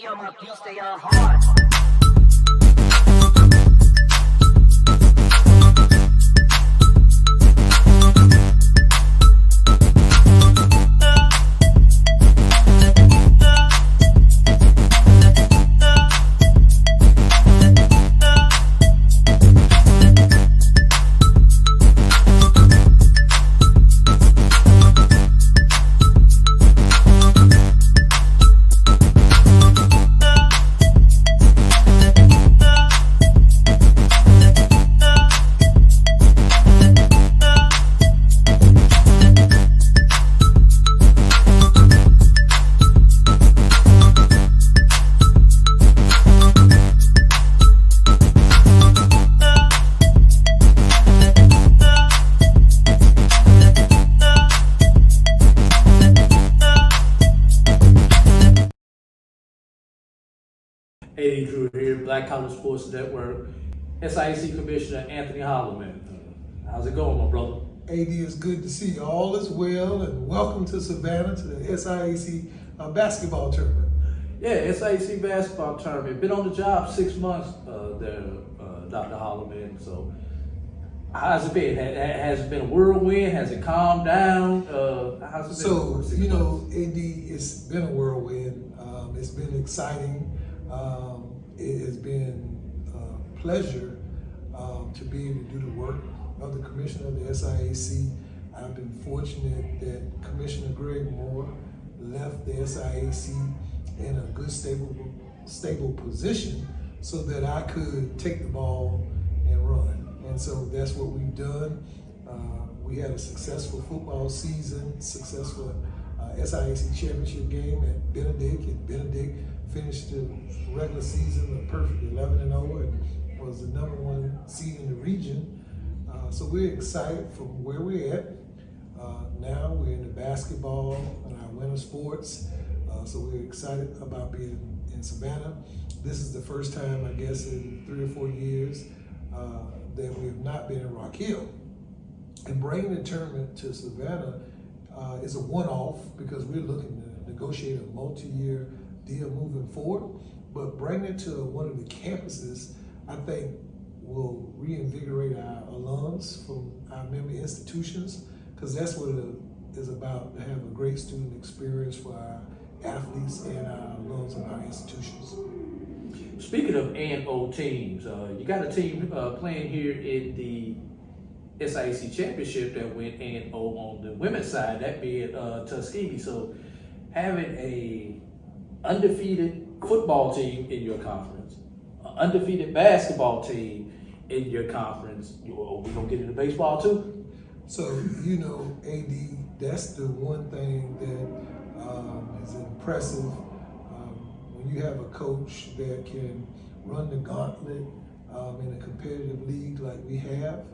earmuff, you stay on hard. A.D. Drew here, Black College Sports Network, SIAC Commissioner Anthony Holloman. How's it going, my brother? A.D., it's good to see you. All is well, and welcome to Savannah to the SIAC basketball tournament. Yeah, SIAC basketball tournament. Been on the job 6 months there, Dr. Holloman. So, how's it been? Has it been a whirlwind? Has it calmed down? How's it been? So, you know, A.D., it's been a whirlwind. It's been exciting. It has been a pleasure to be able to do the work of the commissioner of the SIAC. I've been fortunate that Commissioner Greg Moore left the SIAC in a good, stable position so that I could take the ball and run. And so that's what we've done. We had a successful football season, successful SIAC championship game at Benedict, and Benedict finished the regular season a perfect 11-0 and was the #1 seed in the region. So we're excited from where we're at. Now we're in the basketball and our winter sports. So we're excited about being in Savannah. This is the first time, I guess, in 3 or 4 years that we have not been in Rock Hill. And bringing the tournament to Savannah is a one-off because we're looking to negotiate a multi-year deal moving forward. But bringing it to one of the campuses, I think, will reinvigorate our alums from our member institutions, because that's what it is about, to have a great student experience for our athletes and our alums in our institutions. Speaking of A&O teams, you got a team playing here in the SIAC championship that went A&O on the women's side, that being Tuskegee. So having a undefeated football team in your conference, an undefeated basketball team in your conference. Are we gonna get into baseball too? So, you know, A.D., that's the one thing that is impressive. When you have a coach that can run the gauntlet in a competitive league like we have,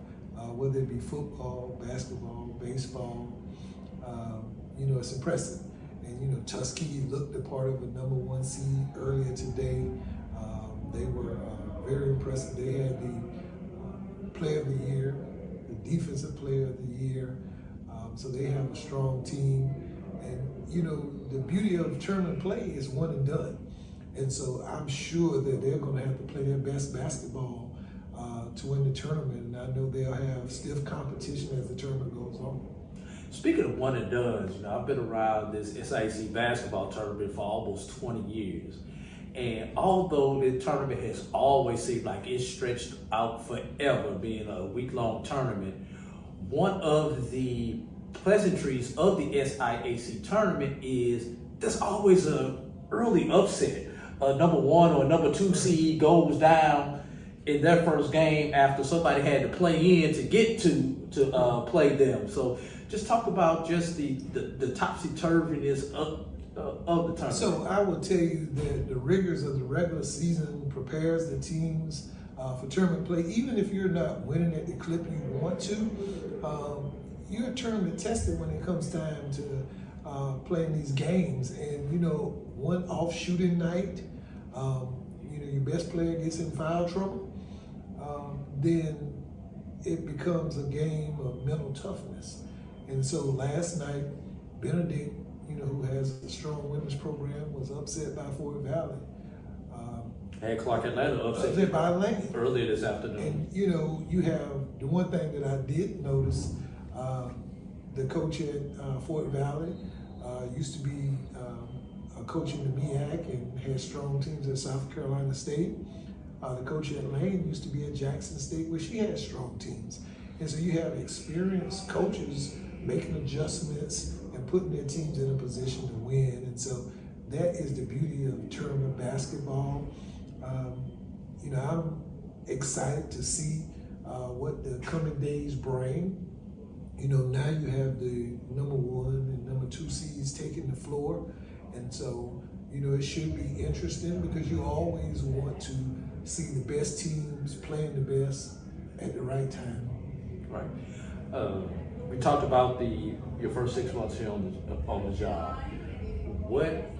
whether it be football, basketball, baseball, you know, it's impressive. And, you know, Tuskegee looked the part of a #1 seed earlier today. They were very impressive. They had the player of the year, the defensive player of the year. So they have a strong team. And, you know, the beauty of tournament play is one and done. And so I'm sure that they're going to have to play their best basketball to win the tournament. And I know they'll have stiff competition as the tournament goes on. Speaking of one and done, you know, I've been around this SIAC basketball tournament for almost 20 years. And although the tournament has always seemed like it's stretched out forever, being a week-long tournament, one of the pleasantries of the SIAC tournament is there's always an early upset. A #1 or a #2 seed goes down in their first game after somebody had to play in to get to play them. So just talk about just the topsy-turviness of the tournament. So I will tell you that the rigors of the regular season prepares the teams for tournament play. Even if you're not winning at the clip you want to, you're tournament tested when it comes time to playing these games. And, you know, one off shooting night, you know, your best player gets in foul trouble, then it becomes a game of mental toughness. And so last night, Benedict, you know, who has a strong women's program, was upset by Fort Valley. And Clark Atlanta upset by Lane earlier this afternoon. And you know, you have the one thing that I did notice. The coach at Fort Valley used to be a coach in the MEAC and had strong teams at South Carolina State. The coach at Lane used to be at Jackson State, where she had strong teams. And so you have experienced coaches making adjustments and putting their teams in a position to win. And so that is the beauty of tournament basketball. You know, I'm excited to see what the coming days bring. You know, now you have the number 1 and number 2 seeds taking the floor. And so, you know, it should be interesting because you always want to see the best teams playing the best at the right time. Right. We talked about your first 6 months here on the job. What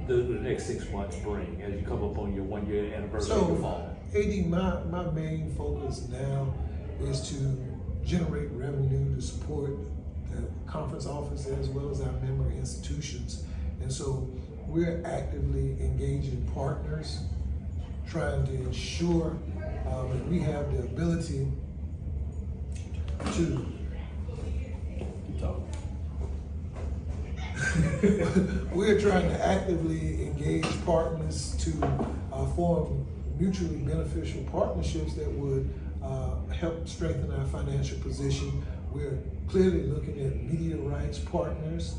the next 6 months bring as you come up on your 1-year anniversary in the fall? AD, my main focus now is to generate revenue to support the conference office as well as our member institutions. And so we're actively engaging partners, trying to ensure that we have the ability to we're trying to actively engage partners to form mutually beneficial partnerships that would help strengthen our financial position. We're clearly looking at media rights partners.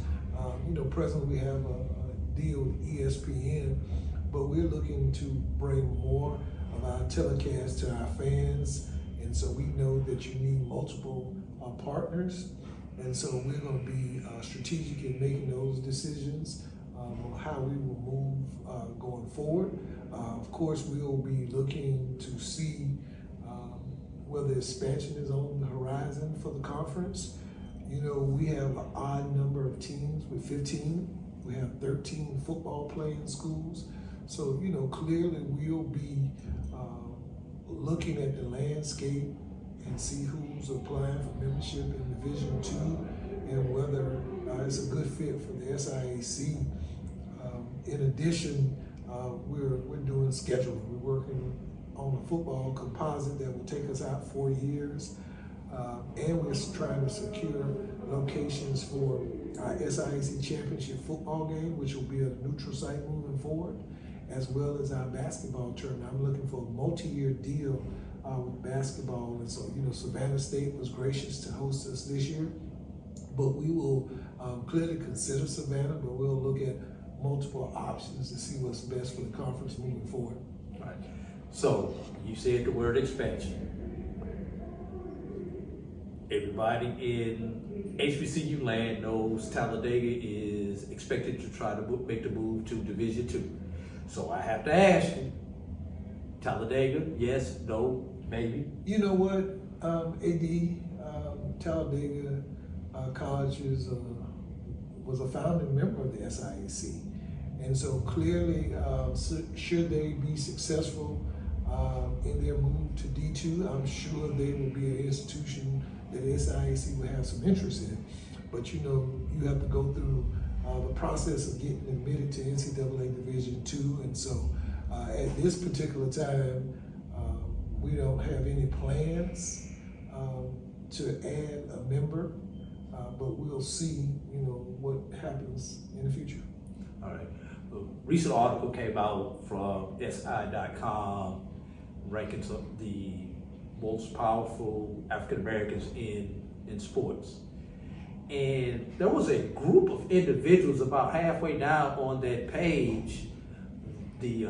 You know, presently we have a deal with ESPN, but we're looking to bring more of our telecast to our fans. And so we know that you need multiple partners. And so we're going to be strategic in making those decisions on how we will move going forward. Of course, we will be looking to see whether expansion is on the horizon for the conference. You know, we have an odd number of teams with 15. We have 13 football playing schools. So, you know, clearly we'll be looking at the landscape and see who's applying for membership in Division II and whether it's a good fit for the SIAC. In addition, we're doing scheduling. We're working on a football composite that will take us out 4 years. And we're trying to secure locations for our SIAC championship football game, which will be a neutral site moving forward, as well as our basketball tournament. I'm looking for a multi-year deal with basketball. And so, you know, Savannah State was gracious to host us this year, but we will clearly consider Savannah, but we'll look at multiple options to see what's best for the conference moving forward. All right. So you said the word expansion. Everybody in HBCU land knows Talladega is expected to try to make the move to Division II. So I have to ask you, Talladega, yes, no, maybe? You know what, AD, Talladega College was a founding member of the SIAC. And so clearly, should they be successful in their move to D2, I'm sure they will be an institution that the SIAC will have some interest in. But you know, you have to go through the process of getting admitted to NCAA Division II. And so at this particular time, we don't have any plans to add a member, but we'll see, you know, what happens in the future. All right. A recent article came out from SI.com ranking the most powerful African Americans in sports. And there was a group of individuals about halfway down on that page, the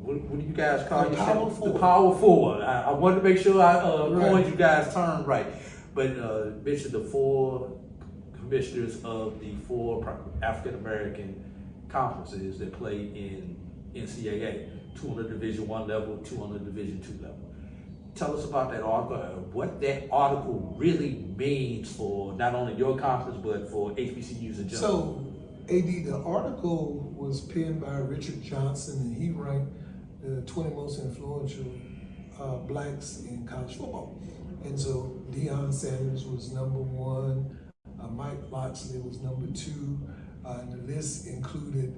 what do you guys call yourself? The Power Four. I wanted to make sure I coined you guys' term right. But mentioned the 4 commissioners of the 4 African American conferences that play in NCAA, 2 on the Division I level, 2 on the Division II level. Tell us about that article, what that article really means for not only your conference, but for HBCUs in general. So, AD, the article was penned by Richard Johnson, and he ranked the 20 most influential blacks in college football. And so Deion Sanders was number 1, Mike Locksley was number 2, and the list included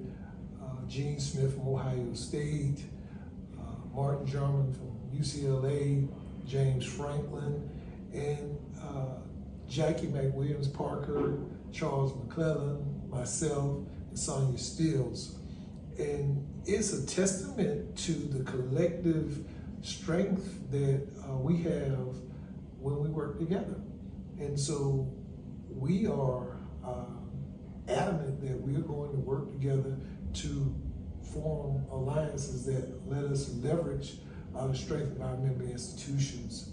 Gene Smith from Ohio State, Martin German from UCLA, James Franklin, and Jackie McWilliams Parker, Charles McClellan, myself, and Sonia Stills. And it's a testament to the collective strength that we have when we work together. And so we are adamant that we are going to work together to form alliances that let us leverage the strength of our member institutions.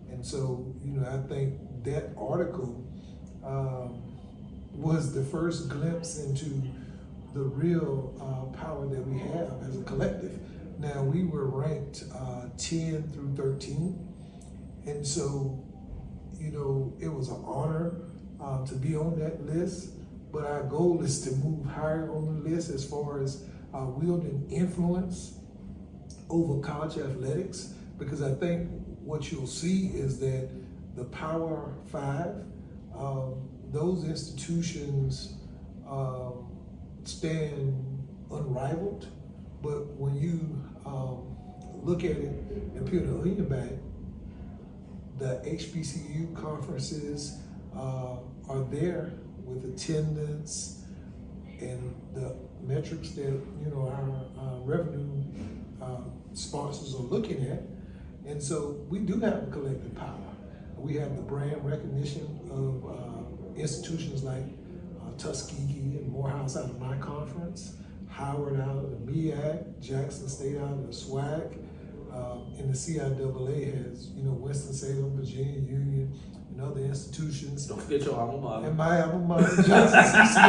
And so, I think that article was the first glimpse into the real power that we have as a collective. Now, we were ranked 10 through 13, and so, it was an honor to be on that list, but our goal is to move higher on the list as far as wielding influence over college athletics, because I think what you'll see is that the Power Five, those institutions stand unrivaled, but when you look at it and peel the onion back, the HBCU conferences are there with attendance and the metrics that our revenue sponsors are looking at. And so we do have a collective power. We have the brand recognition of institutions like Tuskegee and Morehouse out of my conference, Howard out of the MEAC, Jackson State out of the SWAC, and the CIAA has, Winston-Salem, Virginia Union, and other institutions. Don't forget your alma mater. And my alma mater, Johnson C.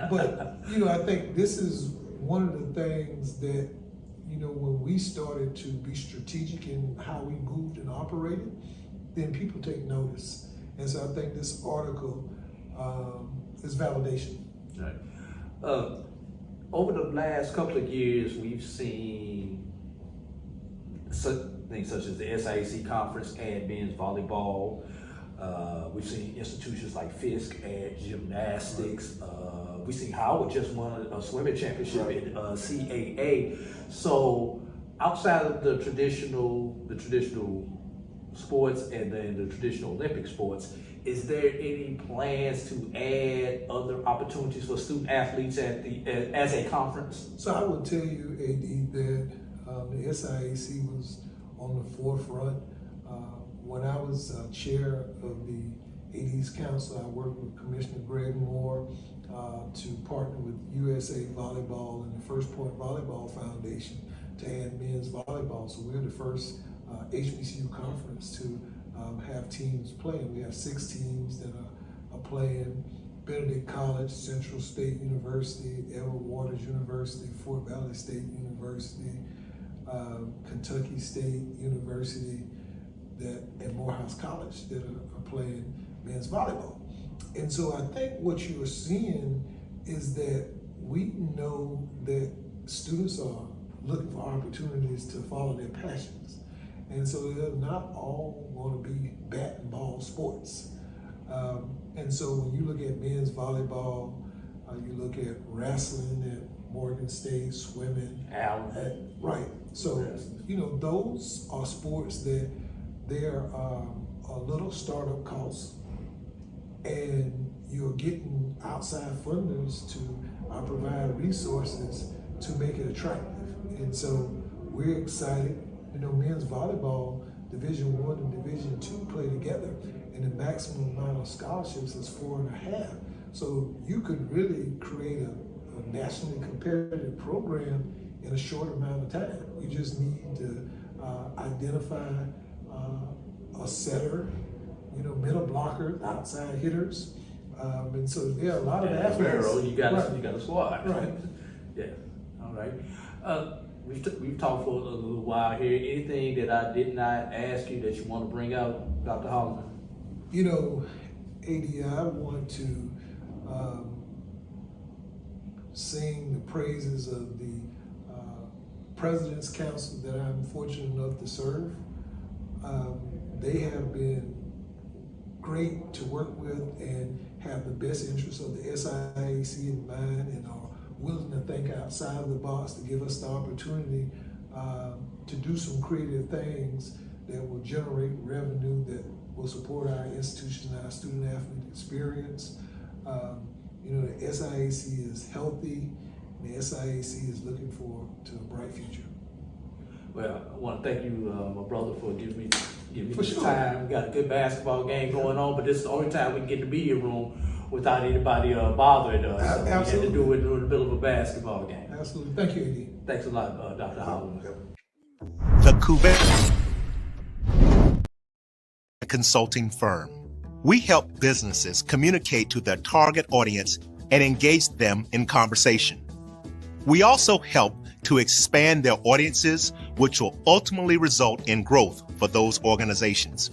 But, I think this is one of the things that, when we started to be strategic in how we moved and operated, then people take notice. And so I think this article is validation. Right. Over the last couple of years, we've seen things such as the SIAC conference add men's volleyball. We've seen institutions like Fisk add gymnastics. We've seen Howard just won a swimming championship in CAA. So outside of the traditional sports and then the traditional Olympic sports, is there any plans to add other opportunities for student athletes as a conference? So I would tell you, A.D., that the SIAC was on the forefront. When I was chair of the AD's Council, I worked with Commissioner Greg Moore to partner with USA Volleyball and the First Point Volleyball Foundation to add men's volleyball. So we're the first HBCU conference to have teams playing. We have 6 teams that are playing: Benedict College, Central State University, Edward Waters University, Fort Valley State University, Kentucky State University, and Morehouse College that are playing men's volleyball. And so I think what you are seeing is that we know that students are looking for opportunities to follow their passions. And so they're not all going to be bat and ball sports. And so when you look at men's volleyball, you look at wrestling at Morgan State, swimming. Right. So, those are sports that they're a little startup cost, and you're getting outside funders to provide resources to make it attractive. And so we're excited. Men's volleyball, Division I and Division II play together, and the maximum amount of scholarships is 4.5. So you could really create a nationally competitive program in a short amount of time. You just need to identify a setter, middle blocker, outside hitters, and so there are a lot of athletes. You got a squad. Right. Yeah. All right. We've talked for a little while here. Anything that I did not ask you that you want to bring out, Dr. Holloman? A.D., I want to sing the praises of the President's Council that I'm fortunate enough to serve. They have been great to work with and have the best interests of the SIAC in mind, and are willing to think outside of the box to give us the opportunity to do some creative things that will generate revenue that will support our institution, our student athlete experience. The SIAC is healthy, and the SIAC is looking forward to a bright future. Well, I want to thank you, my brother, for giving me For this sure. time. We got a good basketball game going on, but this is the only time we can get in the media room without anybody bothering us. So Absolutely. we had to do it in the middle of a basketball game. Absolutely. Thank you, A.D. Thanks a lot, Dr. Howard. The Cuvée consulting firm. We help businesses communicate to their target audience and engage them in conversation. We also help to expand their audiences, which will ultimately result in growth for those organizations.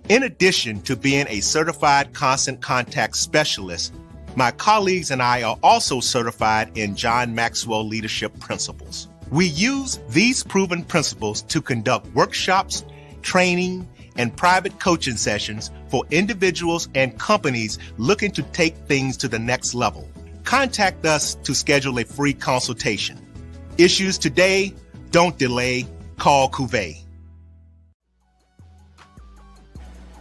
In addition to being a certified constant contact specialist, my colleagues and I are also certified in John Maxwell Leadership Principles. We use these proven principles to conduct workshops, training, and private coaching sessions for individuals and companies looking to take things to the next level. Contact us to schedule a free consultation. Issues today, don't delay, call Cuvée.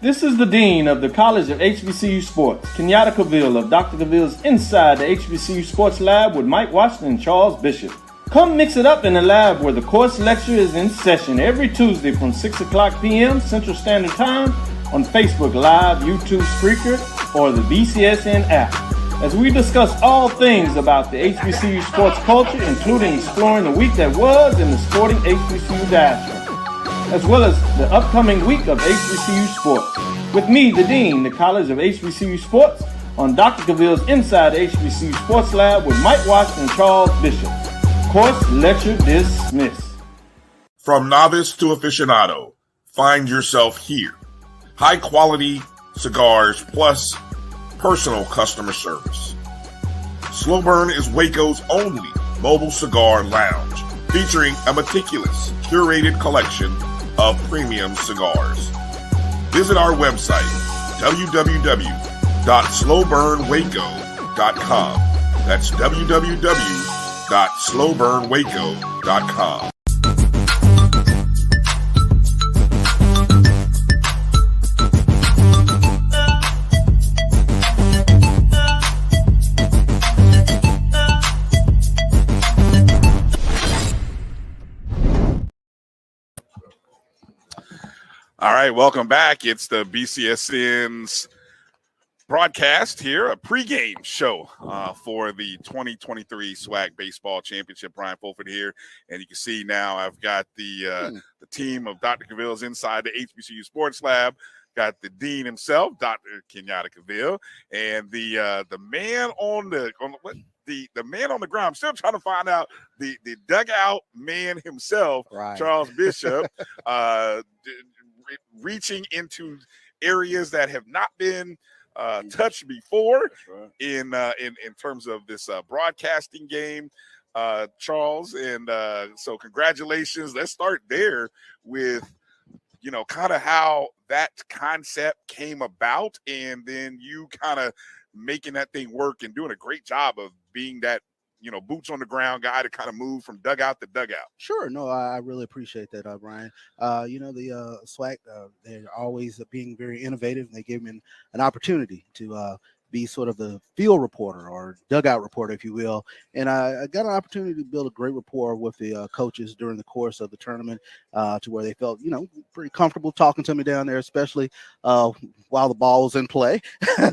This is the Dean of the College of HBCU Sports, Kenyatta Cavill of Dr. Cavill's Inside the HBCU Sports Lab with Mike Washington and Charles Bishop. Come mix it up in the lab where the course lecture is in session every Tuesday from 6 o'clock p.m. Central Standard Time on Facebook Live, YouTube Spreaker, or the BCSN app, as we discuss all things about the HBCU sports culture, including exploring the week that was in the sporting HBCU diaspora, as well as the upcoming week of HBCU sports. With me, the Dean, the College of HBCU Sports, on Dr. Cavill's Inside the HBCU Sports Lab with Mike Washington and Charles Bishop. Course lecture dismissed. From novice to aficionado, find yourself here. High quality cigars plus personal customer service. Slow Burn is Waco's only mobile cigar lounge, featuring a meticulous, curated collection of premium cigars. Visit our website, www.slowburnwaco.com. That's www.slowburnwaco.com. All right, welcome back. It's the BCSN's broadcast here, a pregame show for the 2023 SWAC Baseball Championship. Brian Fulford here, and you can see now I've got the team of Dr. Cavill's Inside the HBCU Sports Lab. Got the dean himself, Dr. Kenyatta Cavill, and the man on the man on the ground. I'm still trying to find out the dugout man himself, right. Charles Bishop, reaching into areas that have not been touched before in terms of this broadcasting game, Charles. And so congratulations. Let's start there with, kind of how that concept came about, and then you kind of making that thing work and doing a great job of being that, boots on the ground guy to kind of move from dugout to dugout. Sure. No, I really appreciate that, Brian. The SWAC, they're always being very innovative, and they give me an opportunity to be sort of the field reporter or dugout reporter, if you will. And I got an opportunity to build a great rapport with the coaches during the course of the tournament, to where they felt, pretty comfortable talking to me down there, especially while the ball was in play.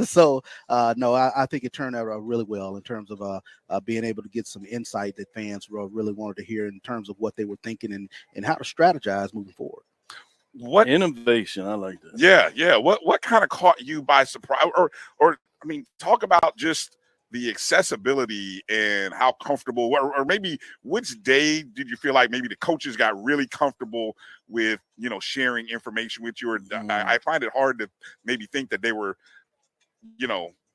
So, no, I think it turned out really well in terms of being able to get some insight that fans really wanted to hear in terms of what they were thinking and how to strategize moving forward. What innovation? I like that. Yeah. What kind of caught you by surprise, or talk about just the accessibility and how comfortable, or maybe which day did you feel like maybe the coaches got really comfortable with, sharing information with you? Or I find it hard to maybe think that they were,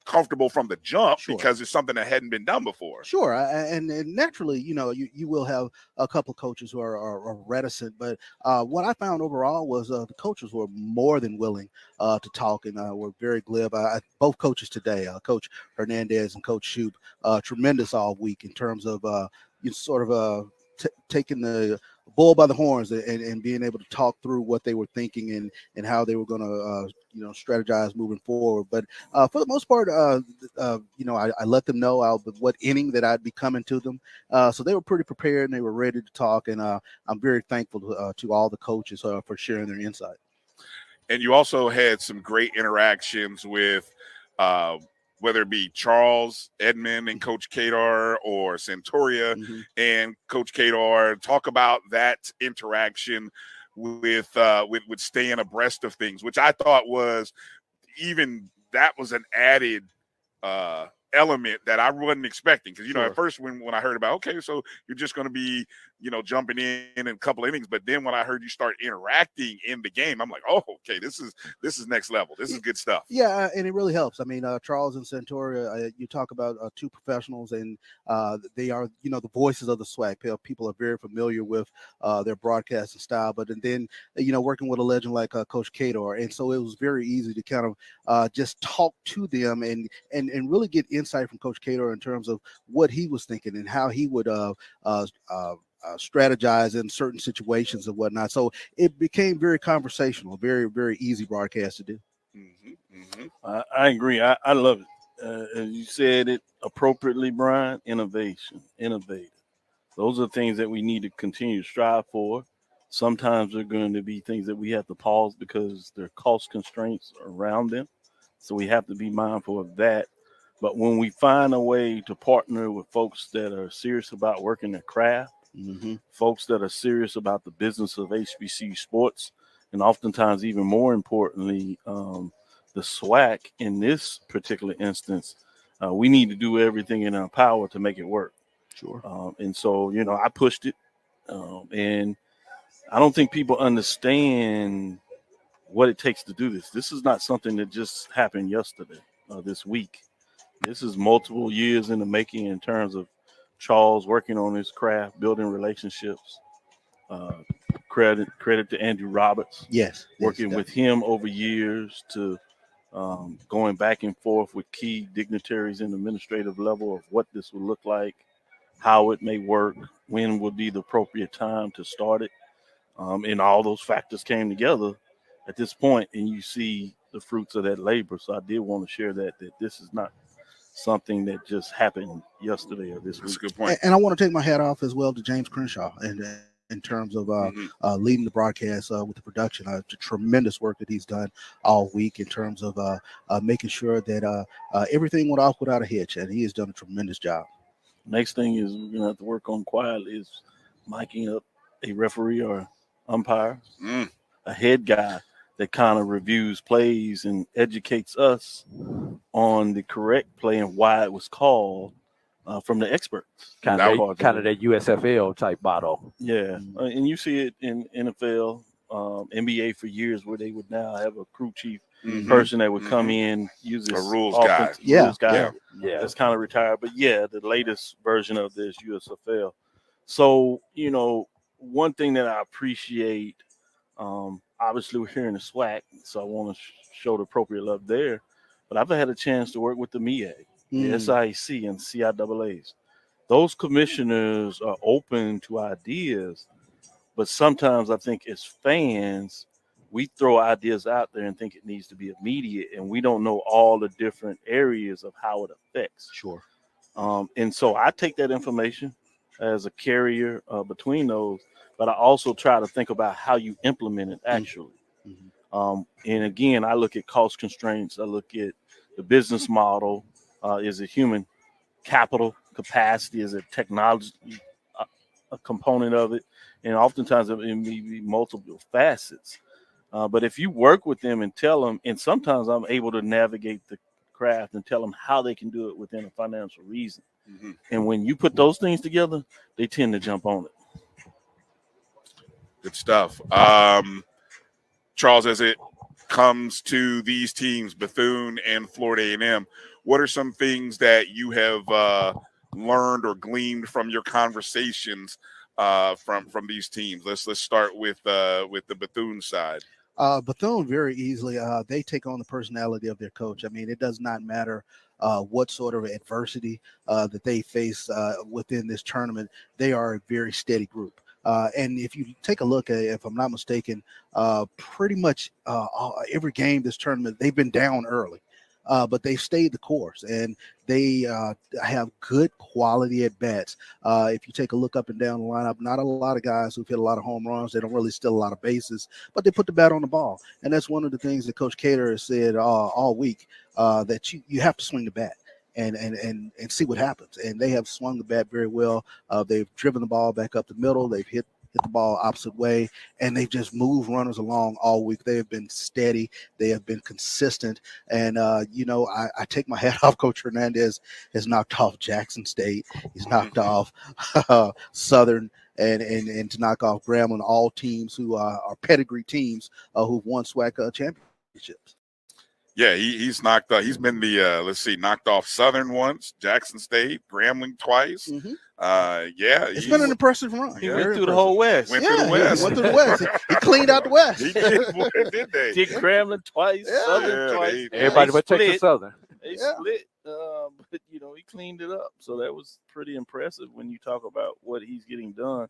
comfortable from the jump, sure, because it's something that hadn't been done before. Sure. And naturally, you will have a couple of coaches who are reticent, but what I found overall was the coaches were more than willing to talk, and were very glib. Both coaches today, Coach Hernandez and Coach Shoup, tremendous all week in terms of taking the bull by the horns and being able to talk through what they were thinking and how they were going to strategize moving forward. But for the most part, I let them know what inning that I'd be coming to them. So they were pretty prepared and they were ready to talk. And I'm very thankful to all the coaches for sharing their insight. And you also had some great interactions with whether it be Charles, Edmond, and Coach Kadar, or Santoria and Coach Kadar. Talk about that interaction with staying abreast of things, which I thought was that was an added element that I wasn't expecting. Because, at first when I heard about, okay, so you're just going to be, jumping in a couple innings. But then when I heard you start interacting in the game, I'm like, oh, okay, this is next level. This is good stuff. Yeah, and it really helps. I mean, Charles and Santoria, you talk about two professionals, and they are, the voices of the SWAC. People are very familiar with their broadcasting style. But then, working with a legend like Coach Kadar, and so it was very easy to kind of just talk to them and really get insight from Coach Kadar in terms of what he was thinking and how he would strategize in certain situations and whatnot. So it became very conversational, very, very easy broadcast to do. I agree. I love it. As you said it appropriately, Bryan, innovation, innovative. Those are things that we need to continue to strive for. Sometimes they're going to be things that we have to pause because there are cost constraints around them. So we have to be mindful of that. But when we find a way to partner with folks that are serious about working their craft, folks that are serious about the business of HBCU sports, and oftentimes even more importantly, the SWAC in this particular instance, we need to do everything in our power to make it work. Sure. And so, I pushed it. And I don't think people understand what it takes to do this. This is not something that just happened yesterday, this week. This is multiple years in the making in terms of Charles working on his craft, building relationships. Credit to Andrew Roberts. Yes. Working with him over years to going back and forth with key dignitaries in the administrative level of what this would look like, how it may work, when would be the appropriate time to start it. And all those factors came together at this point, and you see the fruits of that labor. So I did want to share that this is not something that just happened yesterday or this week. That's a good point. And I want to take my hat off as well to James Crenshaw and in terms of leading the broadcast with the production. Tremendous work that he's done all week in terms of making sure that everything went off without a hitch, and he has done a tremendous job. Next thing is we're going to have to work on quietly is miking up a referee or umpire, a head guy that kind of reviews plays and educates us on the correct play and why it was called from the experts. Kind of that USFL type model. Yeah, and you see it in NFL, NBA for years where they would now have a crew chief person that would come in, use this a rules guy. Rules guy. Yeah. That's kind of retired. But yeah, the latest version of this USFL. So, one thing that I appreciate, obviously we're here in the SWAC, so I want to show the appropriate love there. But I've had a chance to work with the MEA, the SIAC, and CIAAs. Those commissioners are open to ideas, but sometimes I think as fans, we throw ideas out there and think it needs to be immediate, and we don't know all the different areas of how it affects. Sure. And so I take that information as a carrier between those, but I also try to think about how you implement it actually. And again, I look at cost constraints. I look at the business model. Is it human capital capacity? Is it technology, a component of it? And oftentimes it may be multiple facets. But if you work with them and tell them, and sometimes I'm able to navigate the craft and tell them how they can do it within a financial reason. And when you put those things together, they tend to jump on it. Good stuff. Charles, as it comes to these teams, Bethune and Florida A&M, what are some things that you have learned or gleaned from your conversations from these teams? Let's start with the Bethune side. Bethune very easily, they take on the personality of their coach. I mean, it does not matter what sort of adversity that they face within this tournament. They are a very steady group. And if you take a look at, if I'm not mistaken, pretty much every game this tournament, they've been down early. But they stayed the course, and they have good quality at bats. If you take a look up and down the lineup, not a lot of guys who've hit a lot of home runs. They don't really steal a lot of bases, but they put the bat on the ball. And that's one of the things that Coach Cater has said all week, that you have to swing the bat and see what happens. And they have swung the bat very well. They've driven the ball back up the middle. They've hit the ball opposite way, and they've just moved runners along all week. They have been steady. They have been consistent. And, I take my hat off. Coach Hernandez has knocked off Jackson State. He's knocked off Southern and to knock off Grambling, all teams who are pedigree teams who've won SWAC championships. Yeah, he's knocked. He's been the knocked off Southern once, Jackson State, Grambling twice. Mm-hmm. It's been an impressive run. He went through the whole West. Went through the West. He cleaned out the West. He did, boy, did they? Did Grambling twice, Southern twice. Everybody but Texas Southern. They split, but he cleaned it up. So that was pretty impressive when you talk about what he's getting done,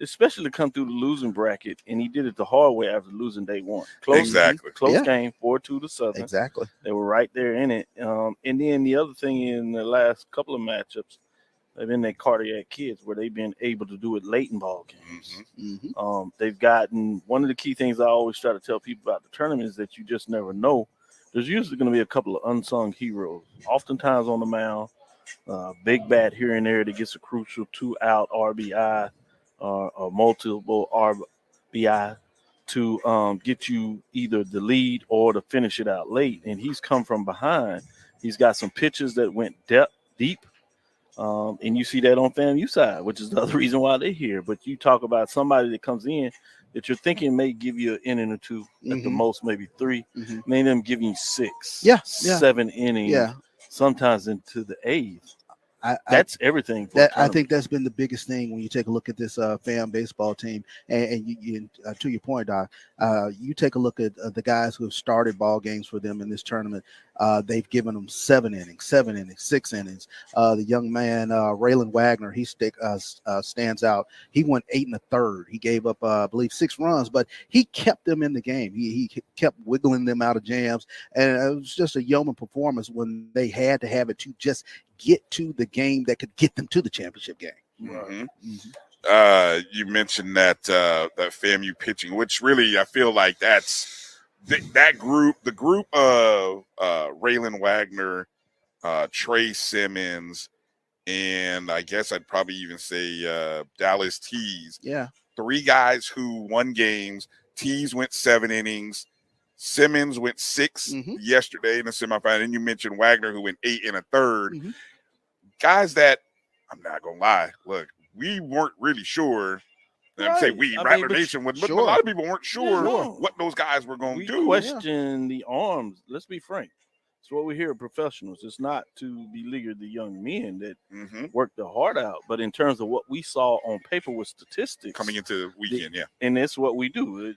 especially to come through the losing bracket, and he did it the hard way after losing day one. Close game, 4-2 to Southern. Exactly. They were right there in it. And then the other thing in the last couple of matchups, they've been their cardiac kids where they've been able to do it late in ball games. Mm-hmm. They've gotten one of the key things I always try to tell people about the tournament is that you just never know. There's usually going to be a couple of unsung heroes, oftentimes on the mound, big bat here and there that gets a crucial 2-out RBI or multiple RBI to get you either the lead or to finish it out late. And he's come from behind. He's got some pitches that went deep. And you see that on FAMU side, which is the other reason why they're here. But you talk about somebody that comes in that you're thinking may give you an inning or two, at the most, maybe 3. Many of them giving you 6, 7 innings, sometimes into the 8th. That's everything. I think that's been the biggest thing when you take a look at this FAM baseball team. And you to your point, Doc, you take a look at the guys who have started ball games for them in this tournament. They've given them 7 innings, 6 innings. The young man, Raylan Wagner, he stands out. He went 8 1/3. He gave up, I believe, 6 runs, but he kept them in the game. He kept wiggling them out of jams. And it was just a yeoman performance when they had to have it to just get to the game that could get them to the championship game. You mentioned that FAMU pitching, which really I feel like that's that group, the group of Raylan Wagner, Trey Simmons, and I guess I'd probably even say Dallas Tees. Yeah. 3 guys who won games. Tees went 7 innings. Simmons went 6 yesterday in the semifinal. And you mentioned Wagner, who went 8 1/3. Guys that, I'm not going to lie, look, we weren't really sure. I'm saying we, Rattler Nation, but a lot of people weren't sure what those guys were going to do. We question the arms. Let's be frank. It's what we hear of professionals. It's not to beleaguer the young men that worked their heart out. But in terms of what we saw on paper with statistics. Coming into the weekend, And that's what we do.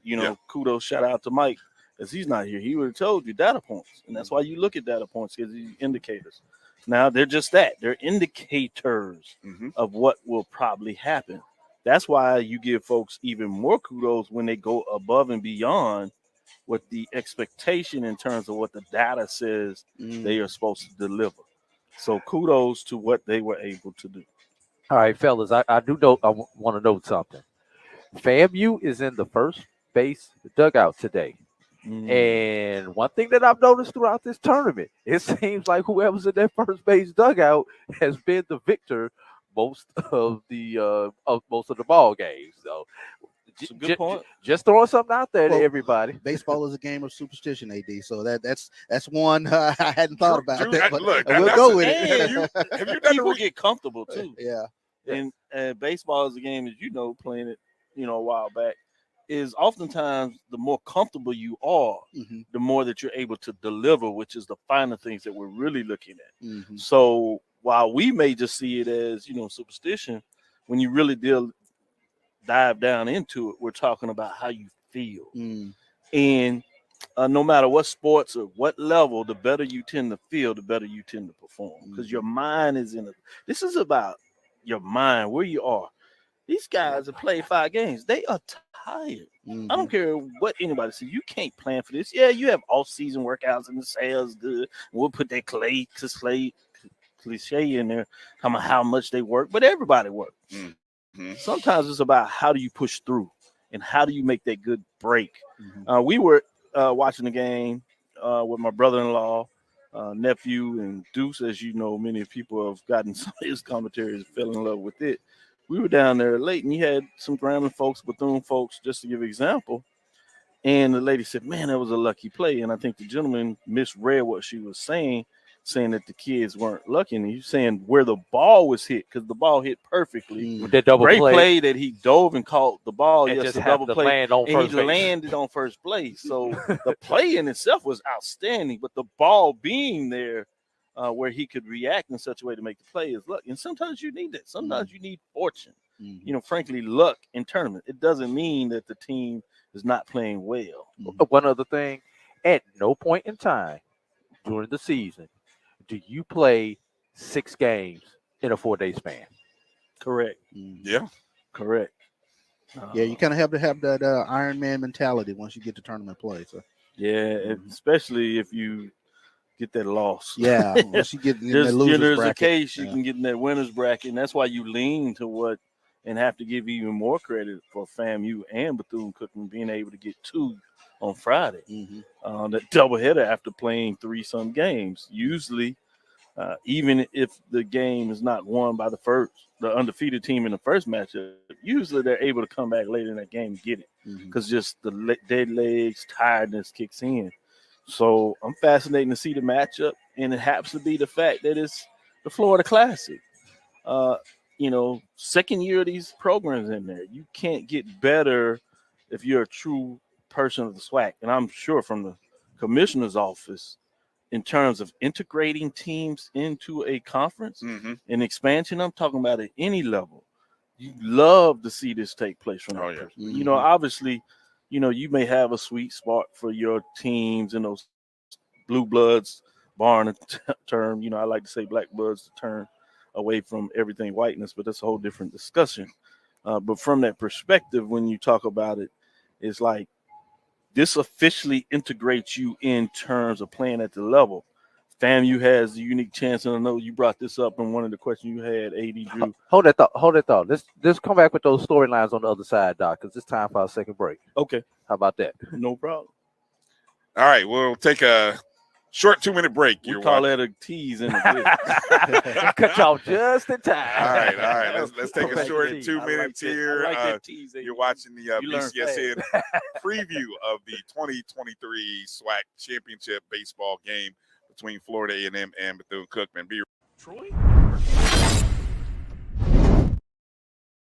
Kudos, shout out to Mike, as he's not here. He would have told you data points. And that's why you look at data points, because these indicators. Now, they're just that. They're indicators of what will probably happen. That's why you give folks even more kudos when they go above and beyond what the expectation in terms of what the data says they are supposed to deliver. So kudos to what they were able to do. All right, fellas, I want to note something. FAMU is in the first base dugout today. And one thing that I've noticed throughout this tournament, it seems like whoever's in that first base dugout has been the victor most of the ball games. So, it's a good point. Just throwing something out there to everybody. Baseball is a game of superstition, AD. So that's one I hadn't thought about. Drew, but look, we'll go with it. Have you done people get comfortable too? Yeah. And baseball is a game, as you know, playing it, a while back, is oftentimes the more comfortable you are, the more that you're able to deliver, which is the finer things that we're really looking at. So while we may just see it as, superstition, when you really dive down into it, we're talking about how you feel. And no matter what sports or what level, the better you tend to feel, the better you tend to perform, because your mind is this is about your mind, where you are. These guys have played 5 games. They are tired. I don't care what anybody says. You can't plan for this. Yeah, you have off-season workouts and the sales good. We'll put that cliche in there, talking about how much they work, but everybody works. Sometimes it's about how do you push through and how do you make that good break. We were watching the game with my brother-in-law, nephew, and Deuce. As you know, many people have gotten some of his commentaries, fell in love with it. We were down there late, and you had some Grambling folks, Bethune folks, just to give an example. And the lady said, man, that was a lucky play. And I think the gentleman misread what she was saying that the kids weren't lucky. And he's saying where the ball was hit, because the ball hit perfectly. With that double Great play. play that he dove and caught the ball. And Yes, just the happened double to play. land on And first he base. landed on first place. So the play in itself was outstanding. But the ball being there where he could react in such a way to make the play is luck. And sometimes you need that. Sometimes you need fortune. You know, frankly, luck in tournament. It doesn't mean that the team is not playing well. One other thing, at no point in time during the season do you play 6 games in a 4-day span. Correct. Yeah. Correct. Yeah, you kind of have to have that Iron Man mentality once you get to tournament play. So yeah, especially if you get that loss. Yeah, once you get in that there's losers bracket, a case you can get in that winner's bracket, and that's why you lean to what and have to give even more credit for FAMU and Bethune-Cookman being able to get 2 on Friday. That doubleheader after playing 3-some games. Usually, even if the game is not won by the undefeated team in the first matchup, usually they're able to come back later in that game and get it because just the dead legs, tiredness kicks in. So I'm fascinated to see the matchup, and it happens to be the fact that it's the Florida Classic. You know, second year of these programs in there. You can't get better if you're a true person of the SWAC. And I'm sure from the commissioner's office, in terms of integrating teams into a conference and expansion, I'm talking about at any level. You love to see this take place from that person. You know, obviously, you know, you may have a sweet spot for your teams and those blue bloods, barring a term. You know, I like to say black bloods to turn away from everything whiteness, but that's a whole different discussion. But from that perspective, when you talk about it, it's like this officially integrates you in terms of playing at the level. FAMU has the unique chance, and I know you brought this up in one of the questions you had, A.D. Drew. Hold that thought. Let's come back with those storylines on the other side, Doc, because it's time for our second break. Okay. How about that? No problem. All right, we'll take a short 2-minute break. We call that a tease in the Cut y'all just in time. All right. Let's take a short 2 minutes here. You're watching the BCSN preview of the 2023 SWAC Championship baseball game between Florida A&M and Bethune-Cookman. Troy?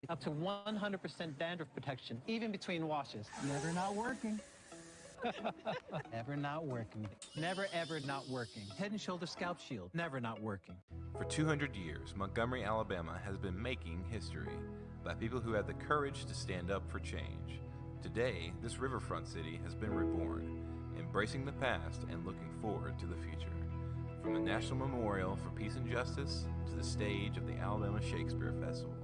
Up to 100% dandruff protection, even between washes. Never not working. Never not working. Never ever not working. Head and Shoulder Scalp Shield. Never not working. For 200 years, Montgomery, Alabama has been making history by people who had the courage to stand up for change. Today, this riverfront city has been reborn, embracing the past and looking forward to the future. From the National Memorial for Peace and Justice to the stage of the Alabama Shakespeare Festival,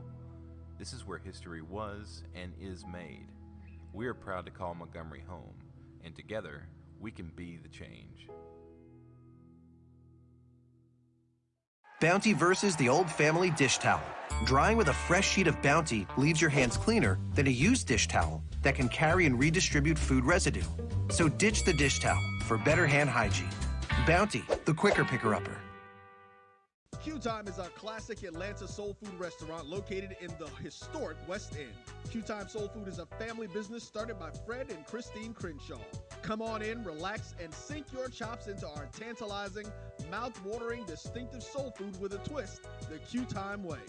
this is where history was and is made. We are proud to call Montgomery home, and together, we can be the change. Bounty versus the old family dish towel. Drying with a fresh sheet of Bounty leaves your hands cleaner than a used dish towel that can carry and redistribute food residue. So ditch the dish towel for better hand hygiene. Bounty, the quicker picker-upper. Q Time is a classic Atlanta soul food restaurant located in the historic West End. Q Time Soul Food is a family business started by Fred and Christine Crenshaw. Come on in, relax, and sink your chops into our tantalizing, mouth-watering, distinctive soul food with a twist, the Q Time way.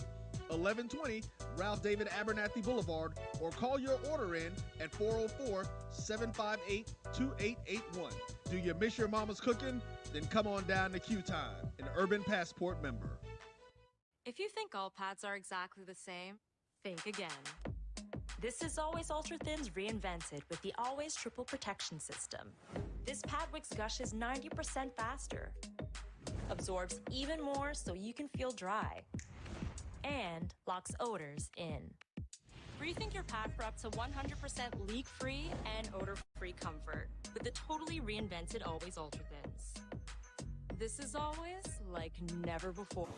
1120 Ralph David Abernathy Boulevard, or call your order in at 404-758-2881. Do you miss your mama's cooking? Then come on down to Q Time, an Urban Passport member. If you think all pads are exactly the same, think again. This is Always Ultra Thins reinvented with the Always Triple Protection System. This pad wicks gushes 90% faster, absorbs even more so you can feel dry, and locks odors in. Rethink your pad for up to 100% leak-free and odor-free comfort with the totally reinvented Always Ultra Thins. This is always like never before.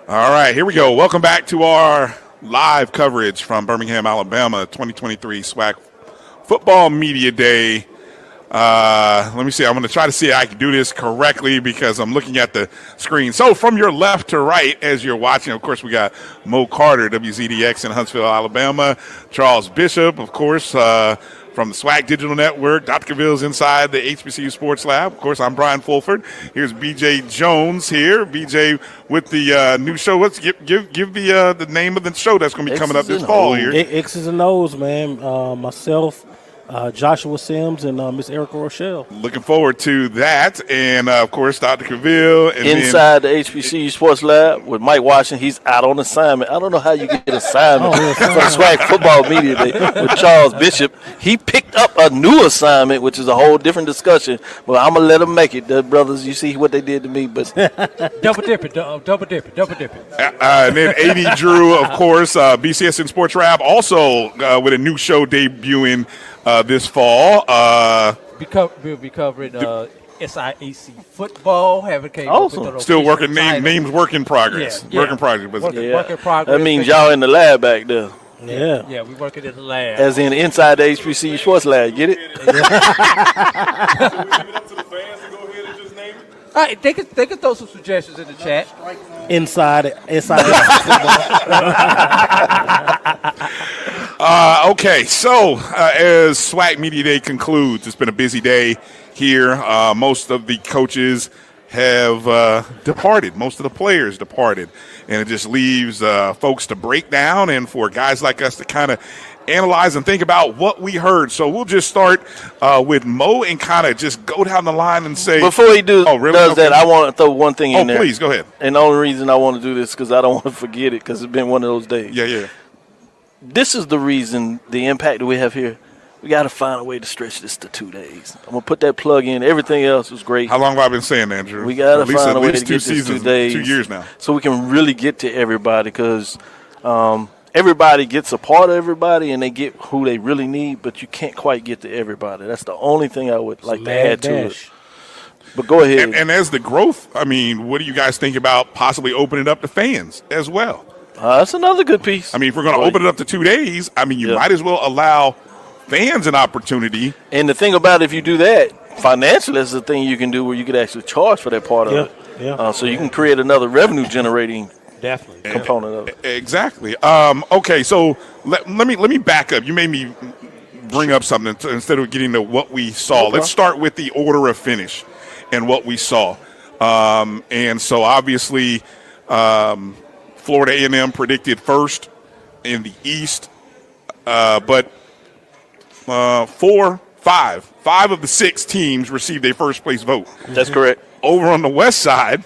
All right, here we go. Welcome back to our live coverage from Birmingham, Alabama, 2023 SWAC Football Media Day. Let me see. I'm going to try to see if I can do this correctly because I'm looking at the screen. So from your left to right as you're watching, of course, we got Mo Carter, WZDX in Huntsville, Alabama. Charles Bishop, of course, from the SWAC Digital Network. Dr. Cavill's inside the HBCU Sports Lab. Of course, I'm Brian Fulford. Here's BJ Jones here. BJ with the new show. Let's give the name of the show that's going to be coming up this fall here. X's and O's, man. Myself, Joshua Sims, and Miss Erica Rochelle. Looking forward to that. And, of course, Dr. Cavill. And inside the HBCU Sports Lab with Mike Washington. He's out on assignment. I don't know how you get assignment from SWAC Football Media Day with Charles Bishop. He picked up a new assignment, which is a whole different discussion. But I'm going to let him make it. The brothers, you see what they did to me. But double dipping. And then A.D. Drew, of course, BCSN SportsWrap, also with a new show debuting this fall. We'll be covering SIAC football. Awesome. Still working. Names work in progress. Yeah. Work in progress. Work in progress. That means y'all in the lab back there. Yeah, we working in the lab. As in inside the HBCU Sports Lab. Get it? All right, they can throw some suggestions in the chat. Inside. Okay, so as SWAC Media Day concludes, it's been a busy day here. Most of the coaches have departed. Most of the players departed. And it just leaves folks to break down and for guys like us to kind of analyze and think about what we heard. So we'll just start with Mo and kind of just go down the line and say. Before he does that, I want to throw one thing in there. Oh, please, go ahead. And the only reason I want to do this is because I don't want to forget it because it's been one of those days. Yeah. This is the reason, the impact that we have here. We got to find a way to stretch this to 2 days. I'm going to put that plug in. Everything else was great. How long have I been saying that, Drew? We got to find a way to get this 2 days. 2 years now. So we can really get to everybody because everybody gets a part of everybody and they get who they really need, but you can't quite get to everybody. That's the only thing I would like to add to it. But go ahead. And as the growth, I mean, what do you guys think about possibly opening it up to fans as well? That's another good piece. I mean, if we're going to open it up to 2 days, I mean, you might as well allow fans an opportunity. And the thing about it, if you do that, financially, that's the thing you can do where you could actually charge for that part of it. Yeah. So you can create another revenue generating definitely component of it. Exactly. Okay, so let me back up. You made me bring up something instead of getting to what we saw. Okay. Let's start with the order of finish and what we saw. And so obviously Florida A&M predicted first in the East, but five of the 6 teams received a first place vote. That's correct. Over on the West side,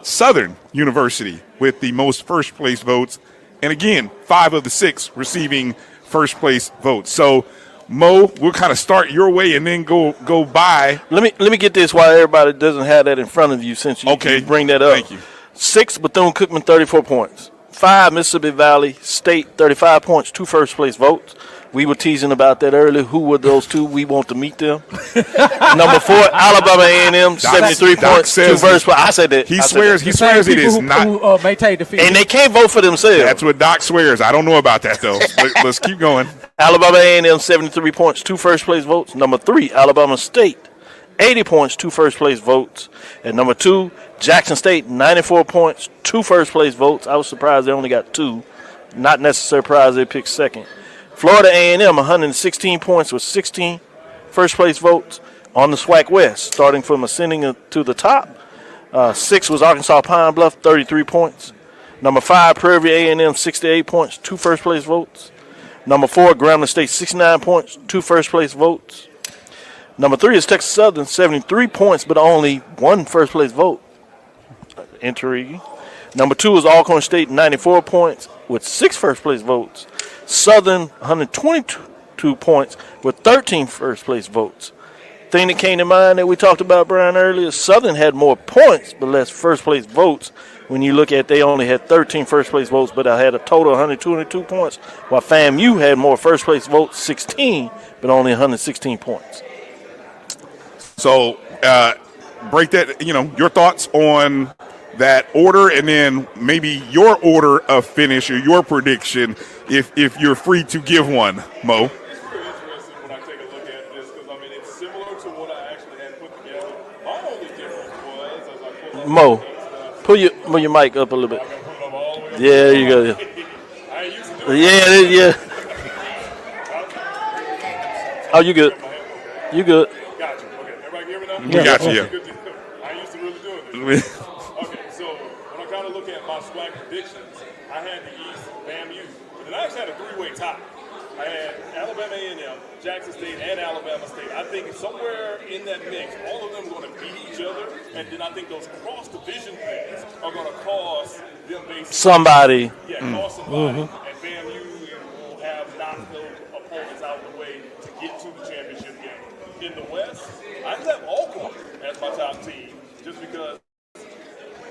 Southern University with the most first place votes, and again, 5 of the 6 receiving first place votes. So, Mo, we'll kind of start your way and then go by. Let me get this while everybody doesn't have that in front of you since you bring that up. Thank you. 6, Bethune-Cookman, 34 points. 5, Mississippi Valley State, 35 points, 2 first-place votes. We were teasing about that earlier. Who were those 2? We want to meet them. Number 4, Alabama A&M, 73 points, 2 first place. I said that. He swears it is not. Who maintain the field. And they can't vote for themselves. That's what Doc swears. I don't know about that, though. Let's keep going. Alabama A&M, 73 points, 2 first-place votes. Number 3, Alabama State, 80 points, 2 first-place votes. And number 2, Jackson State, 94 points, 2 first-place votes. I was surprised they only got 2. Not necessarily surprised they picked second. Florida A&M, 116 points with 16 first-place votes on the SWAC West, starting from ascending to the top. 6 was Arkansas Pine Bluff, 33 points. Number 5, Prairie View A&M, 68 points, 2 first-place votes. Number 4, Grambling State, 69 points, 2 first-place votes. Number 3 is Texas Southern, 73 points, but only 1 first-place vote. Intriguing. Number 2 is Alcorn State, 94 points with 6 first-place votes. Southern, 122 points with 13 first-place votes. Thing that came to mind that we talked about, Brian, earlier, Southern had more points but less first-place votes. When you look at, they only had 13 first-place votes, but I had a total of 122 points, while FAMU had more first-place votes, 16, but only 116 points. So, break that, your thoughts on that order, and then maybe your order of finish or your prediction, if you're free to give one, Mo. Mo, pull your mic up a little bit. Yeah, there you go. Yeah. Oh, you good. You good. We got you. I used to really do it. Okay, so when I kind of look at my SWAC predictions, I had the East, FAMU, but then I actually had a 3-way tie. I had Alabama A&M, Jackson State, and Alabama State. I think somewhere in that mix, all of them are going to beat each other, and then I think those cross-division things are going to cause them basically somebody. Yeah, cause somebody, and FAMU will have knocked those opponents out of the way to get to the championship game. In the West, I have Alcorn as my top team, just because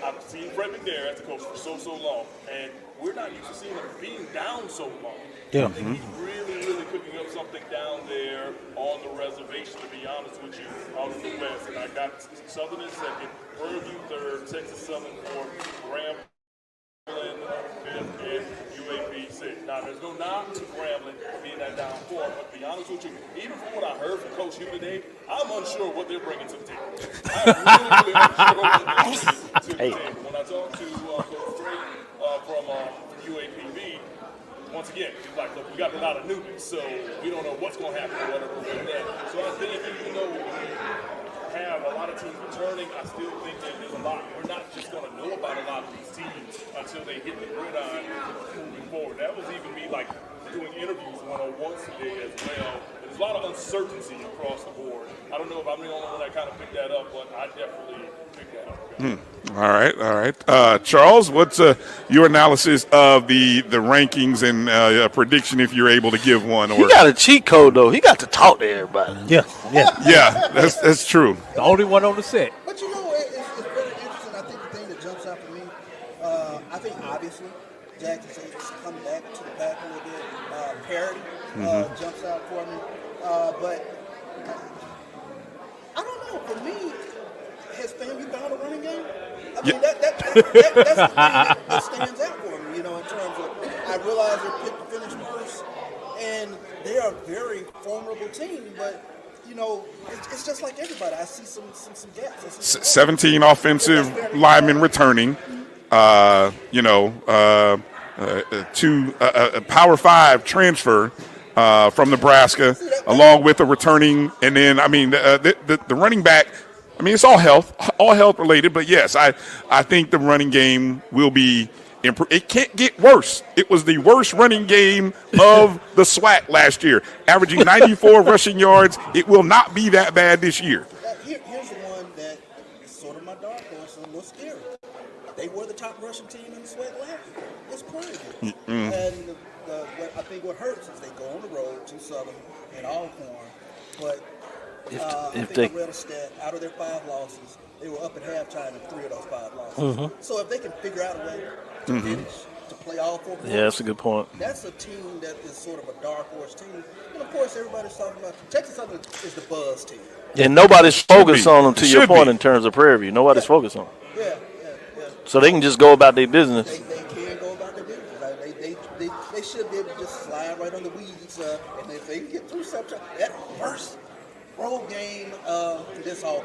I've seen Fred McNair as the coach for so long, and we're not used to seeing him being down so long. Yeah. He's really cooking up something down there on the reservation, to be honest with you, out in the West. And I got Southern in second, Prairie View third, Texas Southern fourth, Grambling fifth, and UAB sixth. Now, there's no knock to Grambling being that down four, but to be honest with you, even from what I heard from Coach Hugh today, I'm unsure what they're bringing to the table. I'm really unsure what they're bringing to the table. When I talked to Coach Drake from UAPB, once again, he's like, look, we got a lot of newbies, so we don't know what's going to happen or whatever with that. So I think even though we have a lot of teams returning, I still think that there's a lot. We're not just going to know about a lot of these teams until they hit the gridiron moving forward. That was even me, like, doing interviews one-on-ones today as well. There's a lot of uncertainty across the board. I don't know if I'm the only one that kind of picked that up, but I definitely picked that up. All right. Charles, what's your analysis of the rankings and prediction, if you're able to give one? Or He got a cheat code, though. He got to talk to everybody. Yeah, that's true. The only one on the set. But you know, it's very interesting. I think the thing that jumps out for me, I think obviously Jackson State's come back to the pack a little bit. Parity jumps out for me. But I don't know. For me, has FAMU found a running game? I mean, that's the thing that stands out for me, in terms of, I realize they're picked to finish first, and they are a very formidable team, but, it's just like everybody. I see some gaps. 17 offensive linemen returning. To a Power 5 transfer from Nebraska, along with a returning, and then the running back. I mean, it's all health related, but yes, I think the running game will be improved. It can't get worse. It was the worst running game of the SWAC last year, averaging 94 rushing yards. It will not be that bad this year. Here's the one that is sort of my dark horse and a little scary. They were the top rushing team in the SWAC last year. It's crazy. And I think what hurts is they go on the road to Southern and Alcorn, but I read a stat, out of their 5 losses, they were up at halftime in 3 of those 5 losses. So if they can figure out a way to finish to play all 4 quarters. Yeah, that's a good point. That's a team that is sort of a dark horse team. And of course, everybody's talking about Texas Southern is the buzz team. And nobody's focused on them, to your point, in terms of Prairie View. Nobody's focused on them. Yeah. So they can just go about their business. They can go about their business. They should be able to just slide right on the weeds. And if they can get through something, that first road game this all.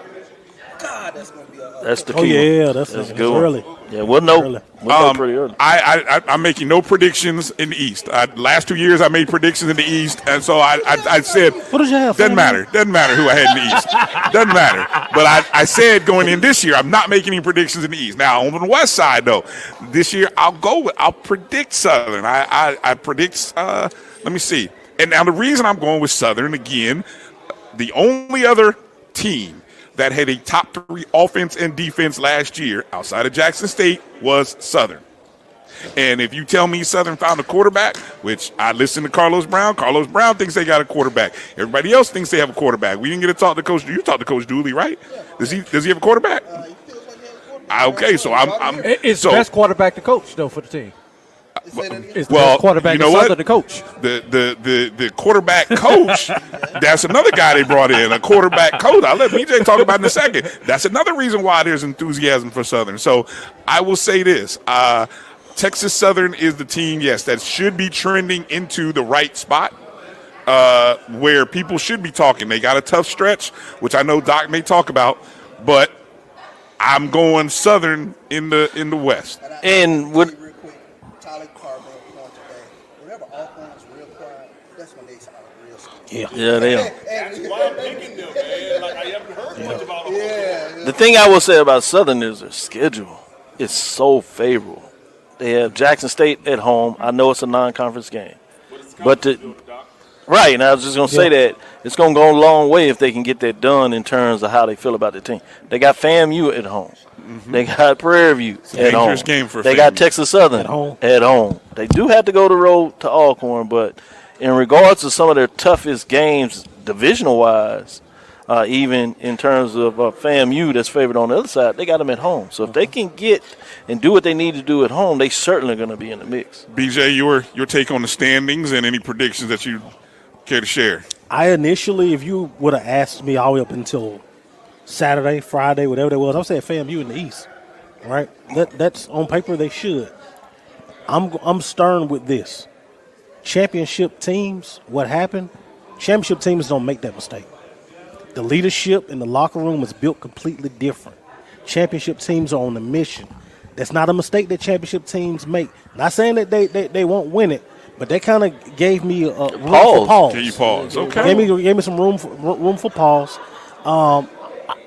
God, that's going to be a. That's the key. Oh yeah, that's good. Early. Yeah, we'll know. We'll know pretty early. I'm making no predictions in the East. Last 2 years, I made predictions in the East, and so I said, what did you have? Doesn't matter who I had in the East. Doesn't matter. But I said going in this year, I'm not making any predictions in the East. Now on the West side, though, this year I'll predict Southern. I predict. Let me see. And now the reason I'm going with Southern again, the only other team that had a top 3 offense and defense last year outside of Jackson State was Southern. And if you tell me Southern found a quarterback, which I listened to Carlos Brown thinks they got a quarterback. Everybody else thinks they have a quarterback. We didn't get to talk to Coach. You talked to Coach Dooley, right? Does he have a quarterback? Okay, so it's the best quarterback to coach though for the team. It's the best quarterback you know in what? Southern to coach. The quarterback coach, that's another guy they brought in, a quarterback coach. I'll let BJ talk about it in a second. That's another reason why there's enthusiasm for Southern. So I will say this. Texas Southern is the team, yes, that should be trending into the right spot where people should be talking. They got a tough stretch, which I know Doc may talk about, but I'm going Southern in the West. And what? Yeah, they are. That's why I'm picking them, man. Like, I haven't heard much about them. The thing I will say about Southern is their schedule is so favorable. They have Jackson State at home. I know it's a non-conference game, right. And I was just gonna say that it's gonna go a long way if they can get that done in terms of how they feel about the team. They got FAMU at home. Mm-hmm. They got Prairie View at home. Game for they FAMU. got Texas Southern at home. They do have to go the road to Alcorn, but in regards to some of their toughest games, divisional-wise, even in terms of FAMU that's favored on the other side, they got them at home. So if they can get and do what they need to do at home, they certainly are going to be in the mix. BJ, your take on the standings and any predictions that you care to share? I initially, if you would have asked me all the way up until Saturday, Friday, whatever it was, I would say FAMU in the East, right? That's on paper they should. I'm stern with this. Championship teams, what happened? Championship teams don't make that mistake. The leadership in the locker room is built completely different. Championship teams are on a mission. That's not a mistake that championship teams make. Not saying that they won't win it, but they kind of gave me a room for pause. Gave you pause, okay. Gave me some room for pause.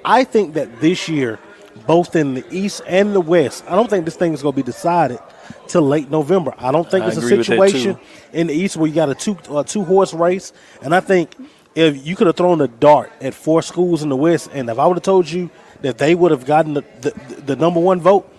I think that this year, both in the East and the West, I don't think this thing is going to be decided till late November. I don't think it's a situation in the East where you got a two-horse race. And I think if you could have thrown a dart at 4 schools in the West, and if I would have told you that they would have gotten the number 1 vote,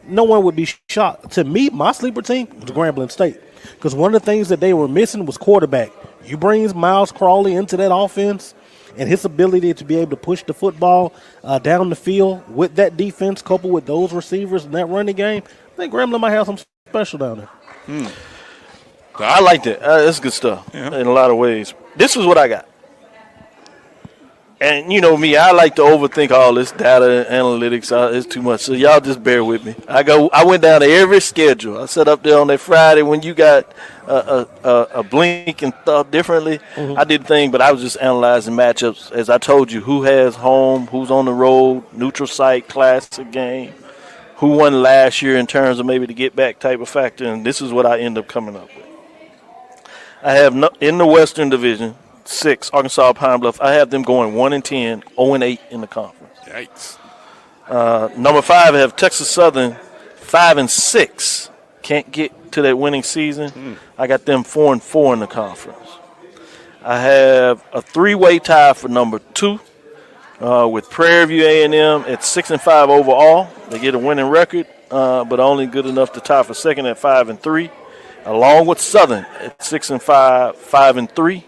no one would be shocked. To me, my sleeper team was Grambling State, because one of the things that they were missing was quarterback. You bring Miles Crawley into that offense, and his ability to be able to push the football down the field with that defense, coupled with those receivers and that running game, I think Grambling might have some special down there. I like that. That's good stuff in a lot of ways. This is what I got. And you know me, I like to overthink all this data analytics. It's too much. So y'all just bear with me. I went down to every schedule. I sat up there on that Friday when you got a blink and thought differently. Mm-hmm. I did the thing, but I was just analyzing matchups. As I told you, who has home, who's on the road, neutral site, classic game, who won last year in terms of maybe the get back type of factor. And this is what I end up coming up with. I have in the Western Division, 6, Arkansas Pine Bluff. I have them going 1-10, 0-8 in the conference. Yikes. Number 5, I have Texas Southern 5-6. Can't get to that winning season. I got them 4-4 in the conference. I have a 3-way tie for number 2 with Prairie View A&M at 6-5 overall. They get a winning record, but only good enough to tie for second at 5-3. Along with Southern at 6-5, 5-3.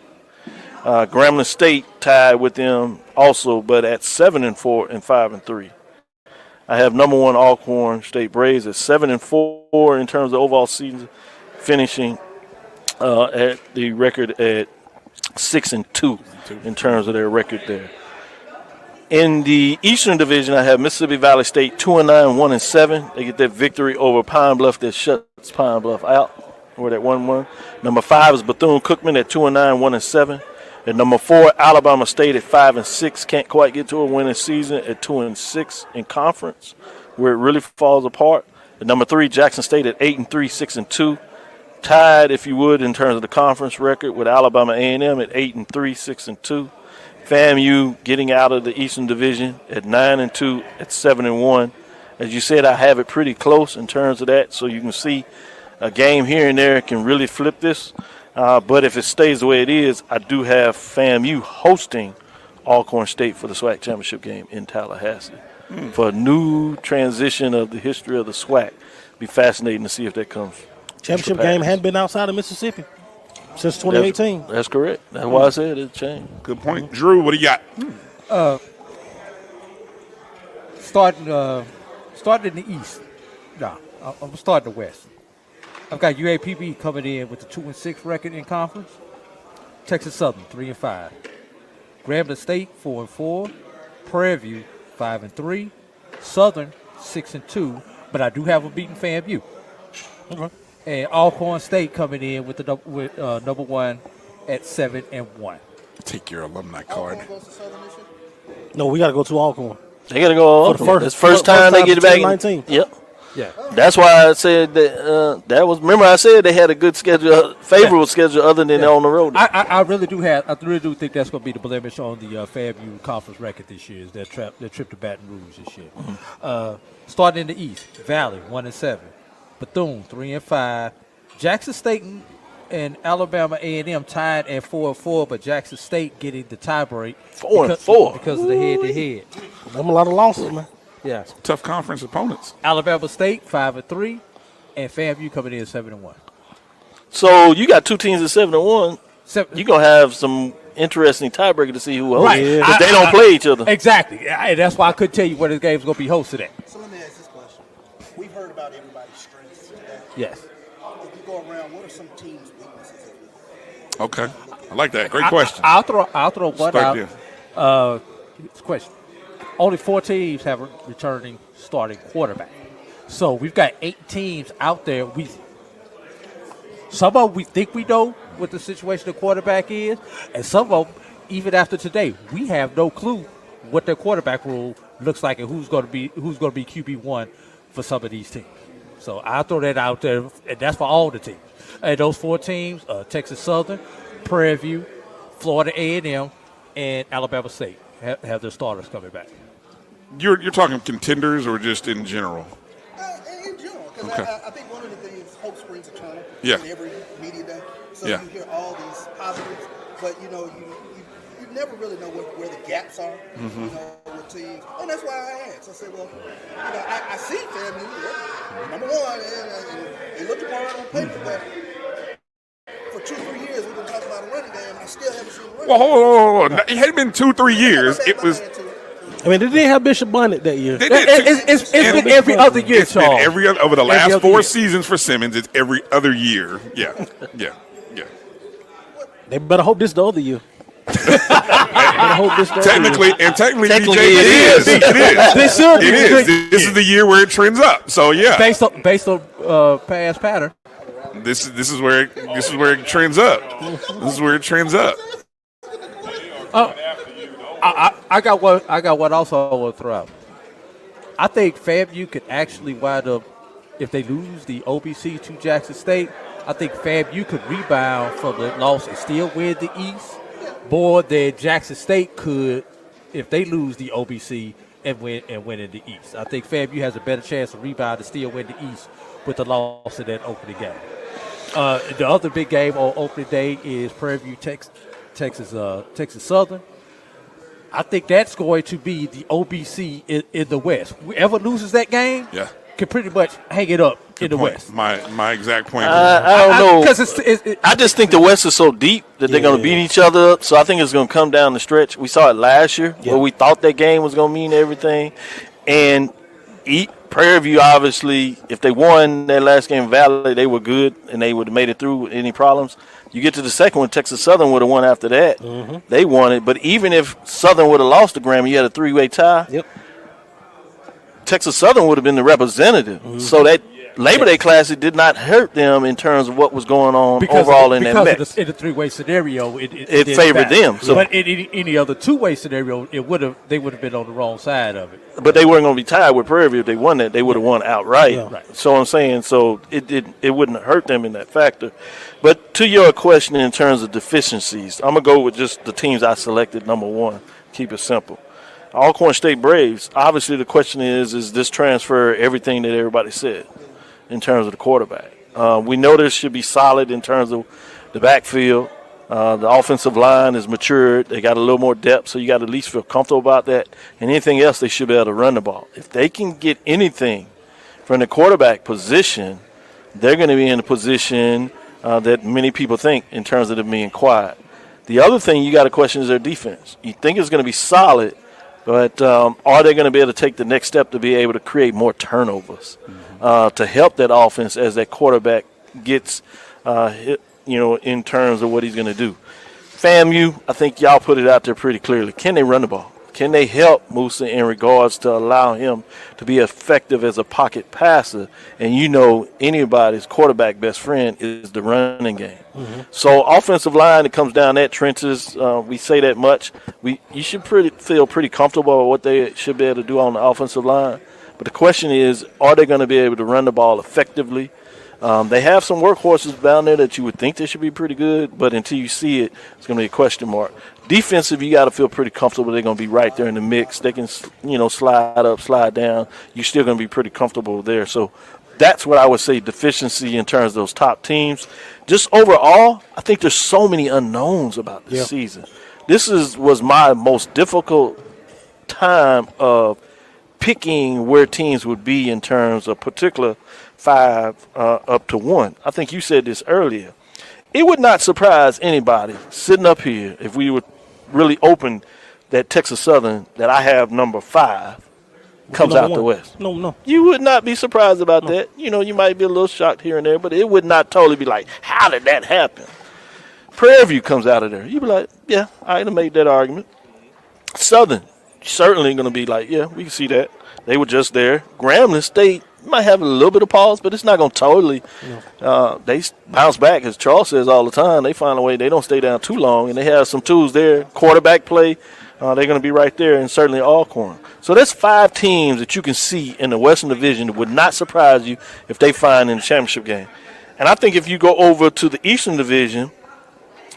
Grambling State tied with them also, but at 7-4 and 5-3. I have number 1 Alcorn State Braves at 7-4 in terms of overall season, finishing at the record at 6-2 in terms of their record there. In the Eastern Division, I have Mississippi Valley State 2-9, 1-7. They get that victory over Pine Bluff that shuts Pine Bluff out, or that 1-1. Number 5 is Bethune-Cookman at 2-9, 1-7. At number 4, Alabama State at 5-6. Can't quite get to a winning season at 2-6 in conference, where it really falls apart. At number 3, Jackson State at 8-3, 6-2. Tied, if you would, in terms of the conference record with Alabama A&M at 8-3, 6-2. FAMU getting out of the Eastern Division at 9-2 at 7-1. As you said, I have it pretty close in terms of that, so you can see a game here and there can really flip this. But if it stays the way it is, I do have FAMU hosting Alcorn State for the SWAC championship game in Tallahassee. For a new transition of the history of the SWAC. Be fascinating to see if that comes. Championship game hadn't been outside of Mississippi since 2018. That's correct. That's why I said it changed. Good point. Drew, what do you got? Starting in the East. No, I'm going to start in the West. I've got UAPB coming in with a 2-6 record in conference. Texas Southern 3-5. Grambling State 4-4. Prairie View 5-3. Southern 6-2. But I do have a beaten FAMU. Okay. And Alcorn State coming in with number 1 at 7-1. Take your alumni card. No, we got to go to Alcorn. They got to go Alcorn. It's the first time they get it back. 19. Yep. Yeah. That's why I said that was. Remember, I said they had a good schedule, favorable schedule, other than on the road. I really do think that's going to be the blemish on the FAMU conference record this year. Is their trip to Baton Rouge this year. Starting in the East, Valley 1-7, Bethune 3-5, Jackson State and Alabama A&M tied at 4-4, but Jackson State getting the tiebreak 4-4 because of the head-to-head. Them a lot of losses, man. Yeah. Tough conference opponents. Alabama State 5-3, and FAMU coming in 7-1. So you got two teams at 7-1. You're gonna have some interesting tiebreaker to see who hosts. Right. Because they don't play each other. Exactly. And that's why I couldn't tell you where this game's going to be hosted at. So let me ask this question. We've heard about everybody's strengths today. Yes. If you go around, what are some teams' weaknesses? Okay. I like that. Great question. I'll throw one Start out. there. Question. Only 4 teams have a returning starting quarterback. So we've got 8 teams out there. Some of them we think we know what the situation the quarterback is, and some of them, even after today, we have no clue what their quarterback rule looks like and who's going to be QB1 for some of these teams. So I'll throw that out there, and that's for all the teams. And those 4 teams: Texas Southern, Prairie View, Florida A&M, and Alabama State have their starters coming back. You're talking contenders or just in general? In general, because Okay. I think one of the things, hope springs eternal Yeah. in every media day. So Yeah. you hear all these positives, but you never really know where the gaps are. Mhm. With teams, and that's why I asked. I said, well, I see FAMU, number 1, and they look the part on paper, but for 2-3 years we've been talking about a running game, and I still haven't seen a running Well, game. hold on. It hadn't been 2-3 years. It was. I mean, they didn't have Bishop Bonnet that year. It's been every other year, It's been Charles. every other, over the Every last other 4 year. seasons for Simmons. It's every other year. Yeah. They better hope this the other year. Better hope this the other Technically, year. DJ, it is. It is. They should. It is. This is the year where it trends up. So yeah, Based on past pattern. this is where it trends up. This is where it trends up. I got one also I want to throw out. I think FAMU could actually wind up, if they lose the OBC to Jackson State, I think FAMU could rebound from the loss and still win the East more than Jackson State could if they lose the OBC and win in the East. I think FAMU has a better chance to rebound and still win the East with the loss in that opening game. The other big game on opening day is Prairie View, Texas Southern. I think that's going to be the OBC in the West. Whoever loses that game can pretty much hang it up in the West. My exact point. I don't know. Because I just think the West is so deep that they're going to beat each other up. So I think it's going to come down the stretch. We saw it last year where we thought that game was going to mean everything. And Prairie View, obviously, if they won that last game in Valley, they were good and they would have made it through with any problems. You get to the second one, Texas Southern would have won after that. They won it. But even if Southern would have lost to Grambling, you had a 3-way tie. Yep. Texas Southern would have been the representative. So that Labor Day Classic did not hurt them in terms of what was going on overall in that mix. In the 3-way scenario, it favored them. So, but in any other 2-way scenario, they would have been on the wrong side of it. but they weren't going to be tied with Prairie View if they won that. They would have won outright. Yeah. Right. So I'm saying, it wouldn't hurt them in that factor. But to your question in terms of deficiencies, I'm going to go with just the teams I selected, number one. Keep it simple. Alcorn State Braves, obviously the question is this transfer everything that everybody said in terms of the quarterback? We know this should be solid in terms of the backfield. The offensive line is matured. They got a little more depth, so you got to at least feel comfortable about that. And anything else, they should be able to run the ball. If they can get anything from the quarterback position, they're going to be in a position that many people think in terms of them being quiet. The other thing you got to question is their defense. You think it's going to be solid, but are they going to be able to take the next step to be able to create more turnovers to help that offense as that quarterback gets hit, in terms of what he's going to do? FAMU, I think y'all put it out there pretty clearly. Can they run the ball? Can they help Musa in regards to allow him to be effective as a pocket passer? And anybody's quarterback best friend is the running game. So offensive line, it comes down that trenches. We say that much. You should feel pretty comfortable with what they should be able to do on the offensive line. But the question is, are they going to be able to run the ball effectively? They have some workhorses down there that you would think they should be pretty good, but until you see it, it's going to be a question mark. Defensive, you got to feel pretty comfortable. They're going to be right there in the mix. They can, slide up, slide down. You're still going to be pretty comfortable there. So that's what I would say deficiency in terms of those top teams. Just overall, I think there's so many unknowns about this season. This was my most difficult time of picking where teams would be in terms of particular 5 up to 1. I think you said this earlier. It would not surprise anybody sitting up here if we would really open that Texas Southern that I have number 5 comes out the West. No. You would not be surprised about that. You might be a little shocked here and there, but it would not totally be like, how did that happen? Prairie View comes out of there. You'd be like, yeah, I done made that argument. Southern, certainly going to be like, yeah, we can see that. They were just there. Grambling State might have a little bit of pause, but it's not going to totally. They bounce back, as Charles says all the time. They find a way. They don't stay down too long, and they have some tools there. Quarterback play, they're going to be right there, and certainly Alcorn. So there's 5 teams that you can see in the Western Division that would not surprise you if they find in the championship game. And I think if you go over to the Eastern Division,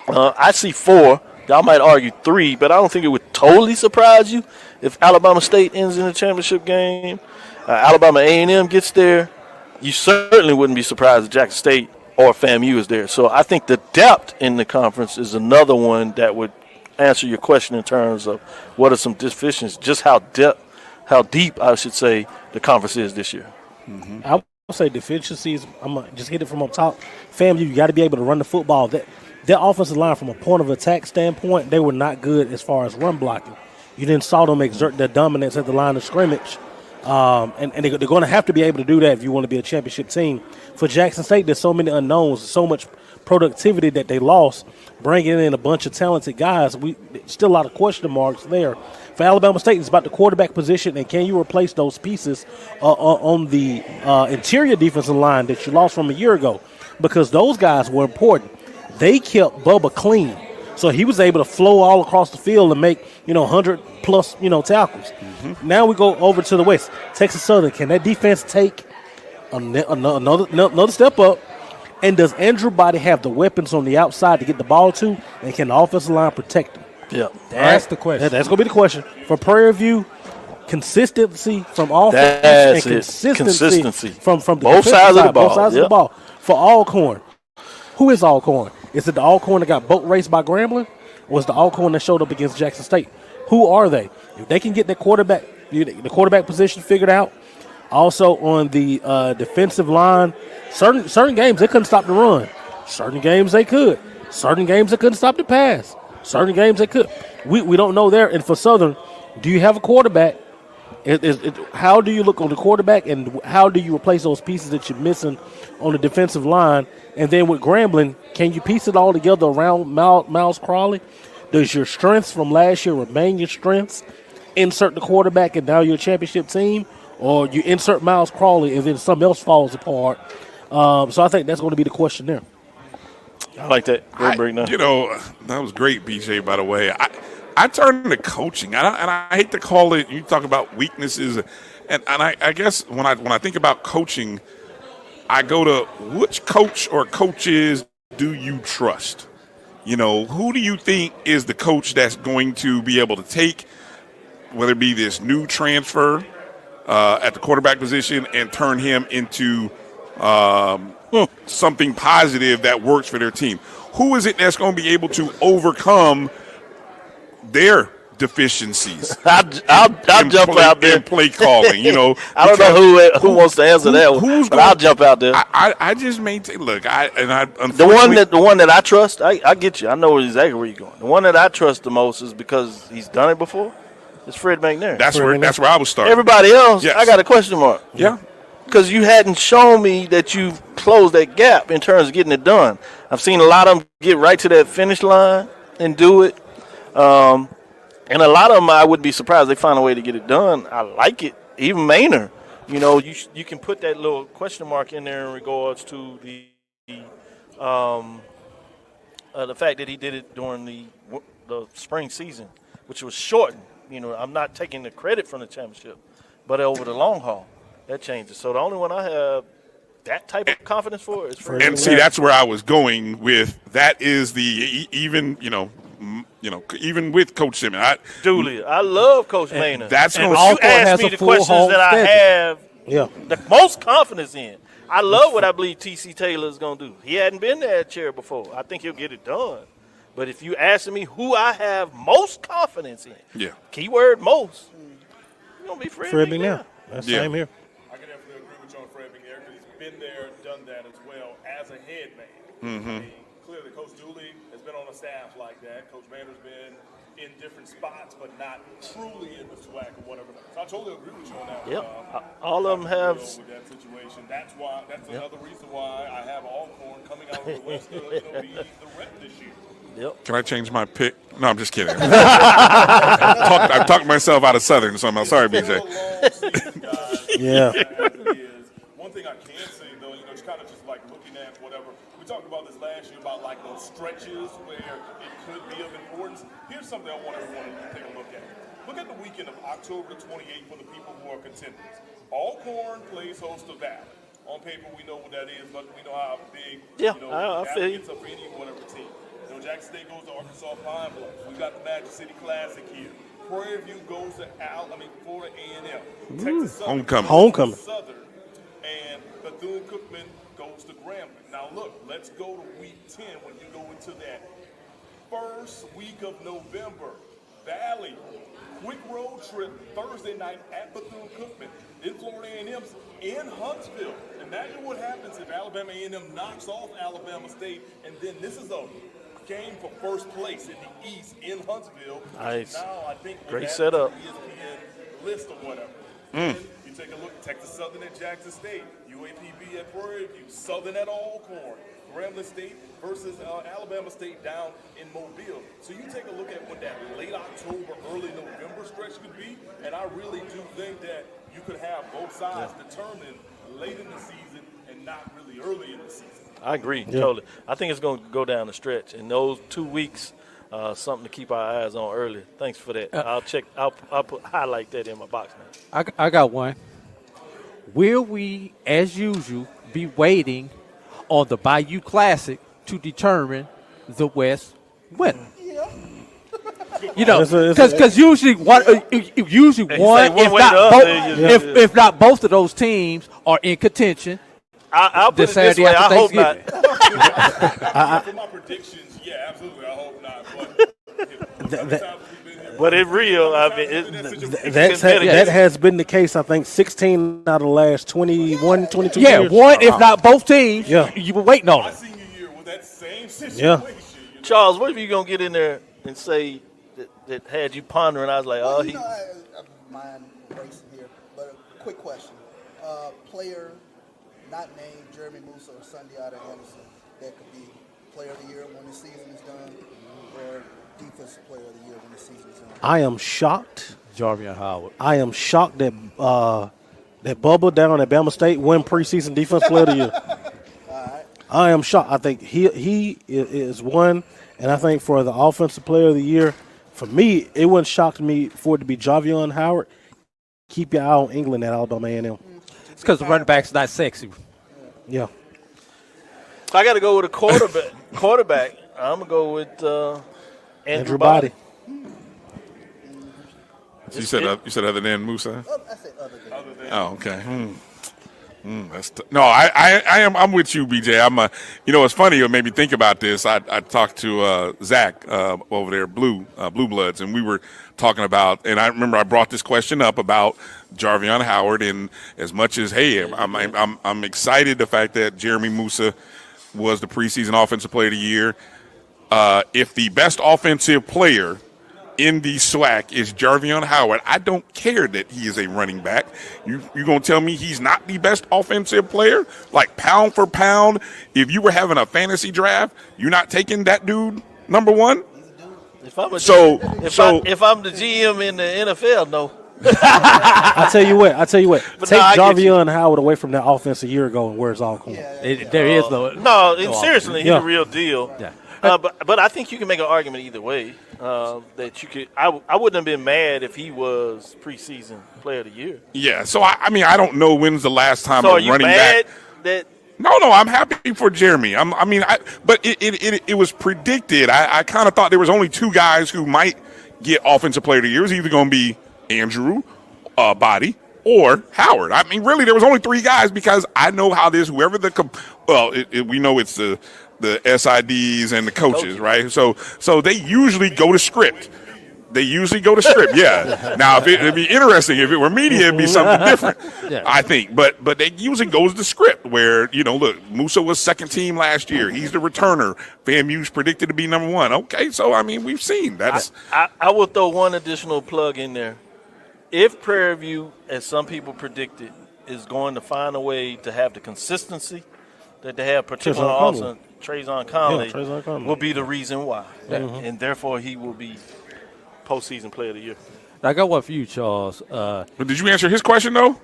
I see 4. Y'all might argue 3, but I don't think it would totally surprise you if Alabama State ends in the championship game. Alabama A&M gets there. You certainly wouldn't be surprised if Jackson State or FAMU is there. So I think the depth in the conference is another one that would answer your question in terms of what are some deficiencies, just how deep, I should say, the conference is this year. I would say deficiencies, I'm going to just hit it from up top. FAMU, you got to be able to run the football. Their offensive line, from a point of attack standpoint, they were not good as far as run blocking. You didn't saw them exert their dominance at the line of scrimmage. And they're going to have to be able to do that if you want to be a championship team. For Jackson State, there's so many unknowns, so much productivity that they lost, bringing in a bunch of talented guys. Still a lot of question marks there. For Alabama State, it's about the quarterback position, and can you replace those pieces on the interior defensive line that you lost from a year ago? Because those guys were important. They kept Bubba clean. So he was able to flow all across the field and make, 100-plus, tackles. Now we go over to the West. Texas Southern, can that defense take another step up? And does Andrew Body have the weapons on the outside to get the ball to? And can the offensive line protect them? Yeah. That's the question. That's going to be the question. For Prairie View, consistency from offense and consistency from the both sides of the ball. Both sides of the ball. For Alcorn, who is Alcorn? Is it the Alcorn that got boat raced by Grambling? Or is the Alcorn that showed up against Jackson State? Who are they? If they can get the quarterback position figured out, also on the defensive line, certain games they couldn't stop the run. Certain games they could. Certain games they couldn't stop the pass. Certain games they could. We don't know there. And for Southern, do you have a quarterback How do you look on the quarterback, and how do you replace those pieces that you're missing on the defensive line? And then with Grambling, can you piece it all together around Miles Crawley? Does your strengths from last year remain your strengths? Insert the quarterback, and now you're a championship team, or you insert Miles Crawley, and then something else falls apart. So I think that's going to be the question there. I like that. Great breakdown. You know, that was great, BJ, by the way. I turn to coaching, and I hate to call it, you talk about weaknesses, and I guess when I think about coaching, I go to which coach or coaches do you trust? You know, who do you think is the coach that's going to be able to take, whether it be this new transfer at the quarterback position, and turn him into something positive that works for their team? Who is it that's going to be able to overcome their deficiencies? I'll jump out there. In play calling, you know. I don't know who wants to answer that one, but I'll jump out there. I just maintain. Look, the one that I trust, I get you. I know exactly where you're going. The one that I trust the most is because he's done it before. It's Fred McNair. That's where I was starting. Everybody else, yes. I got a question mark. Yeah. Because you hadn't shown me that you've closed that gap in terms of getting it done. I've seen a lot of them get right to that finish line and do it. And a lot of them, I wouldn't be surprised they find a way to get it done. I like it. Even Maynard, you know, you can put that little question mark in there in regards to the fact that he did it during the spring season, which was shortened. You know, I'm not taking the credit from the championship, but over the long haul, that changes. So the only one I have that type of confidence for is Fred. And see, that's where I was going with. That is the even with Coach Simmons. Julie, I love Coach Maynard. That's and going you ask me the questions that I have the most confidence in. I love what I believe T.C. Taylor is going to do. He hadn't been there at chair before. I think he'll get it done. But if you ask me who I have most confidence in, keyword most, it's going to be Fred McNair. That's same here. I can definitely agree with you on Fred McNair because he's been there, done that as well as a head man. Mm-hmm. I mean, clearly, Coach Dooley has been on a staff like that. Coach Maynard's been in different spots, but not truly in the SWAC or whatever. So I totally agree with you on that. Yep. All of them have. With that situation. That's another reason why I have Alcorn coming out of the West to be the rep this year. Yep. Can I change my pick? No, I'm just kidding. I've talked myself out of Southern, so I'm sorry, BJ. Yeah. One thing I can say, though, it's kind of just like looking at whatever. We talked about this last year about like those stretches where it could be of importance. Here's something I want everyone to take a look at. Look at the weekend of October 28th for the people who are contenders. Alcorn plays host to Valley. On paper, we know what that is, but we know how big I feel you. gets up for any whatever team. Jackson State goes to Arkansas Pine Bluff. We've got the Magic City Classic here. Prairie View goes to Florida A&M. Texas Southern Homecoming. Southern, and Bethune-Cookman goes to Grambling. Now look, let's go to week 10 when you go into that first week of November. Valley, quick road trip Thursday night at Bethune-Cookman. Then Florida A&M's in Huntsville. Imagine what happens if Alabama A&M knocks off Alabama State, and then this is a game for first place in the East in Huntsville. Nice. Now I think great setup. ESPN list or whatever. You take a look at Texas Southern at Jackson State, UAPB at Prairie View, Southern at Alcorn, Grambling State versus Alabama State down in Mobile. So you take a look at what that late October, early November stretch could be, and I really do think that you could have both sides determined late in the season and not really early in the season. I agree, totally. I think it's going to go down the stretch. In those 2 weeks, something to keep our eyes on early. Thanks for that. I'll highlight that in my box now. I got one. Will we, as usual, be waiting on the Bayou Classic to determine the West winner? You know, because usually one, if not both of those teams are in contention. I'll put it this way. I hope not. For my predictions, yeah, absolutely. I hope not. But it's real. I mean, that has been the case. I think 16 out of the last 21, 22 years. Yeah, one, if not both teams. Yeah. You were waiting on it. Senior year with that same situation. Yeah. Charles, what if you gonna get in there and say that had you pondering? I was like, mind racing here, but a quick question. Player not named Jeremy Musa or Sundiata Anderson that could be player of the year when the season is done, or defensive player of the year when the season is done? I am shocked. Jarvion Howard. I am shocked that that Bubba down at Bama State won preseason defense player of the year. I am shocked. I think he is one, and I think for the offensive player of the year, for me, it wouldn't shock me for it to be Jarvion Howard. Keep your eye on England at Alabama A&M. It's because the running back's not sexy. Yeah. I got to go with a quarterback. I'm going to go with Andrew Body. You said other than Musa? I said other than. Oh, okay. No, I'm with you, BJ. It's funny. It made me think about this. I talked to Zach over there, Blue Bloods, and we were talking about. And I remember I brought this question up about Jarvion Howard, and as much as I'm excited the fact that Jeremy Musa was the preseason offensive player of the year. If the best offensive player in the SWAC is Jarvion Howard, I don't care that he is a running back. You're going to tell me he's not the best offensive player? Like pound for pound, if you were having a fantasy draft, you're not taking that dude number one? If I'm the GM in the NFL, no. I tell you what. But Take no, Jarvion Howard away from that offense a year ago, and where it's all going. There is no. Seriously, he's the real deal. Yeah. But I think you can make an argument either way. That you could. I wouldn't have been mad if he was preseason player of the year. Yeah. So I don't know when's the last time So a are you running mad back. that? No, I'm happy for Jeremy. But it was predicted. I kind of thought there was only two guys who might get offensive player of the year. It was either going to be Andrew Body or Howard. Really, there was only three guys because I know how this. Whoever we know it's the SIDs and the coaches, right? So they usually go to script. Yeah. Now, it'd be interesting if it were media, it'd be something different. Yeah. I think, but they usually goes to script where look, Musa was second team last year. He's the returner. FAMU's predicted to be number one. Okay, so we've seen that. I will throw one additional plug in there. If Prairie View, as some people predicted, is going to find a way to have the consistency that they have, particularly also Trayvon Conley, will be the reason why, and therefore he will be postseason player of the year. I got one for you, Charles. But did you answer his question though?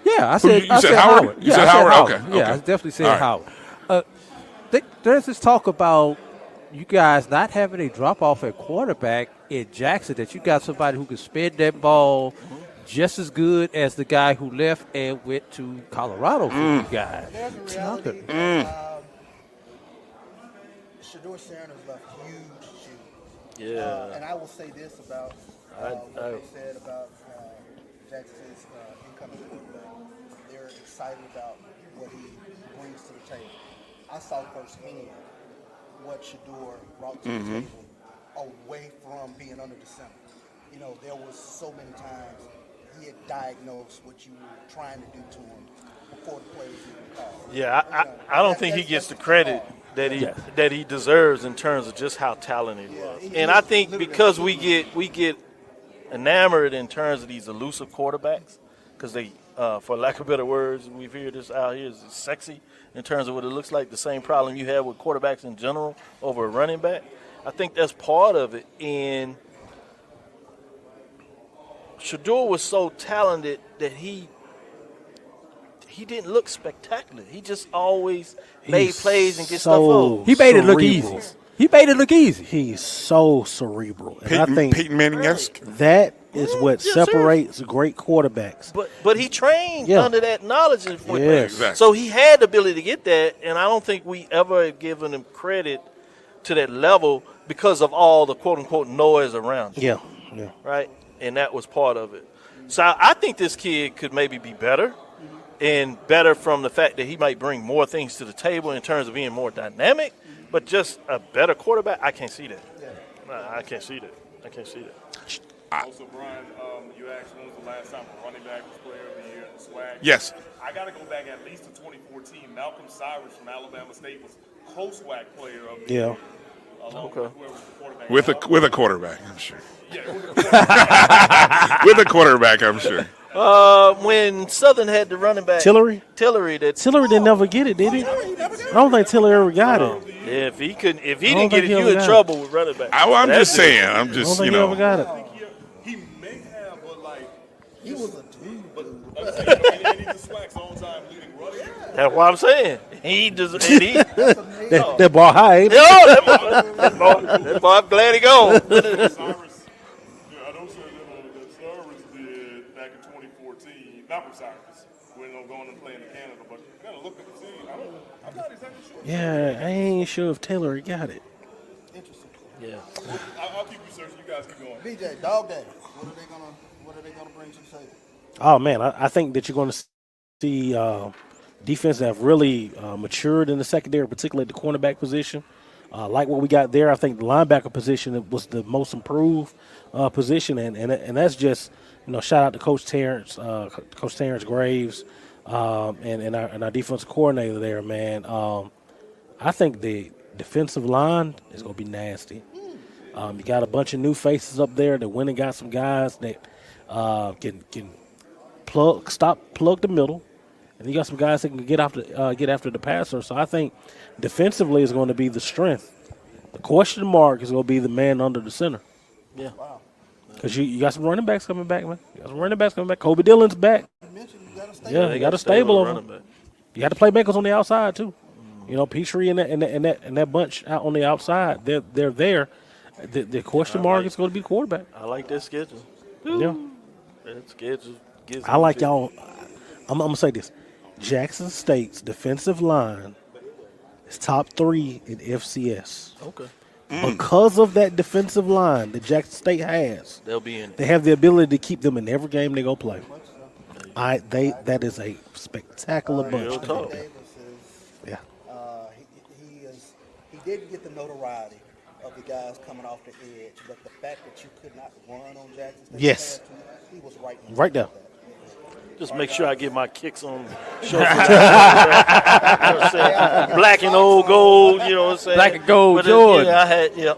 Yeah, I said Howard. You said Howard. Okay. Yeah, I definitely said Howard. There's this talk about you guys not having a drop off at quarterback in Jackson. That you got somebody who can spin that ball just as good as the guy who left and went to Colorado for you guys. There's a reality. Shador Sanders left huge shoes. Yeah. And I will say this about what they said about Jackson's incoming quarterback. They're excited about what he brings to the table. I saw firsthand what Shador brought to the table away from being under the center. There was so many times he had diagnosed what you were trying to do to him before the plays even called. Yeah, I don't think he gets the credit that he deserves in terms of just how talented he was. And I think because we get enamored in terms of these elusive quarterbacks, because they, for lack of better words, we've heard this out here is sexy in terms of what it looks like. The same problem you have with quarterbacks in general over a running back. I think that's part of it. And Shador was so talented that he didn't look spectacular. He just always made plays and get stuff over. He made it look easy. He's so cerebral. And I think Peyton Manning-esque. That is what separates great quarterbacks. But he trained under that knowledge. Exactly. So he had the ability to get that, and I don't think we ever have given him credit to that level because of all the quote-unquote noise around him. Yeah. Right? And that was part of it. So I think this kid could maybe be better, and better from the fact that he might bring more things to the table in terms of being more dynamic, but just a better quarterback, I can't see that. I can't see that. Also, Bryan, you asked when was the last time a running back was player of the year in the SWAC? Yes. I got to go back at least to 2014. Malcolm Cyrus from Alabama State was co-SWAC player of the year. Okay. With a quarterback, I'm sure. With a quarterback, I'm sure. When Southern had the running back Tillery didn't never get it, did he? I don't think Tillery ever got it. Yeah, if he didn't think get it, he you ever in got trouble with running back. I'm just saying. I don't think he ever got it. He may have, but like he was a dude. But I'm saying, and he's the SWAC's all-time leading running. That's what I'm saying. That ball high, ain't it? That boy, I'm glad he gone. I know Cyrus did back in 2014. Not with Cyrus. We're going and playing in Canada, but I gotta look at the team. I'm not exactly sure. Yeah, I ain't sure if Taylor got it. Interesting. Yeah. I'll keep researching. You guys keep going. BJ, dog day. What are they gonna bring to the table? Oh man, I think that you're going to see defense that have really matured in the secondary, particularly at the cornerback position. Like what we got there, I think the linebacker position was the most improved position, and that's just shout out to Coach Terrence Graves, and our defensive coordinator there, man. I think the defensive line is going to be nasty. You got a bunch of new faces up there that went and got some guys that can plug the middle, and you got some guys that can get after the passer. So I think defensively is going to be the strength. The question mark is going to be the man under the center. Yeah. Because you got some running backs coming back, man. You got some running backs coming back. Kobe Dillon's back. Yeah, you got a stable of them. You got to play makers on the outside too. Petrie and that bunch out on the outside, they're there. The question mark is going to be quarterback. I like that schedule. Yeah. That schedule gives I like y'all. I'm going to say this. Jackson State's defensive line is top 3 in FCS. Okay. Because of that defensive line that Jackson State has, they'll be in. They have the ability to keep them in every game they go play. That is a spectacular bunch. Yeah. He didn't get the notoriety of the guys coming off the edge, but the fact that you could not run on Jackson State, yes, he was right there. Just make sure I get my kicks on. You know what I'm saying? Black and old gold, you know what I'm saying? Black and gold, but Jordan. Yeah, I had, yep.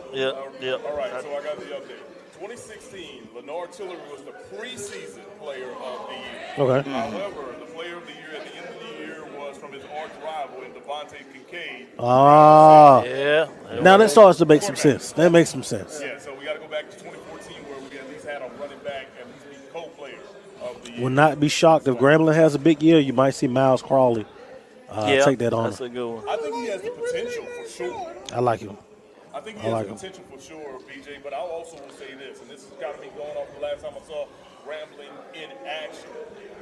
All right, so I got the update. 2016, Lenore Tillery was the preseason player of the year. Okay. However, the player of the year at the end of the year was from his arch rival in Devontae Kincaid. Yeah. Now that starts to make some sense. That makes some sense. Yeah, so we got to go back to 2014 where we at least had a running back and at least be co-player of the year. Would not be shocked if Grambling has a big year. You might see Miles Crawley take that on. That's a good one. I think he has the potential for sure. I like him. I think he has the potential for sure, BJ, but I also will say this, and this has got to be going off the last time I saw Grambling in action.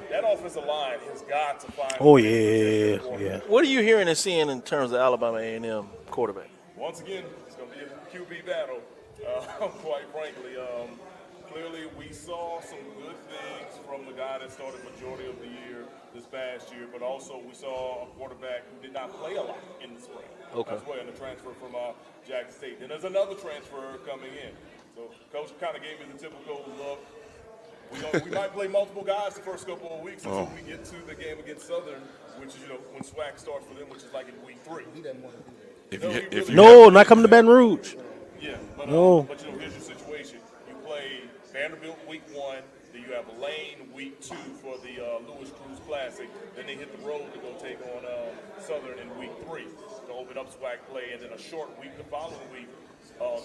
That offensive line has got to find. Oh, yeah. What are you hearing and seeing in terms of Alabama A&M quarterback? Once again, it's going to be a QB battle, quite frankly. Clearly, we saw some good things from the guy that started majority of the year this past year, but also we saw a quarterback who did not play a lot in the spring. Okay. As well, in the transfer from Jackson State. Then there's another transfer coming in. So Coach kind of gave me the typical look. We might play multiple guys the first couple of weeks until we get to the game against Southern, which is when SWAC starts for them, which is like in week 3. He doesn't want to do that. Not coming to Baton Rouge. Yeah, but here's your situation. You play Vanderbilt week 1, then you have Lane week 2 for the Lewis Cruz Classic. Then they hit the road to go take on Southern in week 3 to open up SWAC play, and then a short week the following week,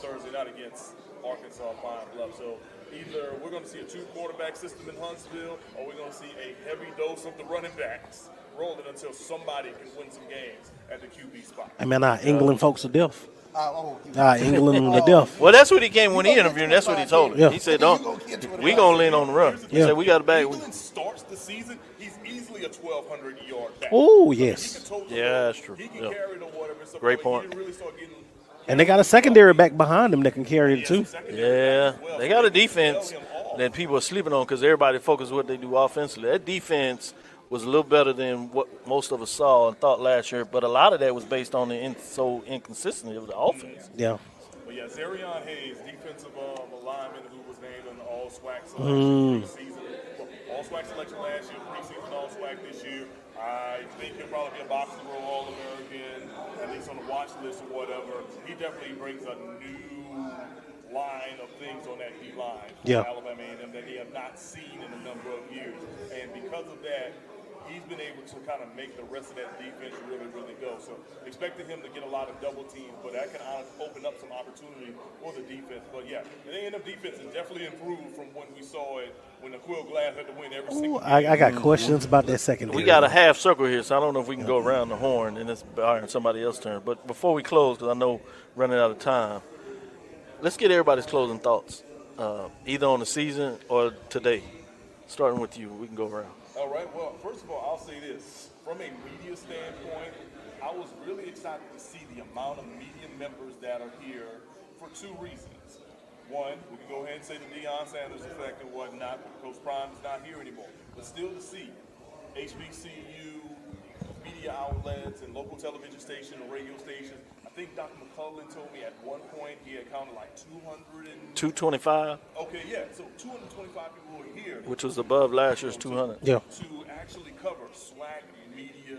Thursday night against Arkansas Pine Bluff. So either we're going to see a 2-quarterback system in Huntsville, or we're going to see a heavy dose of the running backs rolling until somebody can win some games at the QB spot. I mean, our England folks are deaf. England are deaf. Well, that's what he came when he interviewed. That's what he told him. Yeah. He said, we gonna lean on the run. He said, we got a bag. England starts the season, he's easily a 1,200-yard back. Oh, yes. Yeah, that's true. He can carry the whatever. So great point. He didn't really start getting. And they got a secondary back behind them that can carry it too. Yeah, they got a defense that people are sleeping on because everybody focuses what they do offensively. That defense was a little better than what most of us saw and thought last year, but a lot of that was based on the inconsistency of the offense. Yeah. But yeah, Zarion Hayes, defensive lineman who was named an All-SWAC selection preseason. Well, All-SWAC selection last year, preseason All-SWAC this year. I think he'll probably be a box and roll All-American, at least on the watch list or whatever. He definitely brings a new line of things things on that D-line Yeah. for Alabama A&M that they have not seen in a number of years. And because of that, he's been able to kind of make the rest of that defense really, really go. So expecting him to get a lot of double teams, but that can open up some opportunity for the defense. But yeah, the A&M defense has definitely improved from when we saw it when the Quill Glass had to win every single game. I got questions about that secondary. We got a half circle here, so I don't know if we can go around the horn and it's somebody else's turn. But before we close, because I know we're running out of time, let's get everybody's closing thoughts, either on the season or today. Starting with you, we can go around. All right. Well, first of all, I'll say this. From a media standpoint, I was really excited to see the amount of media members that are here for two reasons. One, we can go ahead and say the Deion Sanders effect and whatnot, but Coach Prime is not here anymore. But still to see HBCU media outlets and local television stations and radio stations. I think Dr. McCullough told me at one point he had counted like 225. Okay, yeah. So 225 people were here. Which was above last year's 200. Yeah. To actually cover SWAC Media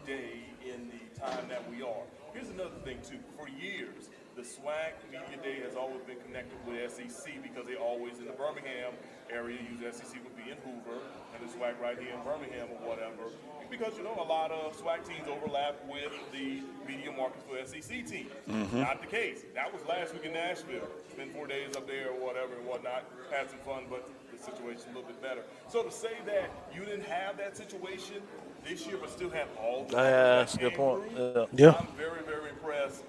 Day in the time that we are. Here's another thing, too. For years, the SWAC Media Day has always been connected with SEC because they're always in the Birmingham area. Usually SEC would be in Hoover, and the SWAC right here in Birmingham or whatever. Because, you know, a lot of SWAC teams overlap with the media markets for SEC teams. Not the case. That was last week in Nashville. Spent 4 days up there or whatever and whatnot. Had some fun, but the situation's a little bit better. So to say that you didn't have that situation this year but still have all the That's a good point. Yeah. I'm very, very impressed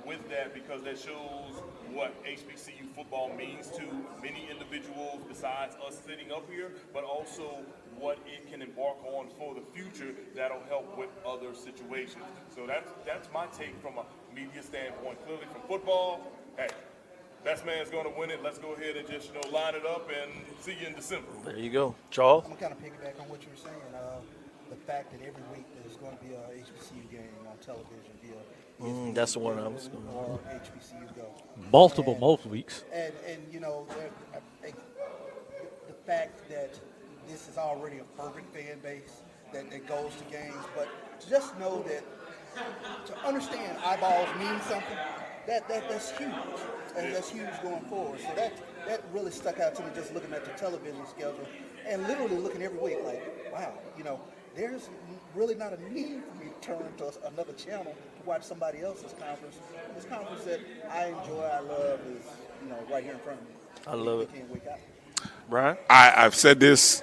with that because that shows what HBCU football means to many individuals besides us sitting up here, but also what it can embark on for the future that'll help with other situations. So that's my take from a media standpoint. Clearly from football, hey, best man's going to win it. Let's go ahead and just, you know, line it up and see you in December. There you go. Charles? I'm going to kind of piggyback on what you were saying. The fact that every week there's going to be a HBCU game on television via That's the one I was going or HBCU Go. Multiple most weeks. And you know, I think the fact that this is already a fervent fan base that goes to games, but to just know that to understand eyeballs mean something, that's huge, and that's huge going forward. So that really stuck out to me just looking at the television schedule and literally looking every week like, wow, you know, there's really not a need for me to turn to another channel to watch somebody else's conference. This conference that I enjoy, I love is, you know, right here in front of me. I love it. Can't wake up. Brian? I've said this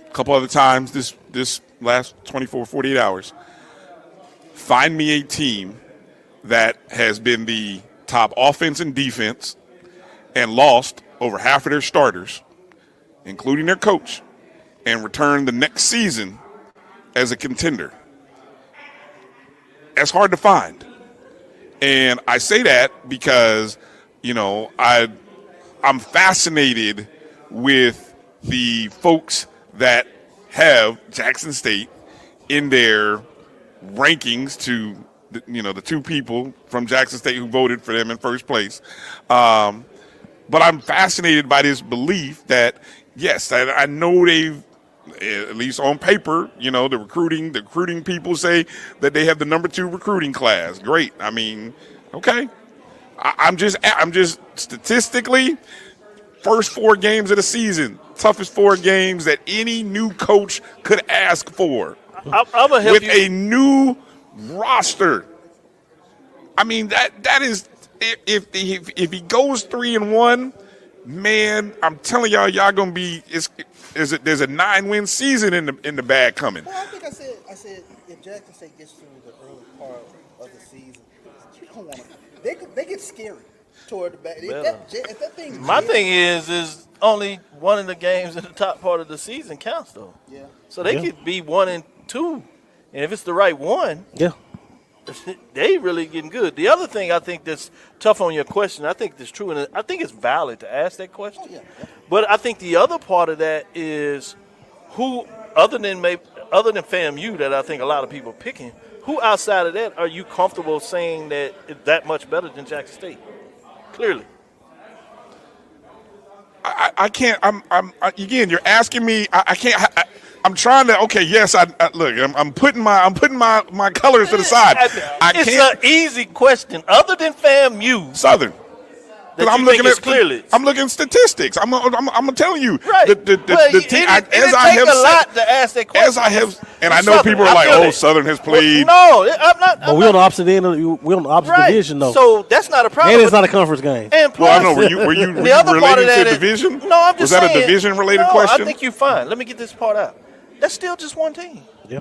a couple other times this last 24, 48 hours. Find me a team that has been the top offense and defense and lost over half of their starters, including their coach, and return the next season as a contender. That's hard to find. And I say that because, you know, I'm fascinated with the folks that have Jackson State in their rankings to, you know, the two people from Jackson State who voted for them in first place. But I'm fascinated by this belief that, yes, I know they've, at least on paper, you know, the recruiting people say that they have the number 2 recruiting class. Great. I mean, okay. I'm just statistically, first 4 games of the season, toughest 4 games that any new coach could ask for. I'm gonna help with you. A new roster. I mean, that is, if he goes 3-1, man, I'm telling y'all gonna be there's a 9-win season in the bag coming. Well, I think I said if Jackson State gets through the early part of the season, you don't want to. They get scary toward the back. If that thing's My thing is only one of the games in the top part of the season counts though. Yeah. So they could be 1-2, and if it's the right one, they really getting good. The other thing I think that's tough on your question, I think that's true, and I think it's valid to ask that question. But I think the other part of that is who, other than FAMU, that I think a lot of people are picking, who outside of that are you comfortable saying that is that much better than Jackson State? Clearly. I can't. Again, you're asking me. I can't. I'm trying to. Okay, yes. Look. I'm putting my colors to the side. It's an easy question. Other than FAMU, Southern. that I'm you looking think is at clearly. I'm looking at statistics. I'm telling you. Right. The team, It didn't take a lot to ask that question. As I have, and I know people are like, "Oh, Southern has played." No, I'm not. But we're on the opposite end. We're on the opposite division, though. So that's not a problem. And it's not a conference game. And plus, Well, I know. Were you the other part of relating that to is, division? No, I'm just Was that saying. a division-related no, question? I think you're fine. Let me get this part out. That's still just one team. Yeah.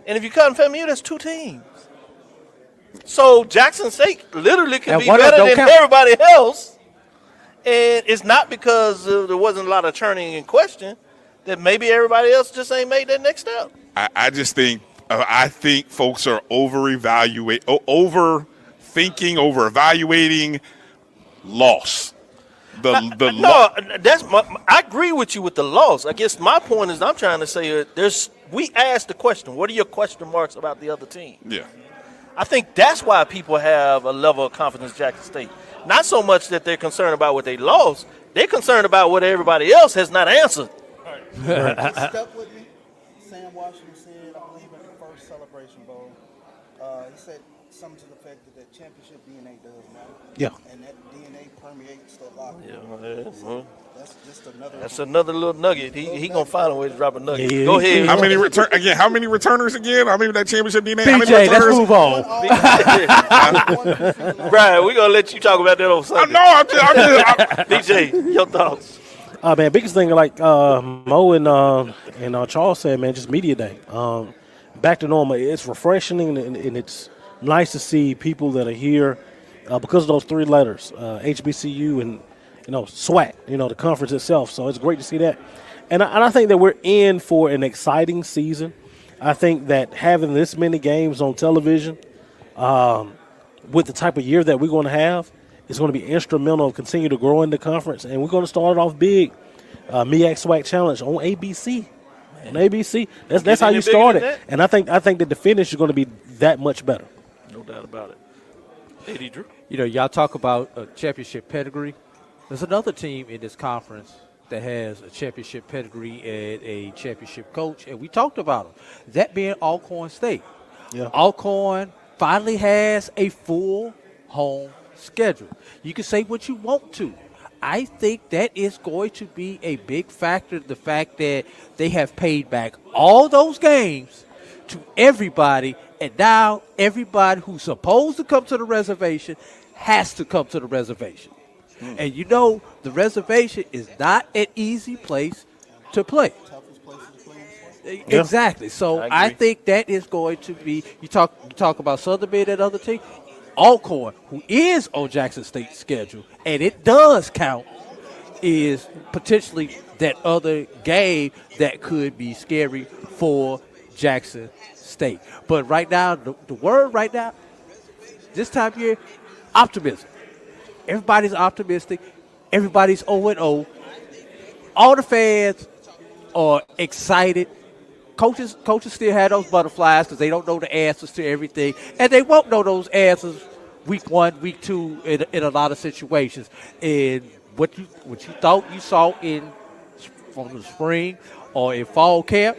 And if you cut FAMU, that's two teams. So Jackson State literally can be better than everybody else. And it's not because there wasn't a lot of turning in question that maybe everybody else just ain't made that next step. I just think I think folks are overthinking, over-evaluating loss. I agree with you with the loss. I guess my point is I'm trying to say we asked the question, what are your question marks about the other team? Yeah. I think that's why people have a level of confidence in Jackson State. Not so much that they're concerned about what they lost. They're concerned about what everybody else has not answered. Stuck with me. Sam Washington said, I believe, at the first Celebration Bowl, he said something to the effect that championship DNA does matter. Yeah. And that DNA permeates that locker room. Yeah. So that's just another. That's another little nugget. He gonna find a way to drop a nugget. Yeah, Go ahead. How many returners again? How many that championship DNA? How many BJ, let's returners? move on. Brian, we're gonna let you talk about that on Sunday. I'm just BJ, your thoughts. Man, biggest thing like Mo and Charles said, man, just media day. Back to normal. It's refreshing and it's nice to see people that are here because of those three letters, HBCU and SWAC, the conference itself. So it's great to see that, and I think that we're in for an exciting season. I think that having this many games on television, with the type of year that we're going to have, is going to be instrumental to continue to grow in the conference, and we're going to start it off big. MEAC SWAC Challenge on ABC. On ABC, that's how you start it, and I think that the finish is going to be that much better. No doubt about it. A.D. Drew. Y'all talk about a championship pedigree. There's another team in this conference that has a championship pedigree and a championship coach, and we talked about them. That being Alcorn State. Yeah. Alcorn finally has a full home schedule. You can say what you want to. I think that is going to be a big factor, the fact that they have paid back all those games to everybody, and now everybody who's supposed to come to the reservation has to come to the reservation. And the reservation is not an easy place to play. Exactly. So I think that is going to be, you talk about Southern Bend and other team, Alcorn, who is on Jackson State's schedule, and it does count, is potentially that other game that could be scary for Jackson State. But right now, the word right now, this time of year, optimism. Everybody's optimistic. Everybody's 0-0. All the fans are excited. Coaches still have those butterflies because they don't know the answers to everything, and they won't know those answers week 1, week 2 in a lot of situations. And what you thought you saw from the spring or in fall camp,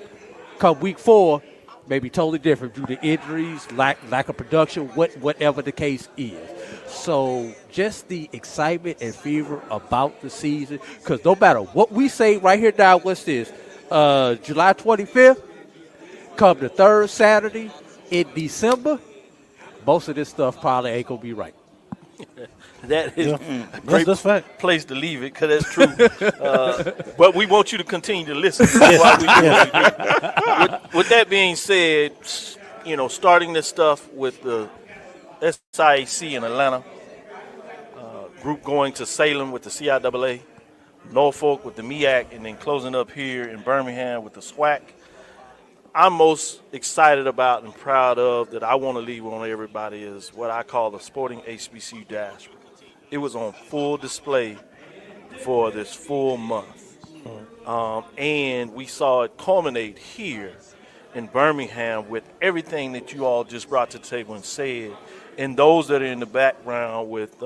come week 4, may be totally different due to injuries, lack of production, whatever the case is. So just the excitement and fever about the season, because no matter what we say right here now, what's this? July 25th, come the third Saturday in December, most of this stuff probably ain't going to be right. That is Yeah. a great That's fact. place to leave it, because that's true. But we want you to continue to listen. That's why we do what we do. With that being said, starting this stuff with the SIAC in Atlanta, group going to Salem with the CIAA, Norfolk with the MEAC, and then closing up here in Birmingham with the SWAC. I'm most excited about and proud of that I want to leave on everybody is what I call the Sporting HBCU Dashboard. It was on full display for this full month. And we saw it culminate here in Birmingham with everything that you all just brought to the table and said, and those that are in the background with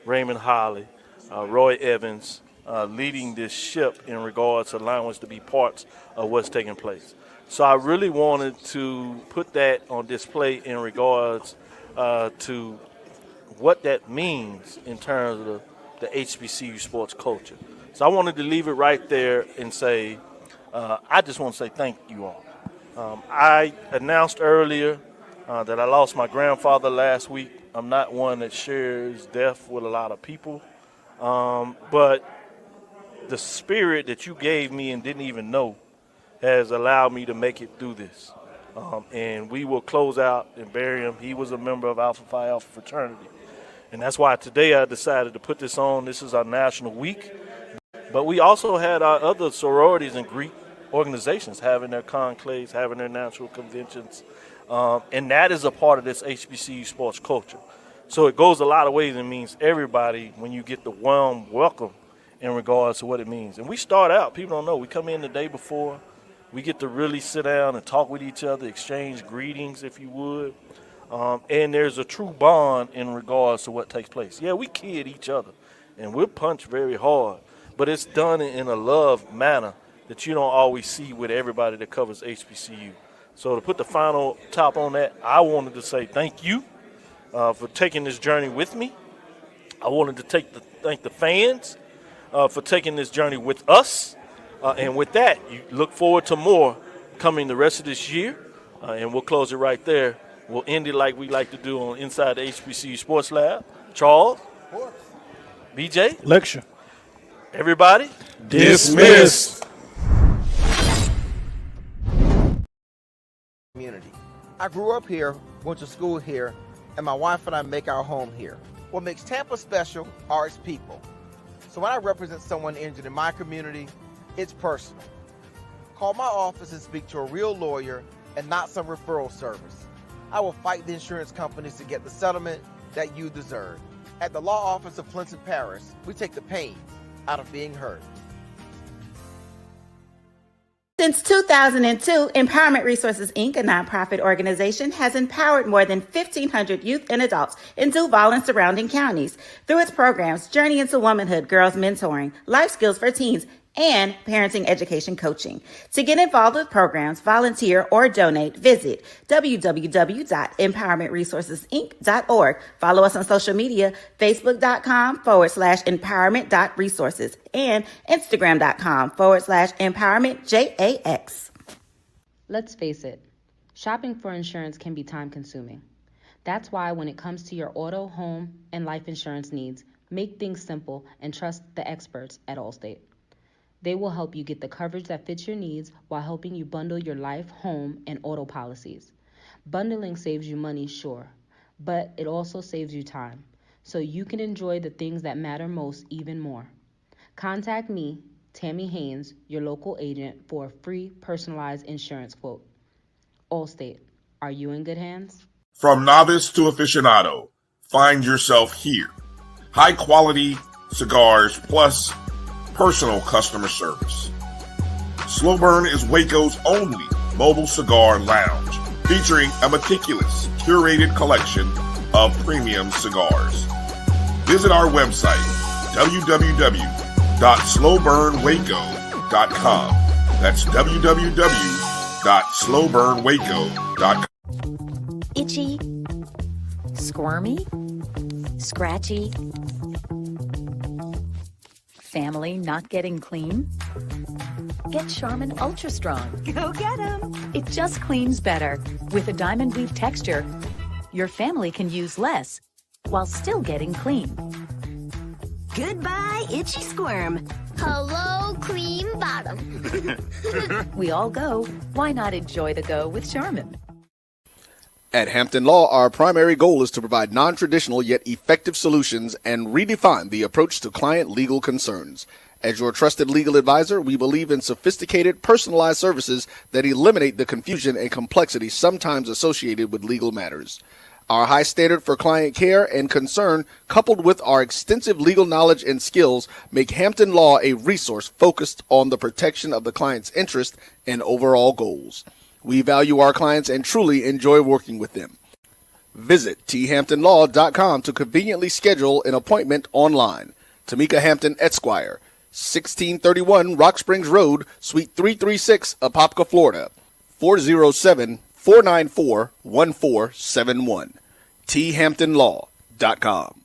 Raymond Holly, Roy Evans, leading this ship in regards to allowing us to be parts of what's taking place. So I really wanted to put that on display in regards to what that means in terms of the HBCU sports culture. So I wanted to leave it right there and say, I just want to say thank you all. I announced earlier that I lost my grandfather last week. I'm not one that shares death with a lot of people, but the spirit that you gave me and didn't even know has allowed me to make it through this. And we will close out and bury him. He was a member of Alpha Phi Alpha fraternity. And that's why today I decided to put this on. This is our national week. But we also had our other sororities and Greek organizations having their conclaves, having their national conventions. And that is a part of this HBCU sports culture. So it goes a lot of ways and means everybody when you get the warm welcome in regards to what it means. And we start out, people don't know, we come in the day before. We get to really sit down and talk with each other, exchange greetings, if you would. And there's a true bond in regards to what takes place. Yeah, we kid each other, and we'll punch very hard, but it's done in a love manner that you don't always see with everybody that covers HBCU. So to put the final top on that, I wanted to say thank you for taking this journey with me. I wanted to thank the fans for taking this journey with us. And with that, you look forward to more coming the rest of this year. And we'll close it right there. We'll end it like we like to do on Inside the HBCU Sports Lab. Charles? BJ? Lecture. Everybody? Dismissed. Community. I grew up here, went to school here, and my wife and I make our home here. What makes Tampa special are its people. So when I represent someone injured in my community, it's personal. Call my office and speak to a real lawyer and not some referral service. I will fight the insurance companies to get the settlement that you deserve. At the law office of Clinton Paris, we take the pain out of being heard. Since 2002, Empowerment Resources, Inc., a nonprofit organization, has empowered more than 1,500 youth and adults in Duval and surrounding counties. Through its programs, Journey into Womanhood, Girls Mentoring, Life Skills for Teens, and Parenting Education Coaching. To get involved with programs, volunteer, or donate, visit www.empowermentresourcesinc.org. Follow us on social media, facebook.com/empowerment.resources and instagram.com/empowermentjax. Let's face it, shopping for insurance can be time consuming. That's why when it comes to your auto, home, and life insurance needs, make things simple and trust the experts at Allstate. They will help you get the coverage that fits your needs while helping you bundle your life, home, and auto policies. Bundling saves you money, sure, but it also saves you time, so you can enjoy the things that matter most even more. Contact me, Tammy Haynes, your local agent, for a free personalized insurance quote. Allstate, are you in good hands? From novice to aficionado, find yourself here. High quality cigars plus personal customer service. Slow Burn is Waco's only mobile cigar lounge, featuring a meticulous, curated collection of premium cigars. Visit our website, www.slowburnwaco.com. That's www.slowburnwaco.com. Itchy, squirmy, scratchy, family not getting clean? Get Charmin Ultra Strong. Go get 'em! It just cleans better. With a diamond weave texture, your family can use less while still getting clean. Goodbye, itchy squirm. Hello, cream bottom. We all go. Why not enjoy the go with Charmin? At Hampton Law, our primary goal is to provide non-traditional yet effective solutions and redefine the approach to client legal concerns. As your trusted legal advisor, we believe in sophisticated, personalized services that eliminate the confusion and complexity sometimes associated with legal matters. Our high standard for client care and concern, coupled with our extensive legal knowledge and skills, make Hampton Law a resource focused on the protection of the client's interest and overall goals. We value our clients and truly enjoy working with them. Visit thamptonlaw.com to conveniently schedule an appointment online. Tamika Hampton Esquire, 1631 Rock Springs Road, Suite 336, Apopka, Florida, 407-494-1471. thamptonlaw.com. SportsWrap.com.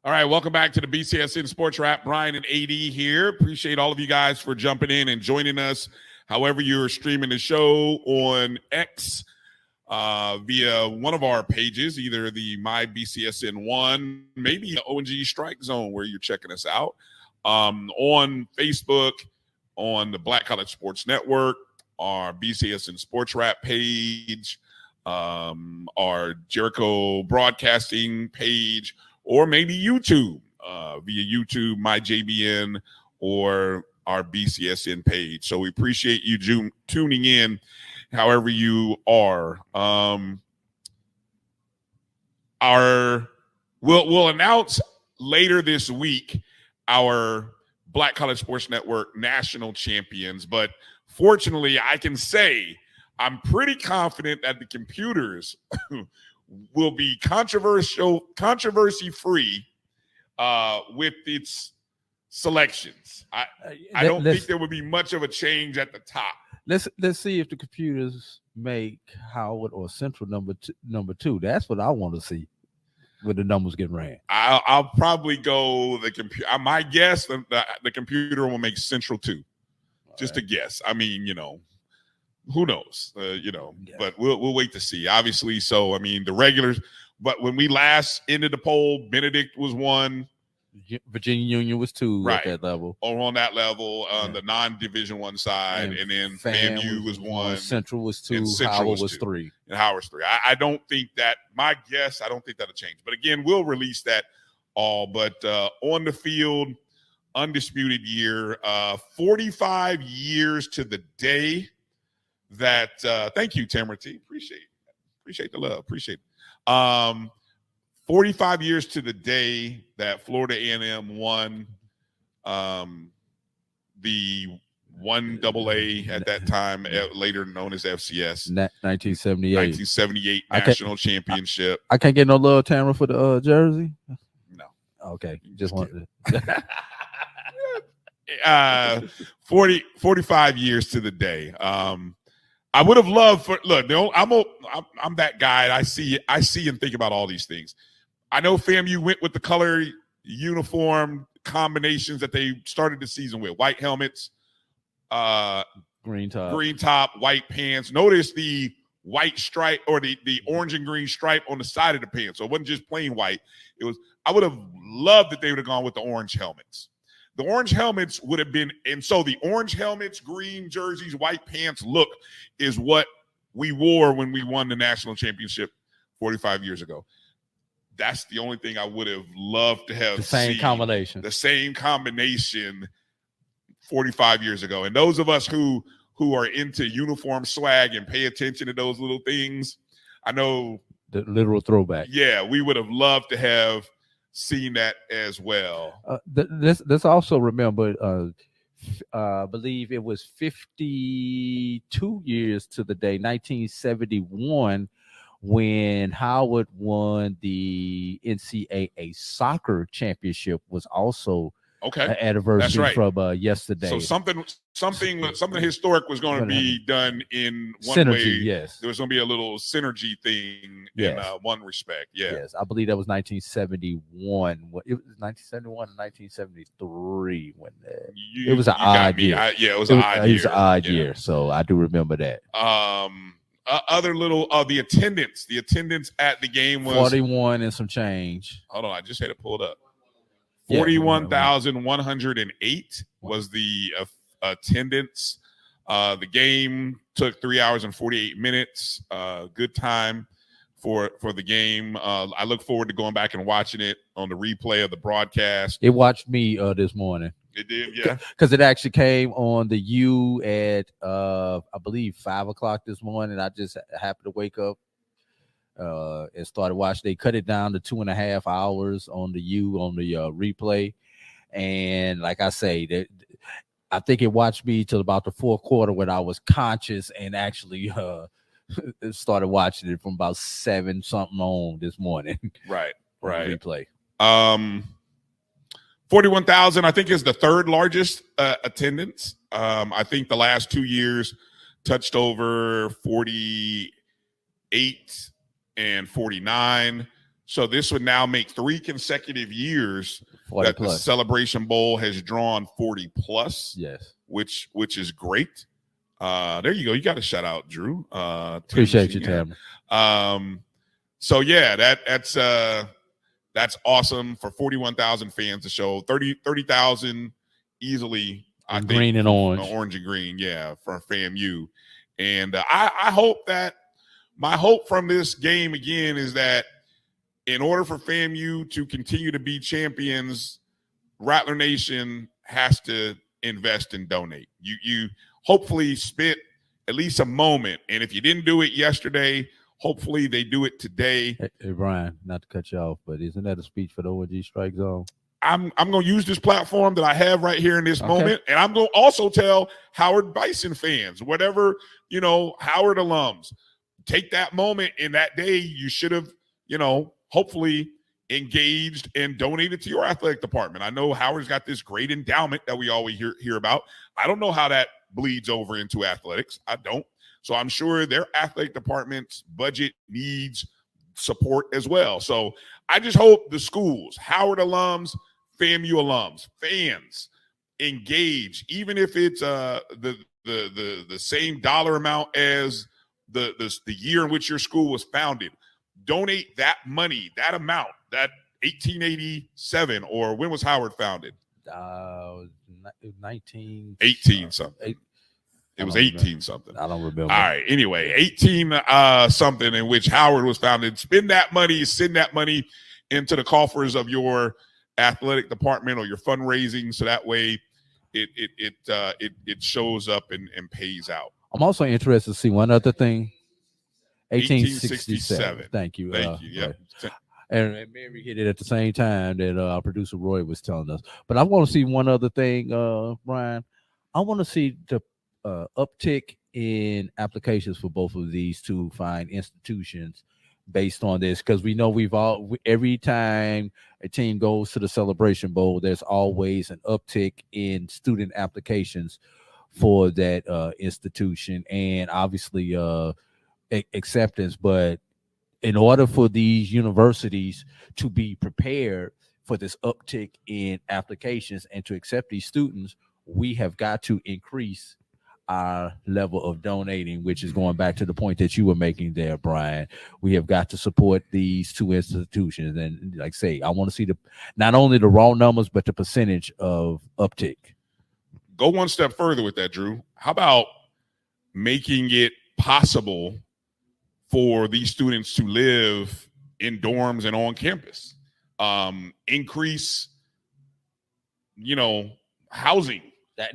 All right, welcome back to the BCSN Sports Wrap. Bryan and A.D. here. Appreciate all of you guys for jumping in and joining us. However, you're streaming the show on X via one of our pages, either the My BCSN 1, maybe ONG Strike Zone where you're checking us out, on Facebook, on the Black College Sports Network, our BCSN Sports Wrap page, our Jericho Broadcasting page, or maybe YouTube, via YouTube, my JBN, or our BCSN page. So we appreciate you tuning in however you are. We'll announce later this week our Black College Sports Network national champions, but fortunately I can say I'm pretty confident that the computers will be controversy-free with its selections. I don't think there would be much of a change at the top. Let's see if the computers make Howard or Central number two. That's what I want to see when the numbers get ran. I'll probably go the computer. My guess, the computer will make Central 2. Just a guess. I mean, who knows? But we'll wait to see. Obviously, so I mean the regulars. But when we last ended the poll, Benedict was 1, Virginia Union was 2 right at that level, or on that level, on the non-Division 1 side, and then FAMU was 1, Central was 2, and Central Howard was 2, 3, and Howard's 3. I don't think that. My guess, I don't think that'll change. But again, we'll release that all. But on the field, undisputed year, 45 years to the day. That thank you, Tamara T. Appreciate the love. Appreciate it. 45 years to the day that Florida A&M won the 1AA at that time, later known as FCS. 1978 national championship. I can't get no love, Tamara, for the jersey. No. Okay, just wanted to. 45 years to the day. I would have loved for I'm that guy. I see and think about all these things. I know FAMU went with the color uniform combinations that they started the season with: white helmets, green top, white pants. Notice the white stripe or the orange and green stripe on the side of the pants. So it wasn't just plain white. It was. I would have loved that they would have gone with the orange helmets. The orange helmets would have been, and so the orange helmets, green jerseys, white pants look is what we wore when we won the national championship 45 years ago. That's the only thing I would have loved to have the same seen, combination. The same combination 45 years ago. And those of us who are into uniform swag and pay attention to those little things, I know the literal throwback. Yeah, we would have loved to have seen that as well. Let's also remember, I believe it was 52 years to the day, 1971, when Howard won the NCAA soccer championship, was also an anniversary from yesterday. So something historic was going to be done in one synergy, way. Yes, there was going to be a little synergy thing in one respect. Yeah. Yes, I believe that was 1971. It was 1971 and 1973 when it was an odd year. It was an odd year. It was an odd year, so I do remember that. Other little the attendance at the game was 41 and some change. Hold on, I just had it pulled up. 41,108 was the attendance. The game took 3 hours and 48 minutes. Good time for the game. I look forward to going back and watching it on the replay of the broadcast. It watched me this morning. It did, yeah. Because it actually came on the U at I believe 5 o'clock this morning. I just happened to wake up and started watching. They cut it down to 2.5 hours on the U on the replay, and like I say, I think it watched me till about the fourth quarter when I was conscious and actually started watching it from about 7 something on this morning. Right. Replay. 41,000, I think, is the third largest attendance. I think the last 2 years touched over 48 and 49. So this would now make 3 consecutive years that the Celebration Bowl has drawn 40 plus. Yes, which is great. There you go. You got a shout out, Drew. Appreciate you, Tam. So yeah, that's awesome for 41,000 fans to show 30,000 easily. I think green and orange, orange and green, yeah, for FAMU. And I hope that my hope from this game again is that in order for FAMU to continue to be champions, Rattler Nation has to invest and donate. You hopefully spent at least a moment, and if you didn't do it yesterday, hopefully they do it today. Hey Brian, not to cut you off, but isn't that a speech for the ONG Strike Zone? I'm going to use this platform that I have right here in this moment, and I'm going to also tell Howard Bison fans, whatever, Howard alums, take that moment in that day. You should have, hopefully engaged and donated to your athletic department. I know Howard's got this great endowment that we always hear about. I don't know how that bleeds over into athletics. I don't. So I'm sure their athletic department's budget needs support as well. So I just hope the schools, Howard alums, FAMU alums, fans engage, even if it's the same dollar amount as the year in which your school was founded. Donate that money, that amount, that 1887, or when was Howard founded? 18 something. It was 18 something. I don't remember. All right. Anyway, 18 something in which Howard was founded. Spend that money, send that money into the coffers of your athletic department or your fundraising, so that way it shows up and pays out. I'm also interested to see one other thing. 1867. Thank you. Thank you. Yeah. Right. And Mary hit it at the same time that our producer Roy was telling us. But I want to see one other thing, Brian. I want to see the uptick in applications for both of these two fine institutions based on this, because we know every time a team goes to the Celebration Bowl, there's always an uptick in student applications for that institution, and obviously acceptance. But in order for these universities to be prepared for this uptick in applications and to accept these students, we have got to increase our level of donating, which is going back to the point that you were making there, Brian. We have got to support these two institutions. And like I say, I want to see not only the raw numbers, but the percentage of uptick. Go one step further with that, Drew. How about making it possible for these students to live in dorms and on campus? Increase, housing.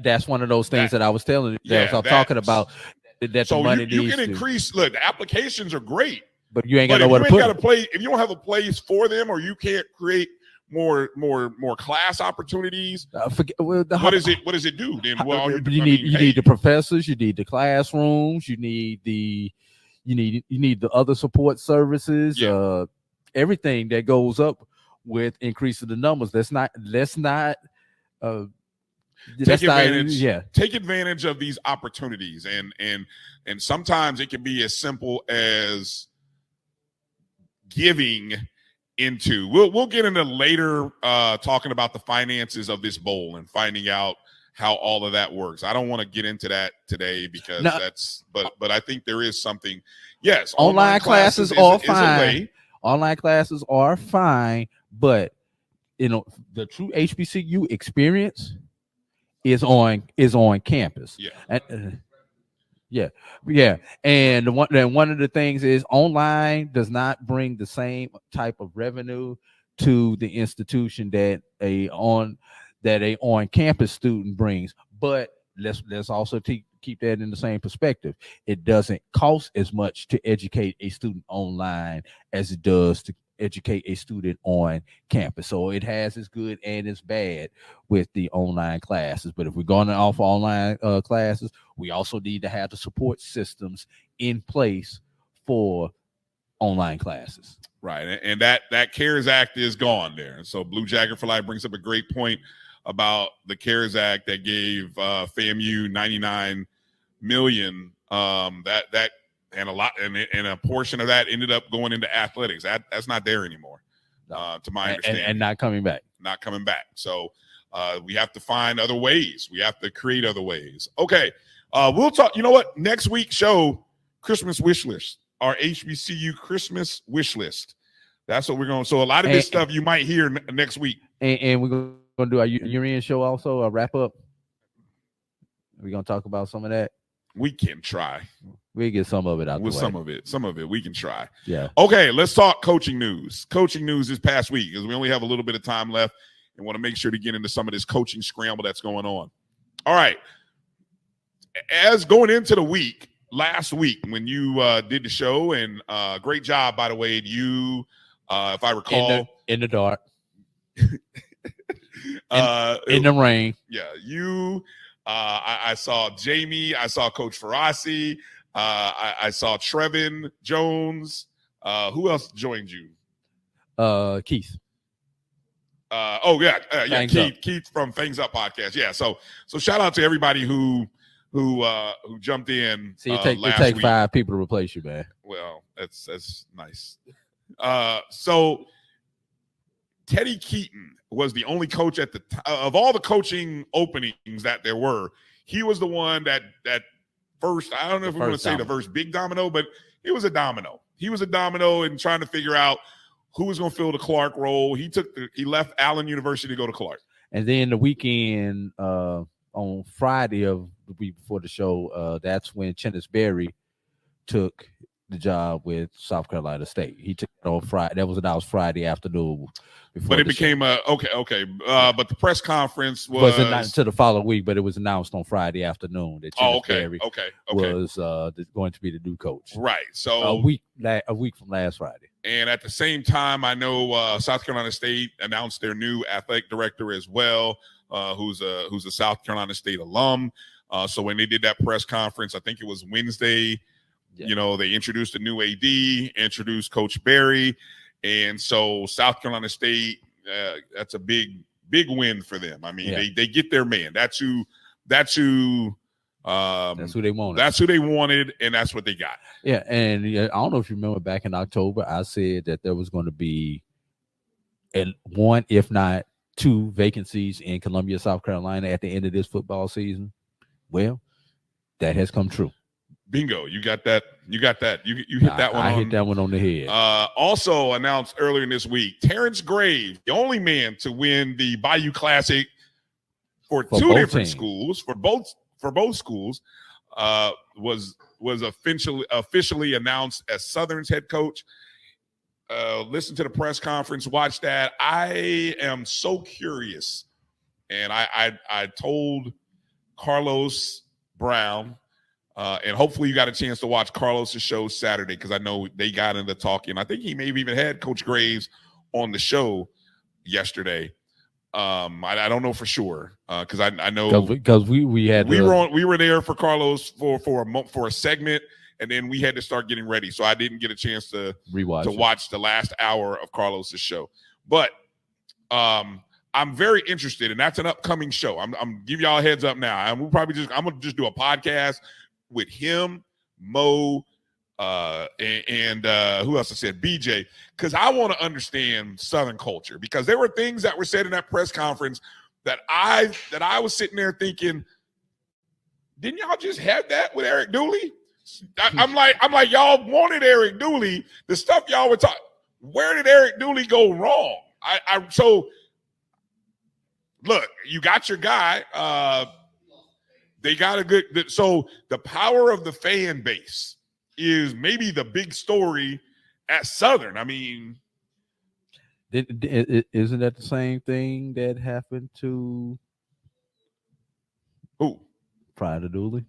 That's one of those things that I was telling you. Yeah, I'm talking about that so the money you can increase. Look, the applications are great, but you ain't got nowhere to put them. If you don't have a place for them, or you can't create more class opportunities, what does it do then? Well, you need the professors, you need the classrooms, you need the other support services, everything that goes up with increasing the numbers. Take advantage of these opportunities, and sometimes it can be as simple as giving into. We'll get into later talking about the finances of this bowl and finding out how all of that works. I don't want to get into that today because but I think there is something. Yes, online classes are fine. Online classes are fine, but the true HBCU experience is on campus. And one of the things is online does not bring the same type of revenue to the institution that a on campus student brings. But let's also keep that in the same perspective. It doesn't cost as much to educate a student online as it does to educate a student on campus. So it has its good and its bad with the online classes. But if we're going to offer online classes, we also need to have the support systems in place for online classes. Right. And that CARES Act is gone there. And so Blue Jacket for Life brings up a great point about the CARES Act that gave FAMU $99 million. That and a lot and a portion of that ended up going into athletics. That's not there anymore, to my understanding. And not coming back. Not coming back. So we have to find other ways. We have to create other ways. Okay. We'll talk. You know what? Next week's show, Christmas wish list. Our HBCU Christmas wish list. That's what we're going to. So a lot of this stuff you might hear next week. And we're going to do our Urian show also, a wrap up. We're going to talk about some of that. We can try. We'll get some of it out with the way. Some of it we can try. Yeah. Okay, let's talk coaching news. Coaching news this past week, because we only have a little bit of time left and want to make sure to get into some of this coaching scramble that's going on. All right. As going into the week, last week when you did the show, and great job, by the way, you, if I recall. In the dark. in the rain. Yeah, you, I saw Jamie, I saw Coach Ferrasi, I saw Trevin Jones. Who else joined you? Keith. Keith from Things Up podcast. Yeah, so shout out to everybody who jumped in. See, it take 5 people to replace you, man. Well, that's nice. So Teddy Keaton was the only coach at the of all the coaching openings that there were. He was the one that first. I don't know if we want to say the first big domino, but it was a domino. He was a domino in trying to figure out who was going to fill the Clark role. He left Allen University to go to Clark. And then the weekend on Friday of the week before the show, that's when Chennis Berry took the job with South Carolina State. He took it on Friday. That was announced Friday afternoon. But it became okay. But the press conference wasn't until the following week, but it was announced on Friday afternoon that Chennis Berry was going to be the new coach. Right. So a week from last Friday. And at the same time, I know South Carolina State announced their new athletic director as well, who's a South Carolina State alum. So when they did that press conference, I think it was Wednesday. Yeah. You know, they introduced a new AD, introduced Coach Berry, and so South Carolina State, that's a big win for them. I mean, they get their man. That's who they wanted. That's who they wanted, and that's what they got. Yeah, and I don't know if you remember back in October, I said that there was going to be one, if not 2, vacancies in Columbia, South Carolina at the end of this football season. Well, that has come true. Bingo. You got that. You hit that one. I hit that one on the head. Also announced earlier in this week, Terrence Graves, the only man to win the Bayou Classic for 2 different schools, for both schools, was officially announced as Southern's head coach. Listen to the press conference, watch that. I am so curious. And I told Carlos Brown, and hopefully you got a chance to watch Carlos's show Saturday, because I know they got into talking. I think he maybe even had Coach Graves on the show yesterday. I don't know for sure, because I know because we were there for Carlos for a segment, and then we had to start getting ready, so I didn't get a chance to watch the last hour of Carlos's show. But I'm very interested, and that's an upcoming show. I'm give y'all a heads up now. I'm gonna just do a podcast with him, Mo, and who else I said, BJ, because I want to understand Southern culture, because there were things that were said in that press conference that I was sitting there thinking, didn't y'all just have that with Eric Dooley? I'm like, y'all wanted Eric Dooley. The stuff y'all were talking, where did Eric Dooley go wrong? So look, you got your guy. They got a good. So the power of the fan base is maybe the big story at Southern. I mean, isn't that the same thing that happened to who? Prior to Dooley?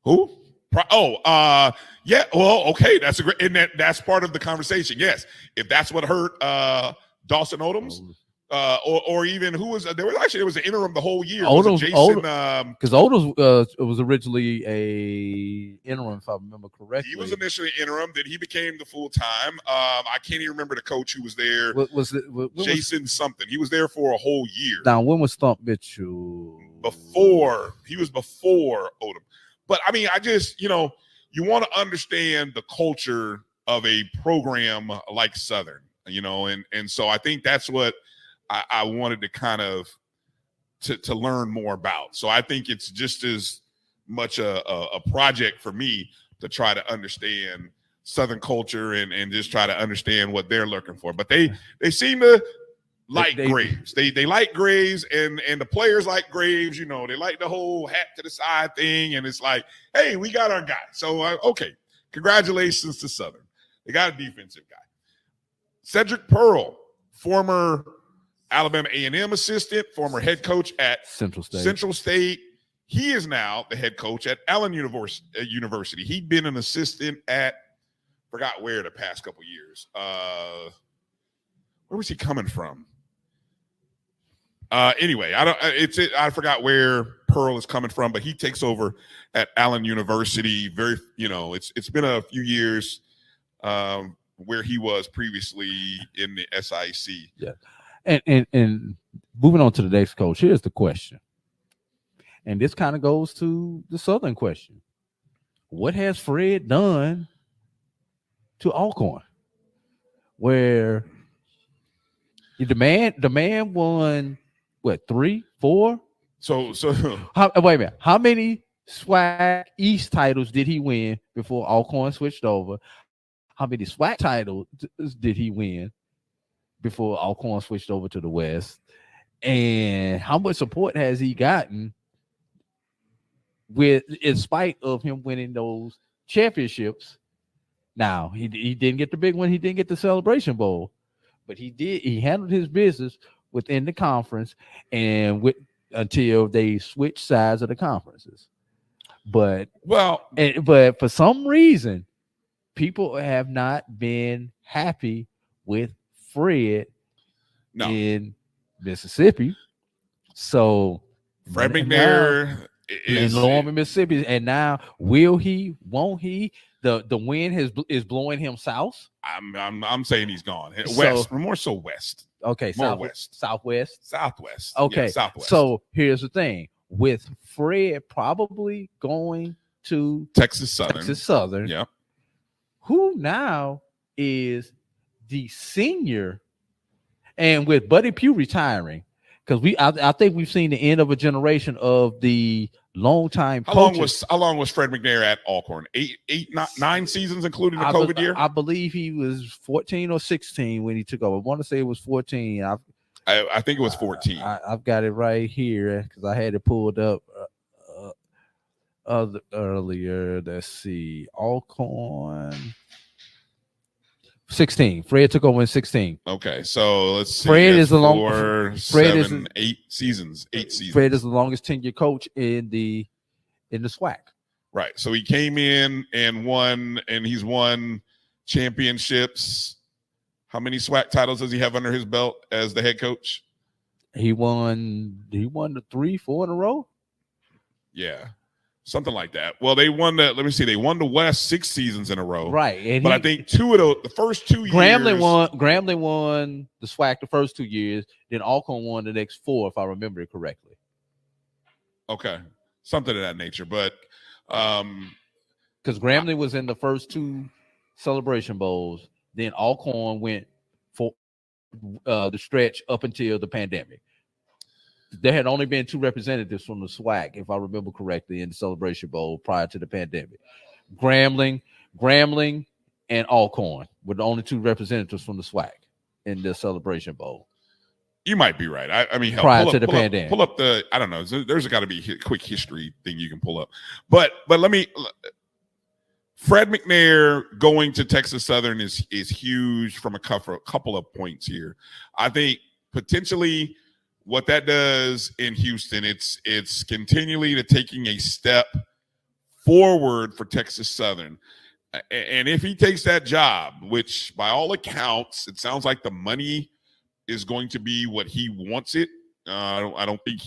Who? Yeah. Well, okay. That's a great, and that's part of the conversation. Yes. If that's what hurt Dawson Odoms, or even who was there was an interim the whole year. Odoms, Jason, because Odoms was originally a interim, if I remember correctly. he was initially interim, then he became the full time. I can't even remember the coach who was there. Was Jason something? He was there for a whole year. Now, when was Stump Mitchell? He was before Odom. But I mean, I just, you want to understand the culture of a program like Southern, and so I think that's what I wanted to kind of to learn more about. So I think it's just as much a project for me to try to understand Southern culture and just try to understand what they're looking for. But they seem to like Graves. They like Graves, and the players like Graves. They like the whole hat to the side thing, and it's like, hey, we got our guy. So okay, congratulations to Southern. They got a defensive guy. Cedric Pearl, former Alabama A&M assistant, former head coach at Central State. He is now the head coach at Allen University. He'd been an assistant at, forgot where the past couple years. Where was he coming from? Anyway, I forgot where Pearl is coming from, but he takes over at Allen University. Very, it's been a few years where he was previously in the SIC. Yeah. And moving on to the next coach, here's the question. And this kind of goes to the Southern question. What has Fred done to Alcorn? Where the man won, what, 3, 4? So wait a minute. How many SWAC East titles did he win before Alcorn switched over? How many SWAC titles did he win before Alcorn switched over to the West? And how much support has he gotten in spite of him winning those championships? Now, he didn't get the big one. He didn't get the Celebration Bowl, but he handled his business within the conference until they switched sides of the conferences. But for some reason, people have not been happy with Fred in Mississippi. So Fred McNair is in Lawrence, Mississippi, and now won't he? The wind is blowing him south. I'm saying he's gone west, more so west. Okay, southwest. Okay, yeah, southwest. So here's the thing: with Fred probably going to Texas Southern, yeah. Who now is the senior, and with Buddy Pugh retiring, because I think we've seen the end of a generation of the longtime coaches. How long was Fred McNair at Alcorn? 9 seasons, including the COVID year? I believe he was 14 or 16 when he took over. I want to say it was 14. I think it was 14. I've got it right here because I had it pulled up earlier. Let's see. Alcorn 16. Fred took over in 16. Okay, so let's see. Fred is the 8 seasons. 8 seasons. Fred is the longest tenured coach in the SWAC. Right. So he came in and won, and he's won championships. How many SWAC titles does he have under his belt as the head coach? He won the 3, 4 in a row. Yeah. Something like that. Well, they won they won the West 6 seasons in a row. Right. But I think the first 2 years. Grambling won the SWAC the first 2 years. Then Alcorn won the next 4, if I remember it correctly. Okay. Something of that nature. But because Grambling was in the first 2 Celebration Bowls, then Alcorn went for the stretch up until the pandemic. There had only been 2 representatives from the SWAC, if I remember correctly, in the Celebration Bowl prior to the pandemic. Grambling, and Alcorn were the only 2 representatives from the SWAC in the Celebration Bowl. You might be right. I mean, prior to the pandemic. Pull up the, I don't know. There's got to be a quick history thing you can pull up. But Fred McNair going to Texas Southern is huge from a couple of points here. I think potentially what that does in Houston, it's continually taking a step forward for Texas Southern. And if he takes that job, which by all accounts, it sounds like the money is going to be what he wants it. I don't think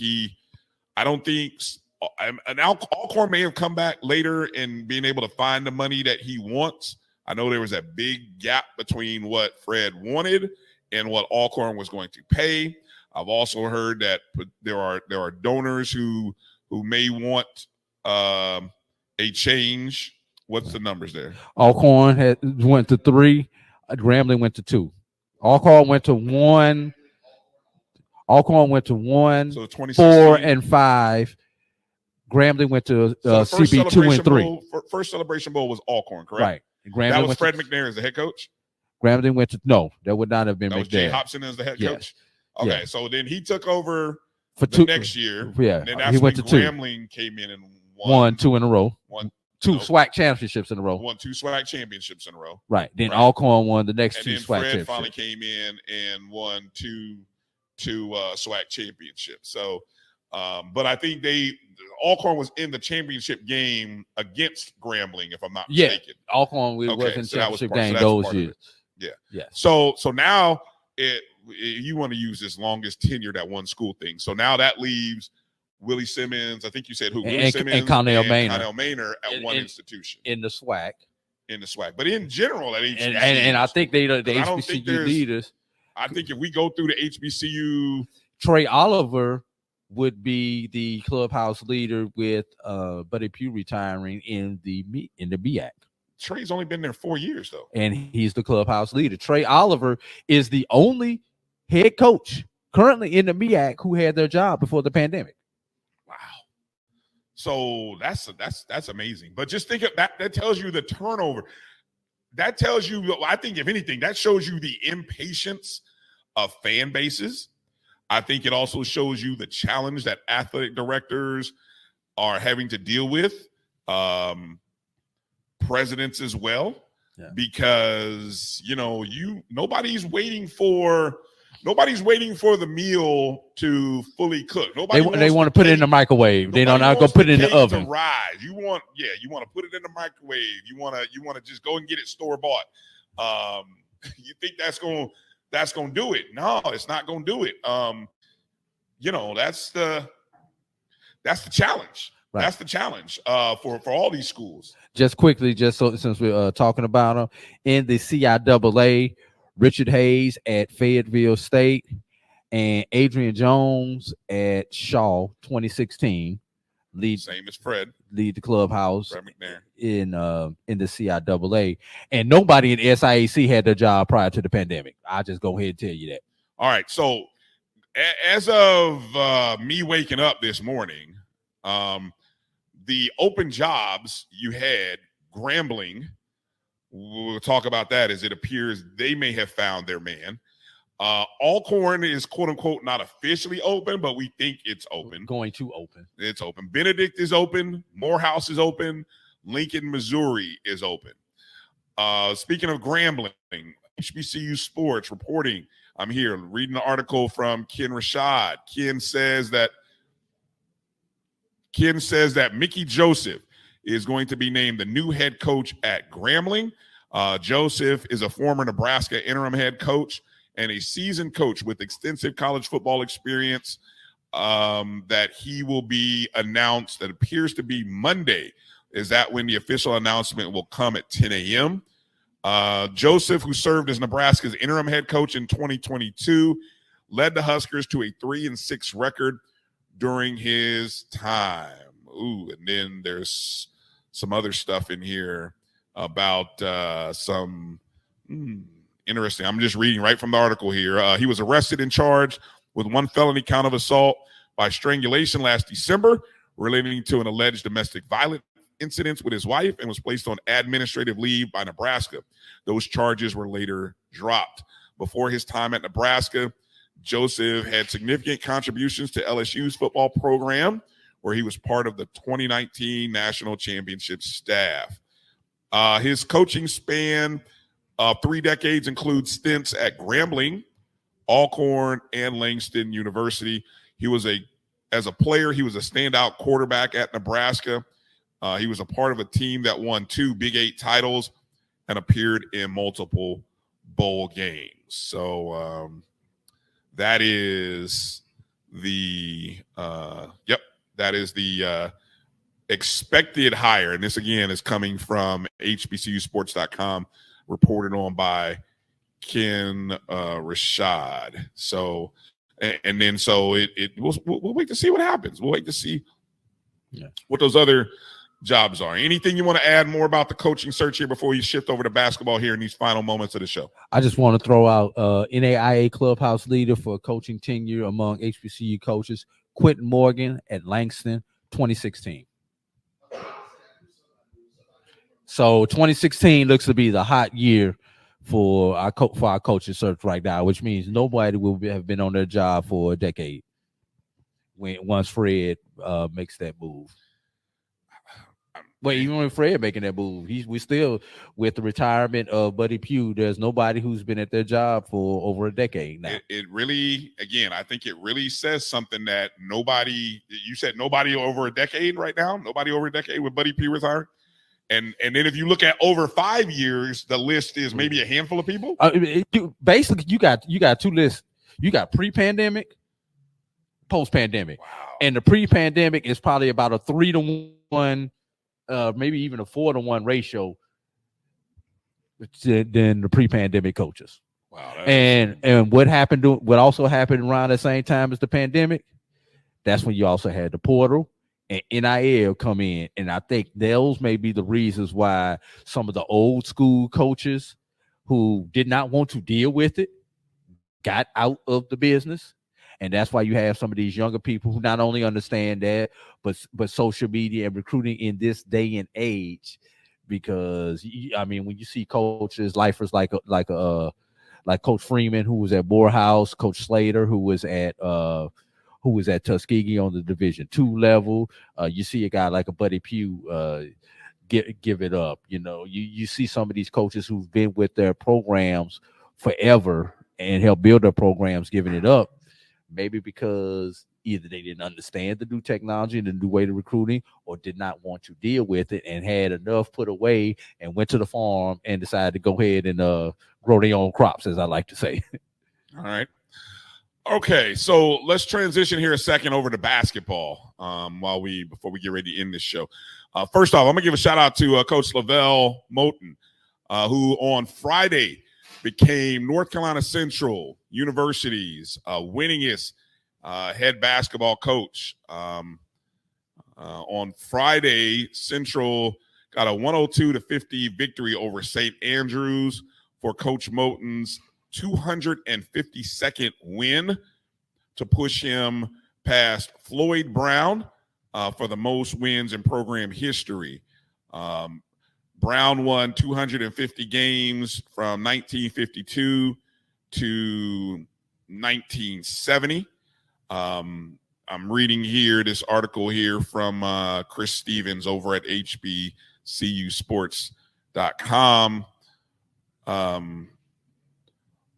and Alcorn may have come back later and being able to find the money that he wants. I know there was a big gap between what Fred wanted and what Alcorn was going to pay. I've also heard that there are donors who may want a change. What's the numbers there? Alcorn went to 3. Grambling went to 2. Alcorn went to 1. Alcorn went to 1, so 4, and 5. Grambling went to CB 2 and 3. First Celebration Bowl was Alcorn, correct? Right. Grambling that was went Fred McNair as the head coach? Grambling went to that would not have been that was McNair. Jay Hobson as the head coach? Okay, so then he took over for the next year. Yeah, and then that's he when went to Grambling came in and won 2 in a row. Two Nope. SWAC championships in a row. Won 2 SWAC championships in a row. Right. Then Alcorn won the next and 2 then SWAC Fred championships. finally came in and won two SWAC championships. So, but I think Alcorn was in the championship game against Grambling, if I'm not mistaken. Alcorn was in the championship game those years. Yeah. So now you want to use this longest tenure at one school thing. So now that leaves Willie Simmons, I think you said who? Willie Simmons and Connell Maynor. Connell Maynor at one institution. In the SWAC. But in general at HBCU. And I think the HBCU leaders. I think if we go through the HBCU. Trey Oliver would be the clubhouse leader with Buddy Pugh retiring in the BIAC. Trey's only been there 4 years, though. And he's the clubhouse leader. Trey Oliver is the only head coach currently in the MEAC who had their job before the pandemic. So that's amazing. But just think of that tells you the turnover. That tells you, I think, if anything, that shows you the impatience of fan bases. I think it also shows you the challenge that athletic directors are having to deal with, presidents as well, because nobody's waiting for the meal to fully cook. They want to put it in the microwave. They don't go put it in the oven. To rise. You want to put it in the microwave. You want to just go and get it store bought. You think that's going to do it? No, it's not going to do it. That's the challenge. Right. That's the challenge for all these schools. Just quickly, since we're talking about them, in the CIAA, Richard Hayes at Fayetteville State and Adrian Jones at Shaw 2016 same as Fred lead the clubhouse Fred McNair. in the CIAA, and nobody in SIAC had their job prior to the pandemic. I'll just go ahead and tell you that. All right, so as of me waking up this morning, the open jobs you had, Grambling, we'll talk about that as it appears they may have found their man. Alcorn is quote unquote not officially open, but we think it's open. Going to open. It's open. Benedict is open. Morehouse is open. Lincoln, Missouri is open. Speaking of Grambling, HBCU Sports reporting. I'm here reading the article from Ken Rashad. Ken says that Mickey Joseph is going to be named the new head coach at Grambling. Joseph is a former Nebraska interim head coach and a seasoned coach with extensive college football experience that he will be announced. That appears to be Monday. Is that when the official announcement will come at 10 a.m.? Joseph, who served as Nebraska's interim head coach in 2022, led the Huskers to a 3-6 record during his time. Ooh, and then there's some other stuff in here about some interesting. I'm just reading right from the article here. He was arrested and charged with one felony count of assault by strangulation last December relating to an alleged domestic violence incident with his wife and was placed on administrative leave by Nebraska. Those charges were later dropped. Before his time at Nebraska, Joseph had significant contributions to LSU's football program, where he was part of the 2019 national championship staff. His coaching span of 3 decades includes stints at Grambling, Alcorn, and Langston University. As a player, he was a standout quarterback at Nebraska. He was a part of a team that won 2 Big 8 titles and appeared in multiple bowl games. So that is the that is the expected hire. And this again is coming from HBCUsports.com, reported on by Ken Rashad. So and then so we'll wait to see what happens. We'll wait to see what those other jobs are. Anything you want to add more about the coaching search here before you shift over to basketball here in these final moments of the show? I just want to throw out NAIA clubhouse leader for coaching tenure among HBCU coaches, Quentin Morgan at Langston, 2016. So 2016 looks to be the hot year for our coaching search right now, which means nobody will have been on their job for a decade once Fred makes that move. Well, even when Fred making that move, we still with the retirement of Buddy Pugh. There's nobody who's been at their job for over a decade now. It really, again, I think it really says something that nobody. You said nobody over a decade right now. Nobody over a decade with Buddy Pugh retired. And then if you look at over 5 years, the list is maybe a handful of people. Basically, you got 2 lists. You got pre-pandemic, post-pandemic, and the pre-pandemic is probably about a 3-to-1. Maybe even a 4-to-1 ratio than the pre-pandemic coaches. Wow. And what happened? What also happened around the same time as the pandemic? That's when you also had the portal and NIL come in, and I think those may be the reasons why some of the old school coaches who did not want to deal with it got out of the business. And that's why you have some of these younger people who not only understand that, but social media and recruiting in this day and age. Because I mean, when you see coaches, lifers like Coach Freeman, who was at Morehouse, Coach Slater, who was at Tuskegee on the Division II level, you see a guy like a Buddy Pugh give it up. You know, you see some of these coaches who've been with their programs forever and help build their programs giving it up. Maybe because either they didn't understand the new technology and the new way of recruiting, or did not want to deal with it and had enough put away and went to the farm and decided to go ahead and grow their own crops, as I like to say. All right. Okay, so let's transition here a second over to basketball before we get ready to end this show. First off, I'm gonna give a shout out to Coach Lavelle Moten, who on Friday became North Carolina Central University's winningest head basketball coach. On Friday, Central got a 102-50 victory over St. Andrews for Coach Moten's 252nd win to push him past Floyd Brown for the most wins in program history. Brown won 250 games from 1952 to 1970. I'm reading here this article here from Chris Stevens over at HBCUsports.com.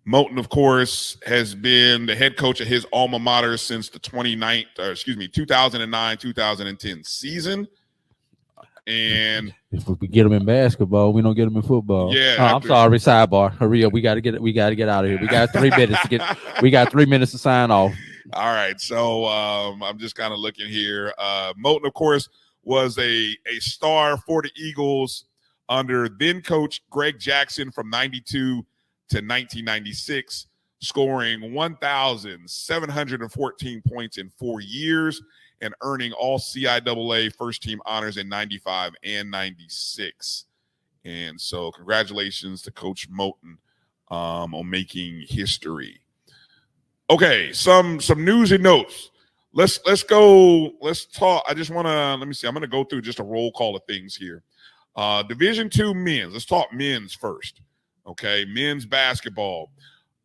Moten, of course, has been the head coach of his alma mater since the 2009-2010 season. And if we get them in basketball, we don't get them in football. Yeah, I'm sorry. Sidebar. Hurry up. We got to get out of here. We got 3 minutes to get. We got 3 minutes to sign off. All right. So I'm just kind of looking here. Moten, of course, was a star for the Eagles under then coach Greg Jackson from 92 to 1996, scoring 1,714 points in 4 years and earning all CIAA first-team honors in 95 and 96. And so congratulations to Coach Moten on making history. Okay, some news and notes. Let's go. Let's talk. I just want to, let me see. I'm going to go through just a roll call of things here. Division II men's. Let's talk men's first. Okay, men's basketball.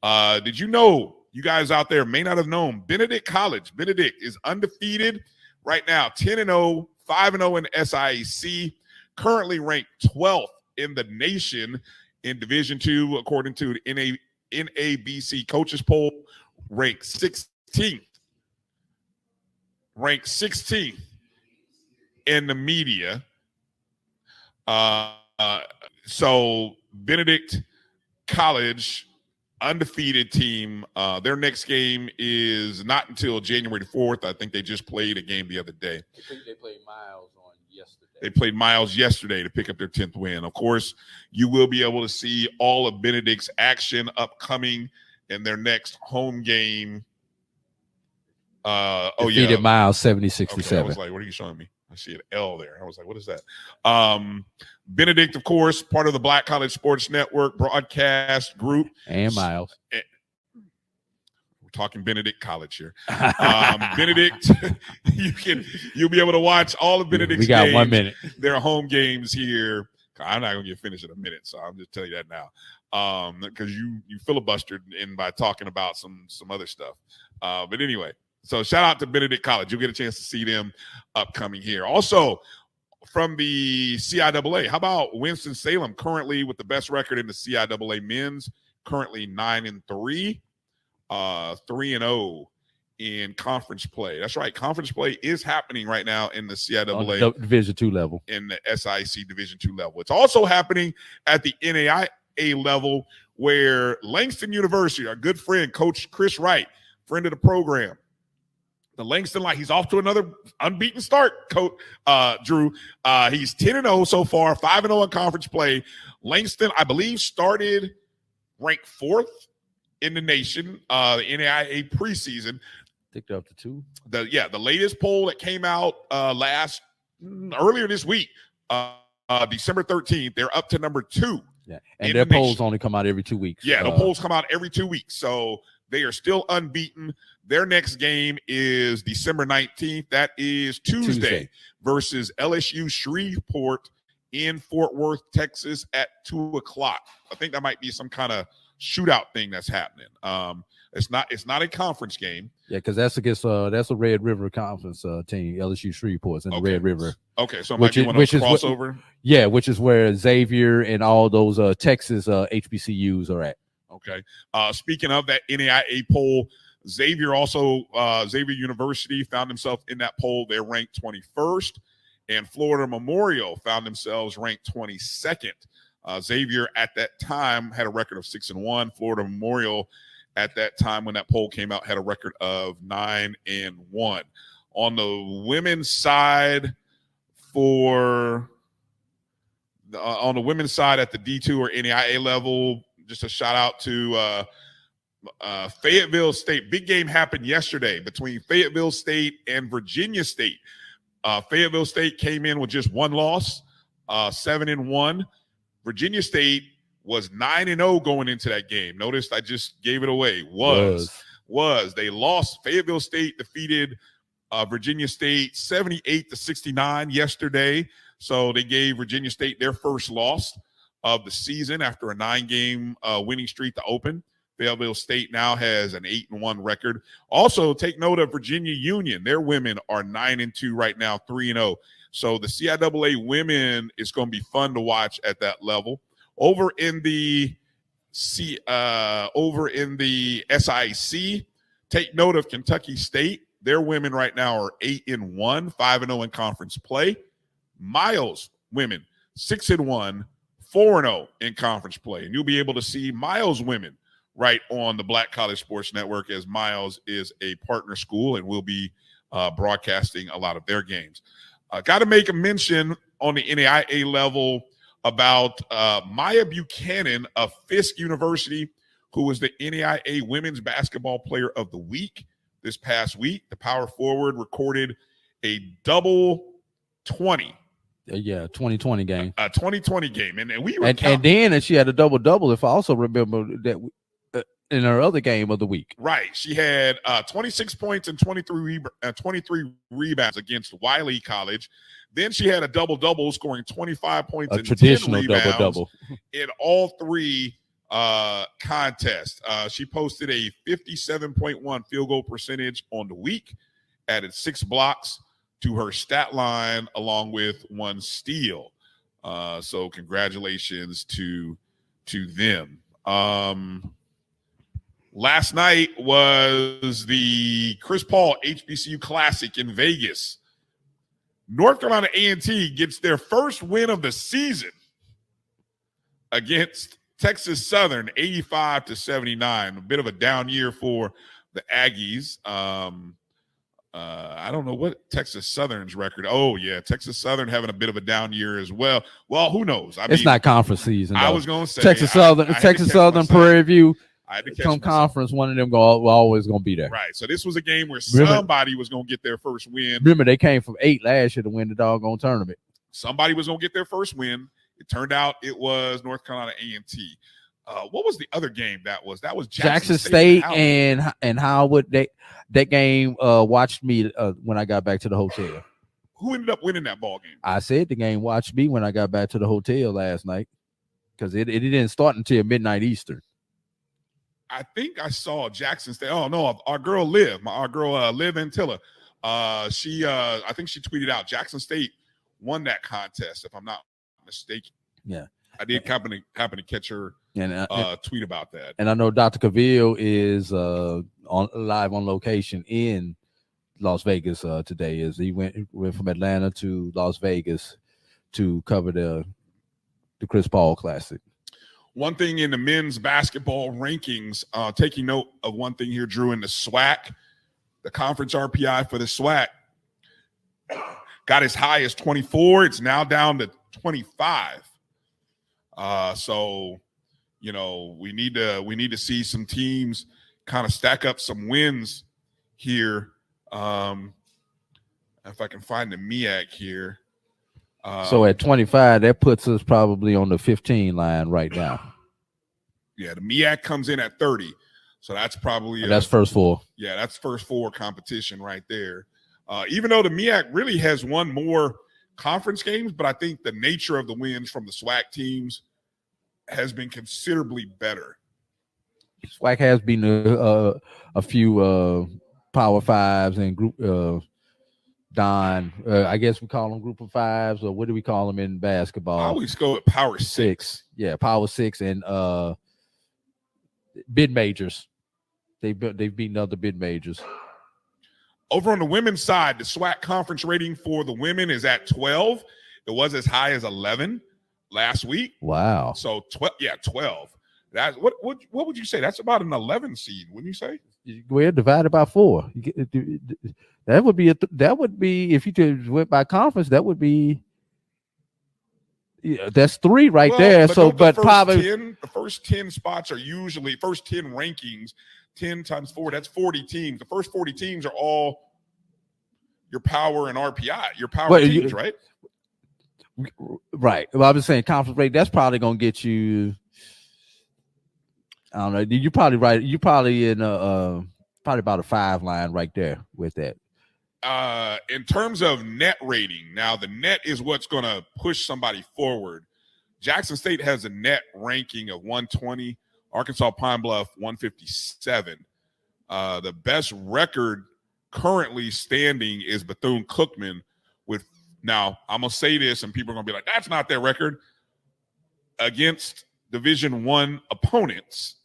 Did you know, you guys out there may not have known, Benedict College. Benedict is undefeated right now, 10-0, 5-0 in SIAC, currently ranked 12th in the nation in Division II, according to the NABC coaches poll, ranked 16th. Ranked 16th in the media. So Benedict College, undefeated team. Their next game is not until January 4th. I think they just played a game the other day. They played Miles on yesterday. They played Miles yesterday to pick up their 10th win. Of course, you will be able to see all of Benedict's action upcoming in their next home game. Defeated Miles 70-67. Okay, I was like, what are you showing me? I see an L there. I was like, what is that? Benedict, of course, part of the Black College Sports Network broadcast group. And Miles. We're talking Benedict College here. Benedict, you'll be able to watch all of Benedict's We got games, 1 minute. Their home games here. I'm not going to get finished in a minute, so I'm just telling you that now. Because you filibustered in by talking about some other stuff. But anyway, so shout out to Benedict College. You'll get a chance to see them upcoming here. Also, from the CIAA, how about Winston-Salem, currently with the best record in the CIAA men's, currently 9-3, 3-0 in conference play. That's right, conference play is happening right now in the CIAA On the Division II level. In the SIC Division II level. It's also happening at the NAIA level, where Langston University, our good friend, Coach Chris Wright, friend of the program, the Langston Light, he's off to another unbeaten start, Coach Drew. He's 10-0 so far, 5-0 in conference play. Langston, I believe, started ranked 4th in the nation, the NAIA preseason. I think they're up to 2. The latest poll that came out earlier this week, December 13th, they're up to number 2. Yeah, and their polls only come out every 2 weeks. Yeah, the polls come out every 2 weeks. So they are still unbeaten. Their next game is December 19th. That is Tuesday. Versus LSU Shreveport in Fort Worth, Texas at 2:00. I think that might be some kind of shootout thing that's happening. It's not a conference game. Yeah, because that's against that's a Red River Conference team, LSU Shreveport's in the Red River. Okay, so it might be one of those crossover. Which is where Xavier and all those Texas HBCUs are at. Okay. Speaking of that NAIA poll, Xavier University found themselves in that poll. They're ranked 21st, and Florida Memorial found themselves ranked 22nd. Xavier at that time had a record of 6-1. Florida Memorial at that time when that poll came out had a record of 9-1. On the women's side at the D2 or NAIA level, just a shout out to Fayetteville State. Big game happened yesterday between Fayetteville State and Virginia State. Fayetteville State came in with just one loss, 7-1. Virginia State was 9-0 going into that game. Notice I just gave it away. They lost. Fayetteville State defeated Virginia State 78-69 yesterday. So they gave Virginia State their first loss of the season after a 9-game winning streak to open. Fayetteville State now has an 8-1 record. Also, take note of Virginia Union. Their women are 9-2 right now, 3-0. So the CIAA women is going to be fun to watch at that level. Over in the SIC, take note of Kentucky State. Their women right now are 8-1, 5-0 in conference play. Miles women 6-1, 4-0 in conference play, and you'll be able to see Miles women right on the Black College Sports Network, as Miles is a partner school and will be broadcasting a lot of their games. Got to make a mention on the NAIA level about Maya Buchanan of Fisk University, who was the NAIA Women's Basketball Player of the Week this past week. The power forward recorded a double 20. 2020 game. A 2020 game. And we were and then she had a double-double, if I also remember that in her other game of the week. Right. She had 26 points and 23 rebounds against Wiley College. Then she had a double-double, scoring 25 points and 10 rebounds double-double in all three contests. She posted a 57.1 field goal percentage on the week, added 6 blocks to her stat line, along with 1 steal. So congratulations to them. Last night was the Chris Paul HBCU Classic in Vegas. North Carolina A&T gets their first win of the season against Texas Southern, 85-79. A bit of a down year for the Aggies. I don't know what Texas Southern's record. Oh, yeah, Texas Southern having a bit of a down year as well. Well, who knows? It's not conference season. I though. was going to say Texas Southern, Prairie View. Come conference, one of them always going to be there. Right. So this was a game where somebody was going to get their first win. Remember, they came from 8 last year to win the doggone tournament. Somebody was going to get their first win. It turned out it was North Carolina A&T. What was the other game that was? That was Jackson State and Howard. That game watched me when I got back to the hotel. Who ended up winning that ball game? I said the game watched me when I got back to the hotel last night because it didn't start until midnight Eastern. I think I saw Jackson State. Oh no, our girl Liv, Liv Antilla. I think she tweeted out Jackson State won that contest, if I'm not mistaken. Yeah, I did happen to catch her tweet about that. And I know Dr. Cavill is live on location in Las Vegas today. As he went from Atlanta to Las Vegas to cover the Chris Paul Classic. One thing in the men's basketball rankings, taking note of one thing here, Drew, in the SWAC, the conference RPI for the SWAC got as high as 24. It's now down to 25. So, you know, we need to see some teams kind of stack up some wins here. If I can find the MEAC here. So at 25, that puts us probably on the 15 line right now. Yeah, the MEAC comes in at 30. So that's probably that's first four. Yeah, that's first four competition right there. Even though the MEAC really has won more conference games, but I think the nature of the wins from the SWAC teams has been considerably better. SWAC has been a few Power Fives and group I guess we call them group of fives, or what do we call them in basketball? I always go with Power Six. Yeah, Power Six and bid majors. They've beaten other bid majors. Over on the women's side, the SWAC conference rating for the women is at 12. It was as high as 11 last week. Wow. So 12. That's what would you say? That's about an 11 seed, wouldn't you say? We're divided by 4. That would be if you just went by conference. That would be that's 3 right there. So, but probably the first 10 spots are usually first 10 rankings. 10 times 4, that's 40 teams. The first 40 teams are all your power and RPI, your power teams, right? Right. Well, I was saying conference rate. That's probably gonna get you. I don't know. You probably right. You probably in probably about a 5 line right there with that. In terms of net rating, now the net is what's going to push somebody forward. Jackson State has a net ranking of 120. Arkansas Pine Bluff 157. The best record currently standing is Bethune-Cookman with. Now I'm gonna say this, and people are gonna be like, "That's not their record." Against Division I opponents,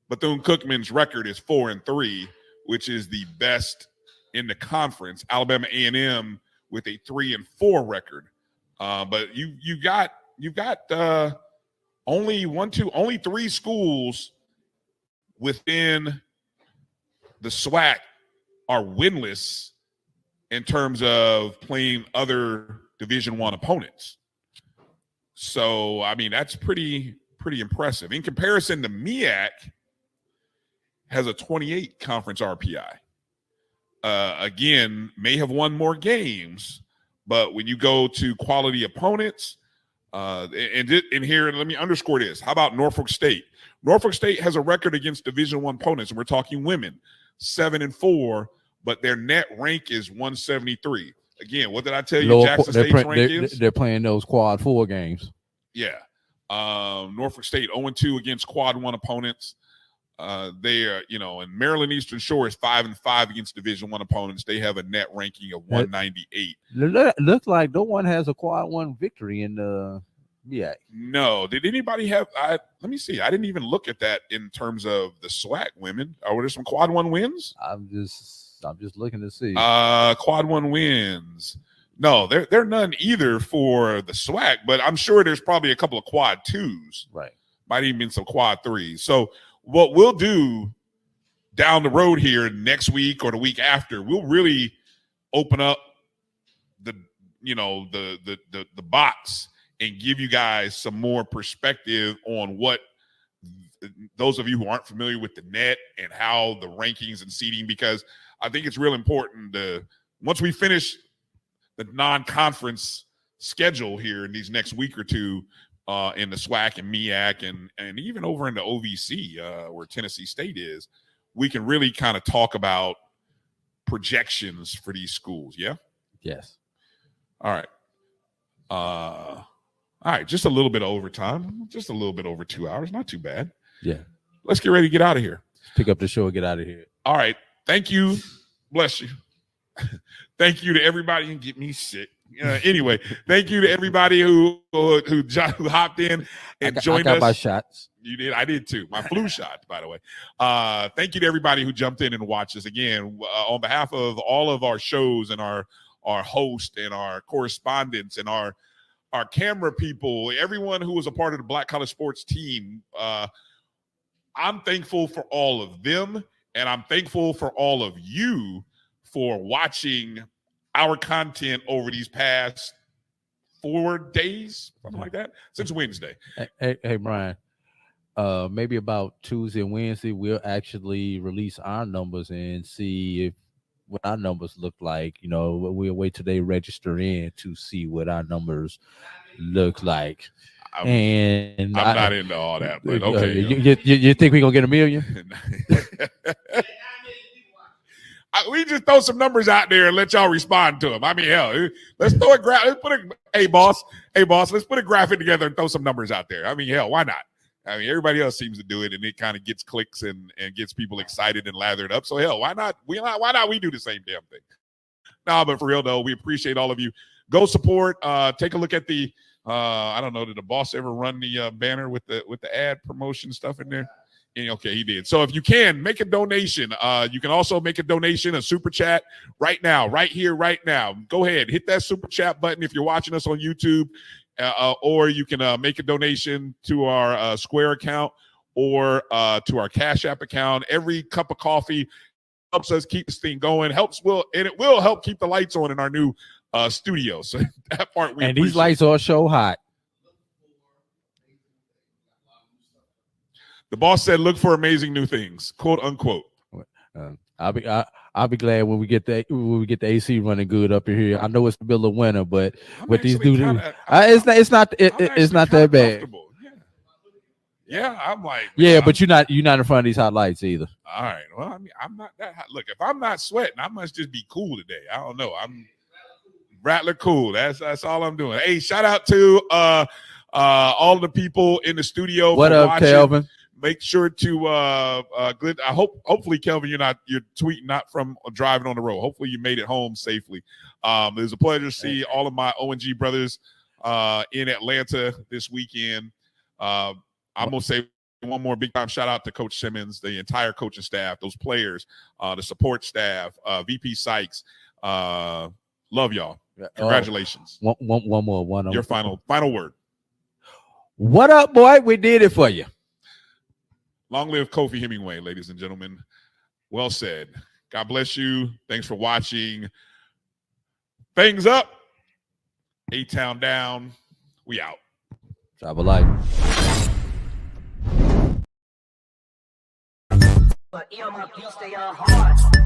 Bethune-Cookman's record is 4-3, which is the best in the conference. Alabama A&M with a 3-4 record. But you've got only 3 schools within the SWAC are winless in terms of playing other Division I opponents. So, I mean, that's pretty impressive. In comparison, the MEAC has a 28 conference RPI. Again, may have won more games, but when you go to quality opponents, and here, let me underscore this. How about Norfolk State? Norfolk State has a record against Division I opponents, and we're talking women, 7-4, but their net rank is 173. Again, what did I tell you? Jackson State's rank is? They're playing those quad 4 games. Yeah. Norfolk State 0-2 against quad 1 opponents. They are, and Maryland Eastern Shore is 5-5 against Division I opponents. They have a net ranking of 198. Looks like no one has a quad 1 victory in the MEAC. No. Did anybody have? Let me see. I didn't even look at that in terms of the SWAC women. Were there some quad 1 wins? I'm just looking to see. Quad 1 wins. No, there are none either for the SWAC, but I'm sure there's probably a couple of quad 2s. Right. Might even be some quad 3s. So what we'll do down the road here next week or the week after, we'll really open up the box and give you guys some more perspective on what those of you who aren't familiar with the net and how the rankings and seeding, because I think it's real important to, once we finish the non-conference schedule here in these next week or two in the SWAC and MEAC and even over in the OVC where Tennessee State is, we can really kind of talk about projections for these schools. Yeah? Yes. All right. All right, just a little bit of overtime, just a little bit over 2 hours. Not too bad. Yeah. Let's get ready to get out of here. Pick up the show and get out of here. All right. Thank you. Bless you. Thank you to everybody who get me sick. Anyway, thank you to everybody who hopped in and joined us. I got my shots. You did. I did too. My flu shot, by the way. Thank you to everybody who jumped in and watched us again. On behalf of all of our shows and our host and our correspondents and our camera people, everyone who was a part of the Black College Sports team, I'm thankful for all of them, and I'm thankful for all of you for watching our content over these past 4 days, something like that, since Wednesday. Hey, Brian, maybe about Tuesday and Wednesday, we'll actually release our numbers and see what our numbers look like. We'll wait till they register in to see what our numbers look like. I'm not into all that, but okay. You think we're going to get 1 million? We just throw some numbers out there and let y'all respond to them. I mean, hell, let's throw a graphic. Hey, boss, let's put a graphic together and throw some numbers out there. I mean, hell, why not? I mean, everybody else seems to do it, and it kind of gets clicks and gets people excited and lathered up. So, hell, why not? Why not we do the same damn thing? No, but for real, though, we appreciate all of you. Go support. Take a look at the, I don't know, did the boss ever run the banner with the ad promotion stuff in there? Okay, he did. So if you can, make a donation. You can also make a donation, a super chat right now, right here, right now. Go ahead, hit that super chat button if you're watching us on YouTube, or you can make a donation to our Square account or to our Cash App account. Every cup of coffee helps us keep this thing going. It will help keep the lights on in our new studio. So that part we appreciate. These lights are so hot. The boss said, "Look for amazing new things," quote unquote. I'll be glad when we get the AC running good up in here. I know it's the middle of winter, but with these dudes, it's not that bad. Yeah, I'm like, yeah, but you're not in front of these hot lights either. All right, well, I mean, I'm not that hot. Look, if I'm not sweating, I must just be cool today. I don't know. I'm Rattler cool. That's all I'm doing. Hey, shout out to all the people in the studio. What up, watching. Kelvin? Make sure to good. Hopefully, Kelvin, you're tweeting not from driving on the road. Hopefully, you made it home safely. It was a pleasure to see all of my O&G brothers in Atlanta this weekend. I'm gonna say one more big time shout out to Coach Simmons, the entire coaching staff, those players, the support staff, VP Sykes. Love y'all. Congratulations. One more. Your final word. What up, boy? We did it for you. Long live Kofi Hemingway, ladies and gentlemen. Well said. God bless you. Thanks for watching. Things up. A-Town down. We out. Travel light. But you stay on hard.